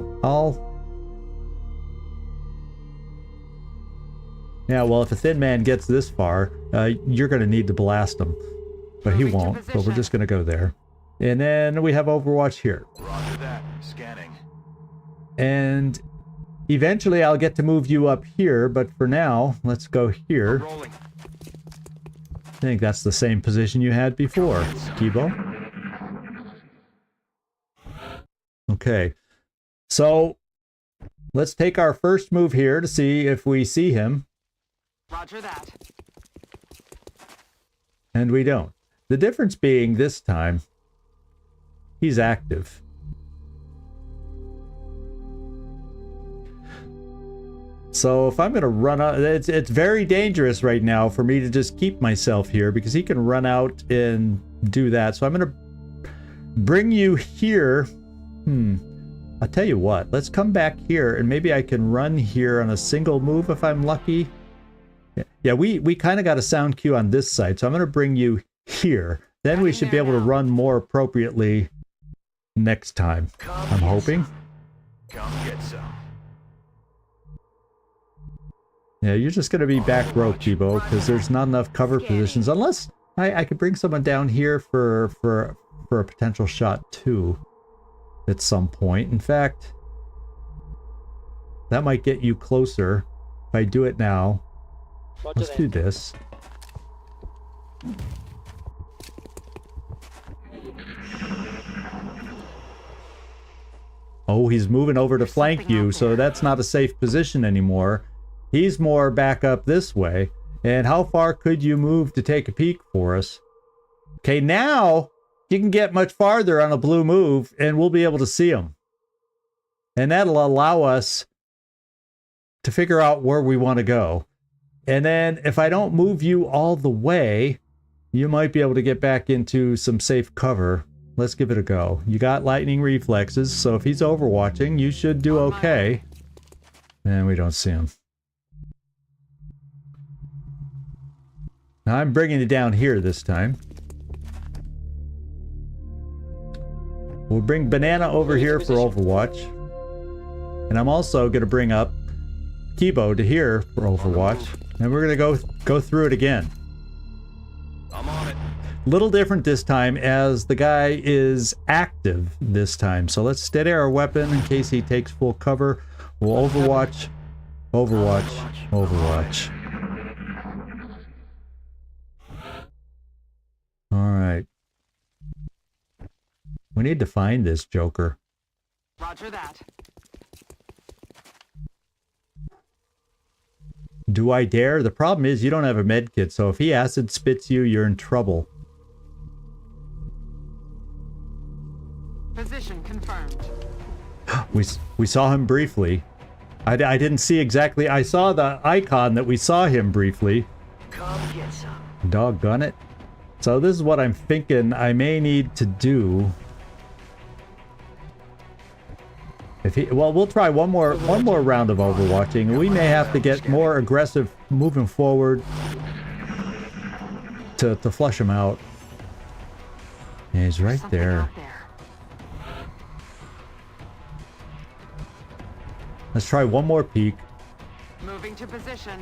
well, if a Thin Man gets this far, you're going to need to blast him. But he won't, so we're just going to go there. And then we have Overwatch here. Roger that. Scanning. And eventually I'll get to move you up here, but for now, let's go here. Rolling. I think that's the same position you had before, Kibo. Okay, so let's take our first move here to see if we see him. Roger that. And we don't. The difference being this time, he's active. So if I'm going to run out, it's very dangerous right now for me to just keep myself here because he can run out and do that. So I'm going to bring you here. I'll tell you what, let's come back here and maybe I can run here on a single move if I'm lucky. Yeah, we kind of got a sound cue on this side, so I'm going to bring you here. Then we should be able to run more appropriately next time, I'm hoping. Come get some. Yeah, you're just going to be back row, Kibo, because there's not enough cover positions. Unless I could bring someone down here for a potential shot too at some point. In fact, that might get you closer if I do it now. Let's do this. Oh, he's moving over to flank you, so that's not a safe position anymore. He's more back up this way. And how far could you move to take a peek for us? Okay, now you can get much farther on a blue move, and we'll be able to see him. And that'll allow us to figure out where we want to go. And then if I don't move you all the way, you might be able to get back into some safe cover. Let's give it a go. You got lightning reflexes, so if he's overwatching, you should do okay. And we don't see him. Now I'm bringing it down here this time. We'll bring Banana over here for Overwatch. And I'm also going to bring up Kibo to here for Overwatch. And we're going to go through it again. I'm on it. Little different this time as the guy is active this time. So let's steady our weapon in case he takes full cover. We'll overwatch. Overwatch. Overwatch. Alright. We need to find this Joker. Roger that. Do I dare? The problem is you don't have a med kit, so if he acid spits you, you're in trouble. Position confirmed. We saw him briefly. I didn't see exactly. I saw the icon that we saw him briefly. Come get some. Doggone it. So this is what I'm thinking I may need to do. If he, well, we'll try one more round of overwatching. We may have to get more aggressive moving forward to flush him out. Yeah, he's right there. Let's try one more peek. Moving to position.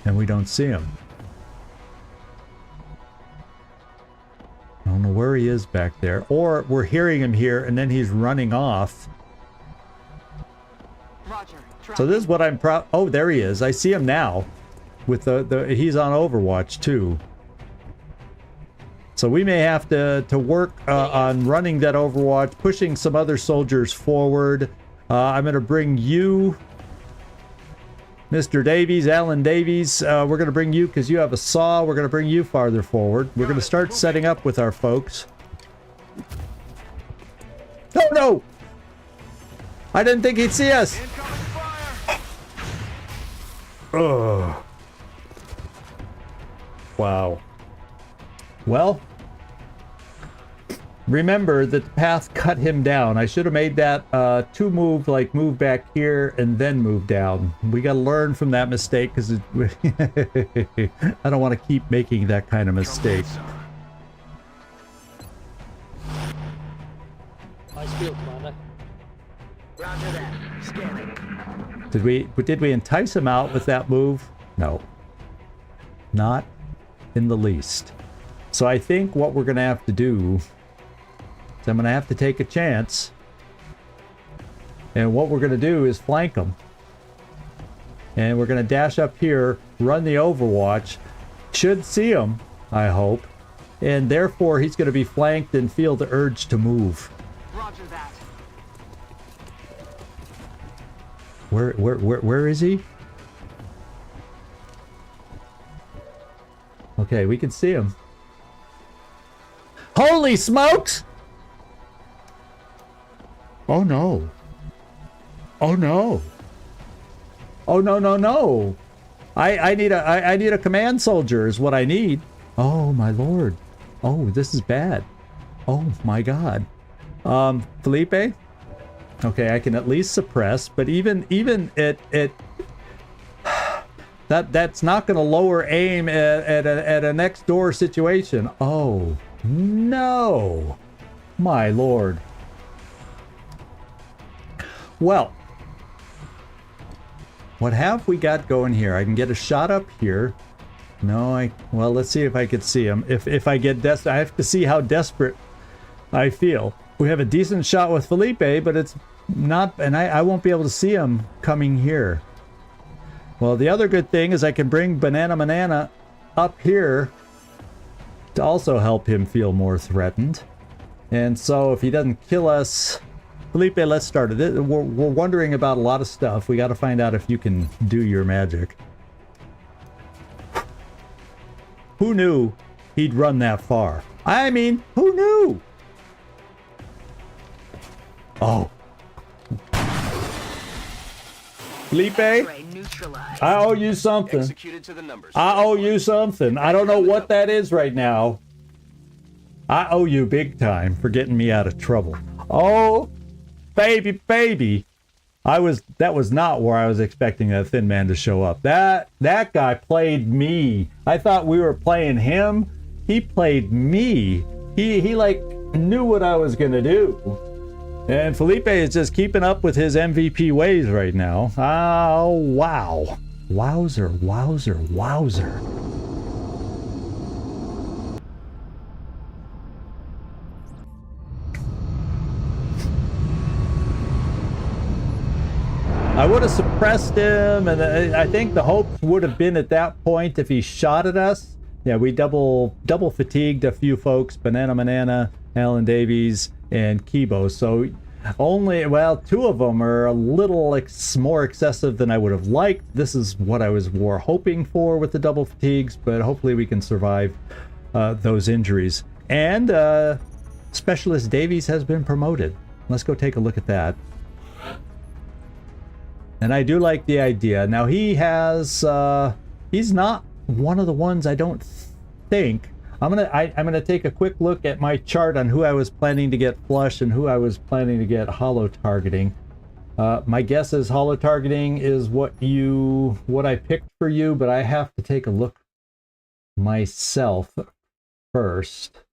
And we don't see him. I don't know where he is back there. Or we're hearing him here and then he's running off. Roger. So this is what I'm proud. Oh, there he is. I see him now. With the he's on Overwatch too. So we may have to work on running that Overwatch, pushing some other soldiers forward. I'm going to bring you, Mr. Davies, Alan Davies. We're going to bring you because you have a saw. We're going to bring you farther forward. We're going to start setting up with our folks. Oh, no! I didn't think he'd see us. Ugh. Wow. Well, remember that the path cut him down. I should have made that two move, like move back here and then move down. We got to learn from that mistake because I don't want to keep making that kind of mistake. Nice field, Commander. Roger that. Scanning. Did we entice him out with that move? No. Not in the least. So I think what we're going to have to do is I'm going to have to take a chance. And what we're going to do is flank him. And we're going to dash up here, run the Overwatch. Should see him, I hope. And therefore he's going to be flanked and feel the urge to move. Roger that. Where is he? Okay, we can see him. Holy smokes! Oh no. Oh no. Oh no no no. I need a command soldier is what I need. Oh my lord. Oh, this is bad. Oh my god. Felipe? Okay, I can at least suppress, but even it that's not going to lower aim at a next door situation. Oh no, my lord. Well, what have we got going here? I can get a shot up here. No, well, let's see if I could see him. If I get desperate, I have to see how desperate I feel. We have a decent shot with Felipe, but it's not, and I won't be able to see him coming here. Well, the other good thing is I can bring Banana up here to also help him feel more threatened. And so if he doesn't kill us, Felipe, let's start it. We're wondering about a lot of stuff. We got to find out if you can do your magic. Who knew he'd run that far? I mean, who knew? Oh. Felipe, I owe you something. Executed to the numbers. I owe you something. I don't know what that is right now. I owe you big time for getting me out of trouble. Oh, baby. That was not where I was expecting that thin man to show up. That guy played me. I thought we were playing him. He played me. He like knew what I was gonna do. And Felipe is just keeping up with his MVP ways right now. Oh, wow. Wowzer. I would have suppressed him, and I think the hope would have been at that point if he shot at us. Yeah, we double fatigued a few folks, Banana, Alan Davies, and Kibo. So only, well, 2 of them are a little more excessive than I would have liked. This is what I was hoping for with the double fatigues, but hopefully we can survive those injuries. And Specialist Davies has been promoted. Let's go take a look at that. And I do like the idea. Now he has, he's not one of the ones, I don't think. I'm gonna take a quick look at my chart on who I was planning to get flush and who I was planning to get hollow targeting. My guess is hollow targeting is what I picked for you, but I have to take a look myself first.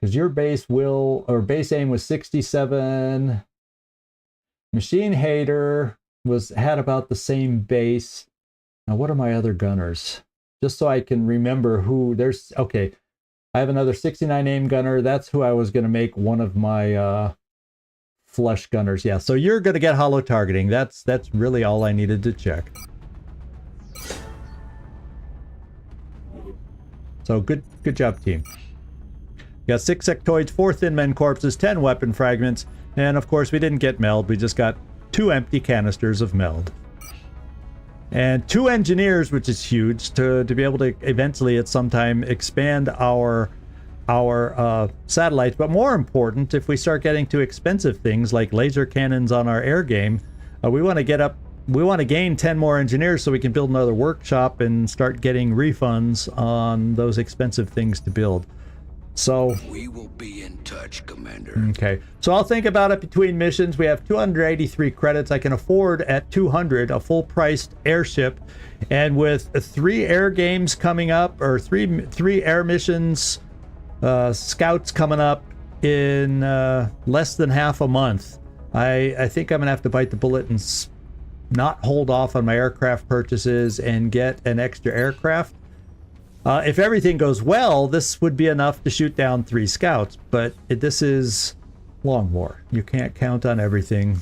Because your base aim was 67. Machine Hater had about the same base. Now, what are my other gunners? Just so I can remember who there's. Okay, I have another 69 aim gunner. That's who I was going to make one of my flush gunners. Yeah, so you're going to get hollow targeting. That's really all I needed to check. So good job, team. We got 6 sectoids, 4 thin men corpses, 10 weapon fragments. And of course, we didn't get meld. We just got 2 empty canisters of meld. And 2 engineers, which is huge, to be able to eventually at some time expand our satellites. But more important, if we start getting to expensive things like laser cannons on our air game, we want to gain 10 more engineers so we can build another workshop and start getting refunds on those expensive things to build. So we will be in touch, Commander. Okay, so I'll think about it between missions. We have 283 credits. I can afford at 200 a full-priced airship, and with 3 air games coming up, or three air missions, scouts coming up in less than half a month, I think I'm gonna have to bite the bullet and not hold off on my aircraft purchases and get an extra aircraft. If everything goes well, this would be enough to shoot down 3 scouts, but this is long war. You can't count on everything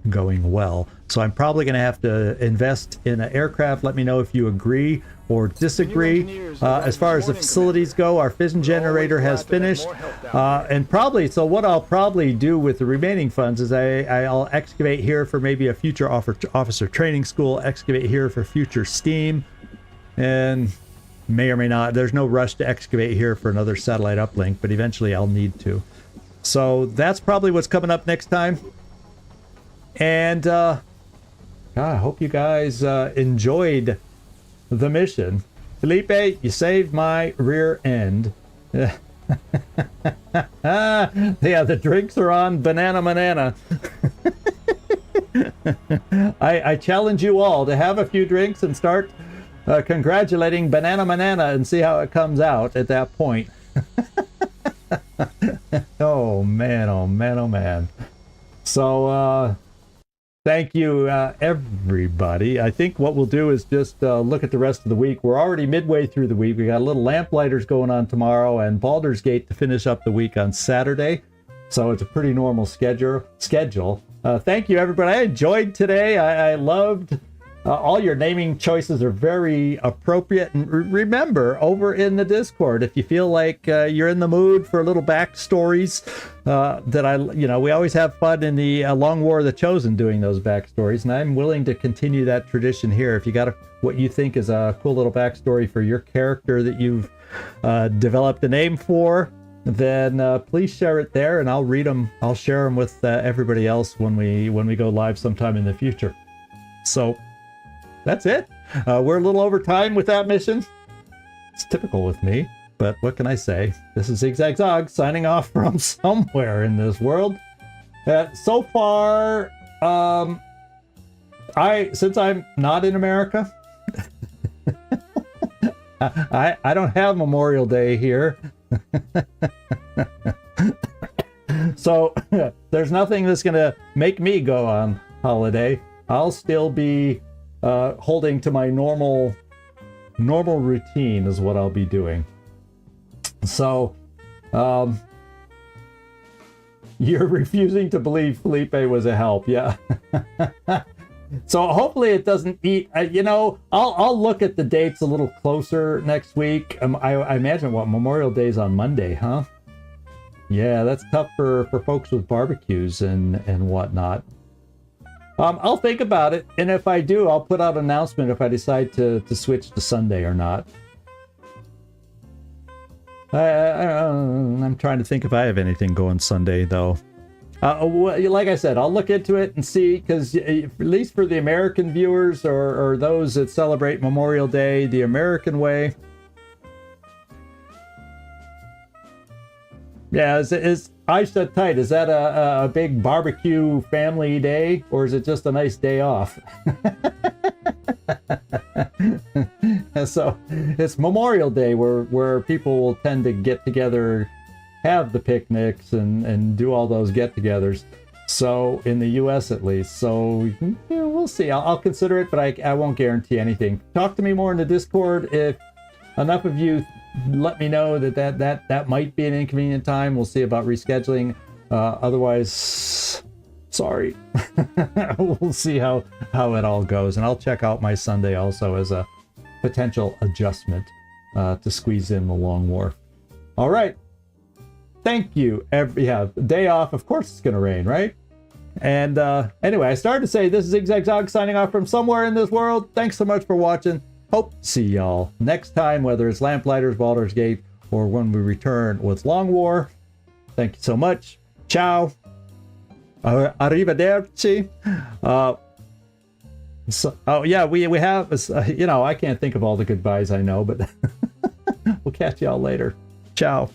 going well. So I'm probably going to have to invest in an aircraft. Let me know if you agree or disagree. As far as the facilities go, our fission generator has finished. And probably, so what I'll probably do with the remaining funds is I'll excavate here for maybe a future officer training school, excavate here for future steam, and may or may not. There's no rush to excavate here for another satellite uplink, but eventually I'll need to. So that's probably what's coming up next time. And I hope you guys enjoyed the mission. Felipe, you saved my rear end. Yeah, the drinks are on Banana. I challenge you all to have a few drinks and start congratulating Banana and see how it comes out at that point. Oh man. So thank you everybody. I think what we'll do is just look at the rest of the week. We're already midway through the week. We got a little Lamplighters going on tomorrow and Baldur's Gate to finish up the week on Saturday. So it's a pretty normal schedule. Thank you everybody. I enjoyed today. I loved all your naming choices are very appropriate. And remember, over in the Discord, if you feel like you're in the mood for little backstories, we always have fun in the Long War of the Chosen doing those backstories, and I'm willing to continue that tradition here. If you got what you think is a cool little backstory for your character that you've developed a name for, then please share it there, and I'll read them. I'll share them with everybody else when we go live sometime in the future. So that's it. We're a little over time with that mission. It's typical with me, but what can I say? This is Zigzag Zog signing off from somewhere in this world. So far, since I'm not in America, I don't have Memorial Day here. So there's nothing that's gonna make me go on holiday. I'll still be holding to my normal routine is what I'll be doing. So You're refusing to believe Felipe was a help. Yeah. So hopefully it doesn't eat. You know, I'll look at the dates a little closer next week. I imagine what Memorial Day's on Monday, huh? Yeah, that's tough for folks with barbecues and whatnot. I'll think about it, and if I do, I'll put out an announcement if I decide to switch to Sunday or not. I'm trying to think if I have anything going Sunday, though. Like I said, I'll look into it and see, because at least for the American viewers or those that celebrate Memorial Day the American way. Yeah, is Eichstätt tight? Is that a big barbecue family day, or is it just a nice day off? So it's Memorial Day where people will tend to get together, have the picnics and do all those get-togethers. So in the U.S. at least. So yeah, we'll see. I'll consider it, but I won't guarantee anything. Talk to me more in the Discord if enough of you let me know that might be an inconvenient time. We'll see about rescheduling. Otherwise, sorry. We'll see how it all goes, and I'll check out my Sunday also as a potential adjustment to squeeze in the Long War. All right. Thank you. Yeah, day off. Of course it's going to rain, right? And anyway, I started to say this is Zigzag signing off from somewhere in this world. Thanks so much for watching. Hope to see y'all next time, whether it's Lamplighters, Baldur's Gate, or when we return with Long War. Thank you so much. Ciao. Arrivederci. Oh yeah, we have, you know, I can't think of all the goodbyes I know, but we'll catch y'all later. Ciao.